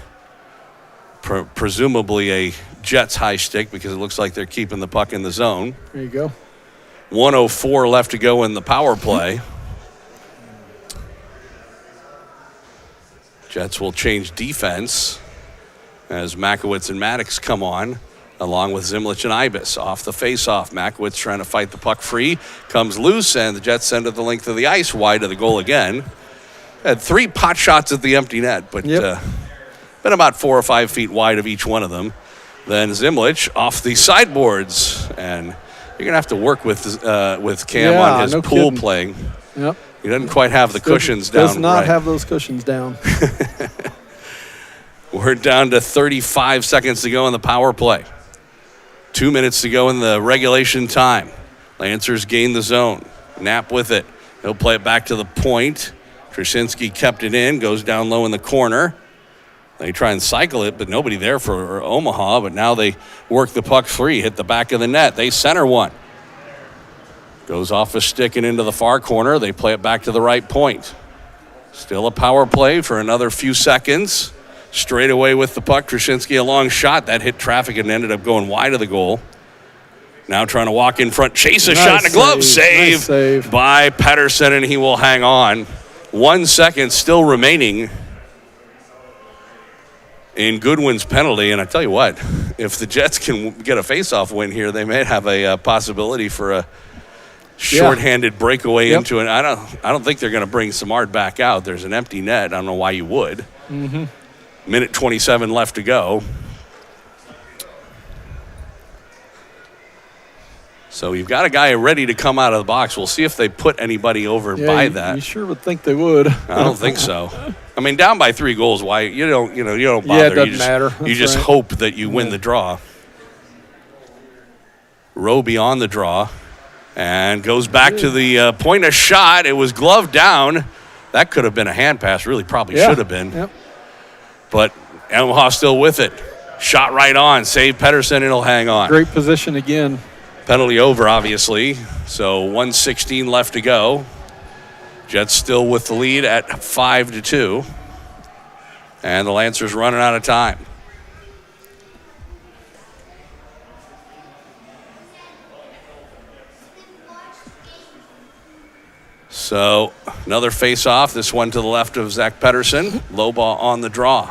Presumably a Jets high stick because it looks like they're keeping the puck in the zone. There you go. 1:04 left to go in the power play. Jets will change defense as Makowitz and Maddox come on, along with Zimlich and Ibis. Off the face-off, Makowitz trying to fight the puck free, comes loose, and the Jets send it the length of the ice, wide of the goal again. Had 3 pot shots at the empty net, but been about 4 or 5 feet wide of each one of them. Then Zimlich off the sideboards, and you're going to have to work with Cam on his pool playing. Yep. He doesn't quite have the cushions down. Does not have those cushions down. We're down to 35 seconds to go in the power play. 2 minutes to go in the regulation time. Lancers gain the zone. Knapp with it. He'll play it back to the point. Trushinsky kept it in, goes down low in the corner. They try and cycle it, but nobody there for Omaha. But now they work the puck free, hit the back of the net. They center one. Goes off a stick and into the far corner. They play it back to the right point. Still a power play for another few seconds. Straight away with the puck. Trushinsky, a long shot. That hit traffic and ended up going wide of the goal. Now trying to walk in front. Chase a shot and a glove save by Pedersen, and he will hang on. 1 second still remaining in Goodwin's penalty. And I tell you what, if the Jets can get a face-off win here, they may have a possibility for a shorthanded breakaway into it. I don't think they're going to bring Samard back out. There's an empty net. I don't know why you would. Minute 27 left to go. So you've got a guy ready to come out of the box. We'll see if they put anybody over by that. You sure would think they would. I don't think so. I mean, down by 3 goals, why you don't bother. Yeah, it doesn't matter. You just hope that you win the draw. Roby on the draw and goes back to the point of shot. It was gloved down. That could have been a hand pass. Really, probably should have been. Yep. But Omaha still with it. Shot right on. Save Pedersen, and he'll hang on. Great position again. Penalty over, obviously. So 1:16 left to go. Jets still with the lead at 5-2. And the Lancers running out of time. So another face-off. This one to the left of Zach Pedersen. Loba on the draw.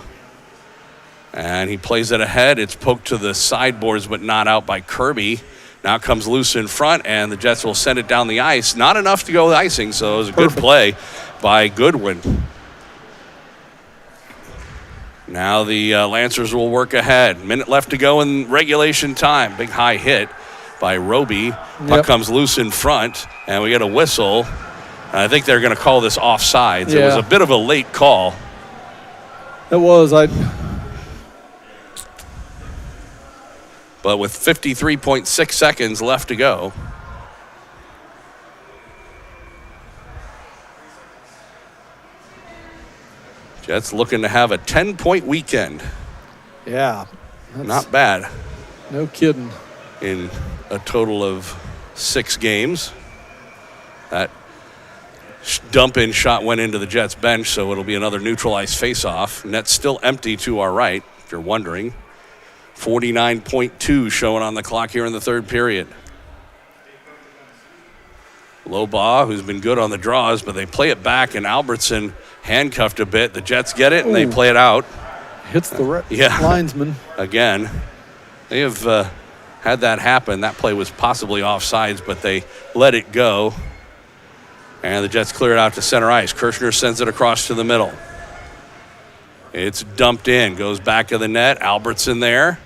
And he plays it ahead. It's poked to the sideboards, but not out by Kirby. Now it comes loose in front, and the Jets will send it down the ice. Not enough to go with icing, so it was a good play by Goodwin. Now the Lancers will work ahead. Minute left to go in regulation time. Big high hit by Roby. Puck comes loose in front, and we get a whistle. And I think they're going to call this offsides. It was a bit of a late call. It was. But with 53.6 seconds left to go. Jets looking to have a 10-point weekend. Yeah. Not bad. No kidding. In a total of 6 games. That dump-in shot went into the Jets bench, so it'll be another neutralized face-off. Net's still empty to our right, if you're wondering. 49.2 showing on the clock here in the third period. Lobaugh, who's been good on the draws, but they play it back, and Albertson handcuffed a bit. The Jets get it, and they play it out. Hits the linesman. Again, they have had that happen. That play was possibly offsides, but they let it go. And the Jets clear it out to center ice. Kirshner sends it across to the middle. It's dumped in, goes back of the net. Albertson there.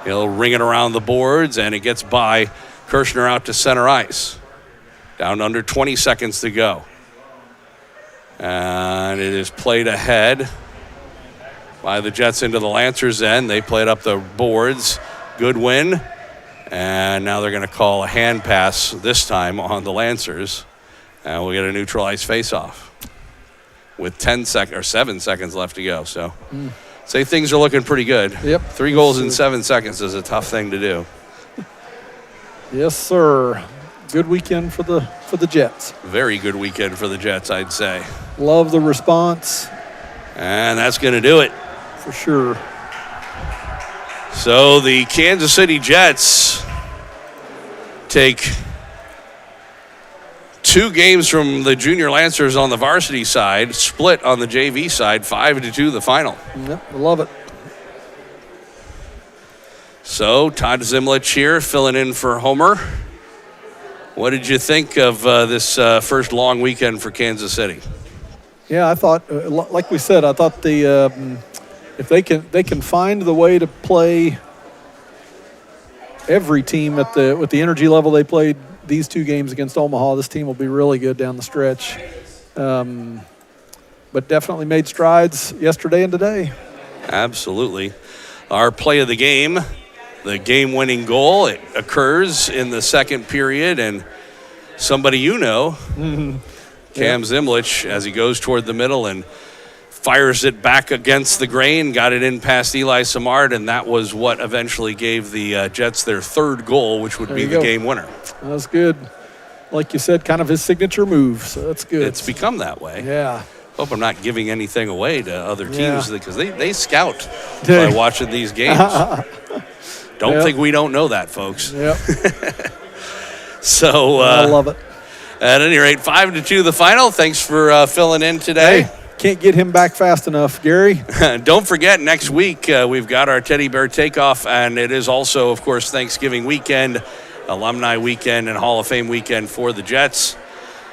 He'll ring it around the boards, and it gets by Kirshner out to center ice. Down under 20 seconds to go. And it is played ahead by the Jets into the Lancers' end. They played up the boards. Goodwin. And now they're going to call a hand pass this time on the Lancers. And we'll get a neutralized faceoff with 7 seconds left to go. So say things are looking pretty good. Yep. 3 goals in 7 seconds is a tough thing to do. Yes, sir. Good weekend for the Jets. Very good weekend for the Jets, I'd say. Love the response. And that's going to do it. For sure. So the Kansas City Jets take 2 games from the junior Lancers on the varsity side, split on the JV side, 5-2 the final. Yep, I love it. So Todd Zimlich here filling in for Homer. What did you think of this first long weekend for Kansas City? Yeah, I thought, like we said, I thought if they can find the way to play every team with the energy level they played these 2 games against Omaha, this team will be really good down the stretch. But definitely made strides yesterday and today. Absolutely. Our play of the game, the game-winning goal, it occurs in the second period, and somebody Cam Zimlich, as he goes toward the middle and fires it back against the grain, got it in past Eli Samard, and that was what eventually gave the Jets their 3rd goal, which would be the game winner. That was good. Like you said, kind of his signature move, so that's good. It's become that way. Yeah. Hope I'm not giving anything away to other teams because they scout by watching these games. Don't think we don't know that, folks. Yep. So I love it. At any rate, 5-2 the final. Thanks for filling in today. Hey, can't get him back fast enough, Gary. Don't forget, next week we've got our Teddy Bear Takeoff, and it is also, of course, Thanksgiving weekend, Alumni weekend, and Hall of Fame weekend for the Jets.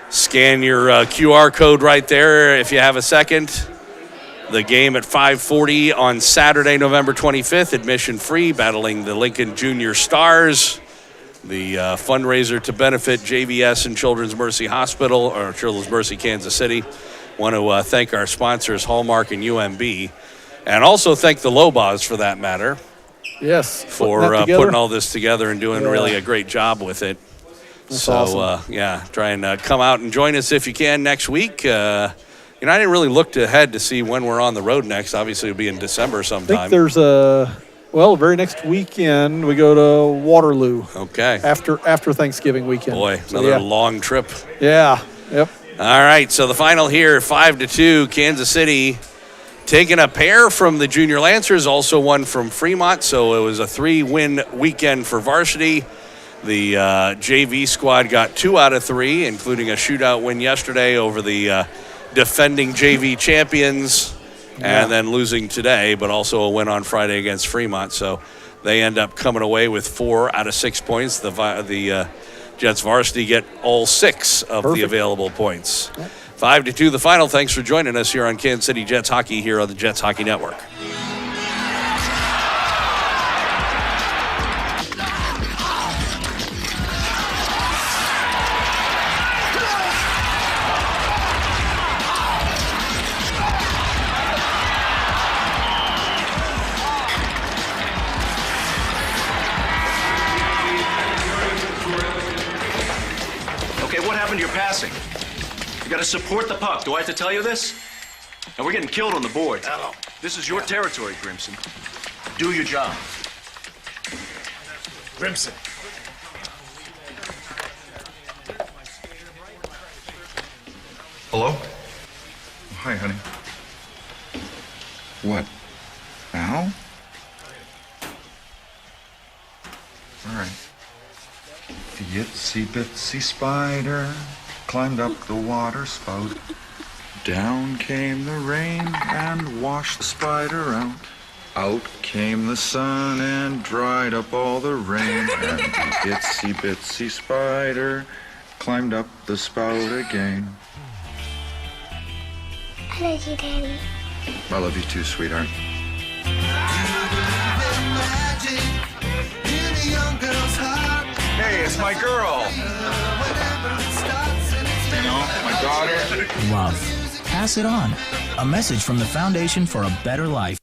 Scan your QR code right there if you have a second. The game at 5:40 on Saturday, November 25th, admission free, battling the Lincoln Junior Stars. The fundraiser to benefit JVS and Children's Mercy Hospital, or Children's Mercy Kansas City. Want to thank our sponsors, Hallmark and UMB, and also thank the Lobaughs for that matter. Yes, for putting all this together and doing really a great job with it. That's awesome. Try and come out and join us if you can next week. I didn't really look ahead to see when we're on the road next. Obviously, it'll be in December sometime. I think there's very next weekend we go to Waterloo. Okay. After Thanksgiving weekend. Boy, another long trip. Yeah. Yep. All right, so the final here, 5-2, Kansas City taking a pair from the Junior Lancers, also one from Fremont, so it was a 3-win weekend for varsity. The JV squad got 2 out of 3, including a shootout win yesterday over the defending JV champions. and then losing today, but also a win on Friday against Fremont. So they end up coming away with 4 out of 6 points. The Jets varsity get all 6 of the available points. 5-2 the final. Thanks for joining us here on Kansas City Jets Hockey here on the Jets Hockey Network. What happened to your passing? You got to support the puck. Do I have to tell you this? And we're getting killed on the boards. This is your territory, Grimson. Do your job. Grimson. Hello? Hi, honey. What? Now? All right. The itsy bitsy spider climbed up the water spout. Down came the rain and washed the spider out. Out came the sun and dried up all the rain. And the itsy bitsy spider climbed up the spout again. I love you, Daddy. I love you too, sweetheart. Hey, it's my girl. You know, my daughter. Love. Pass it on. A message from the Foundation for a Better Life.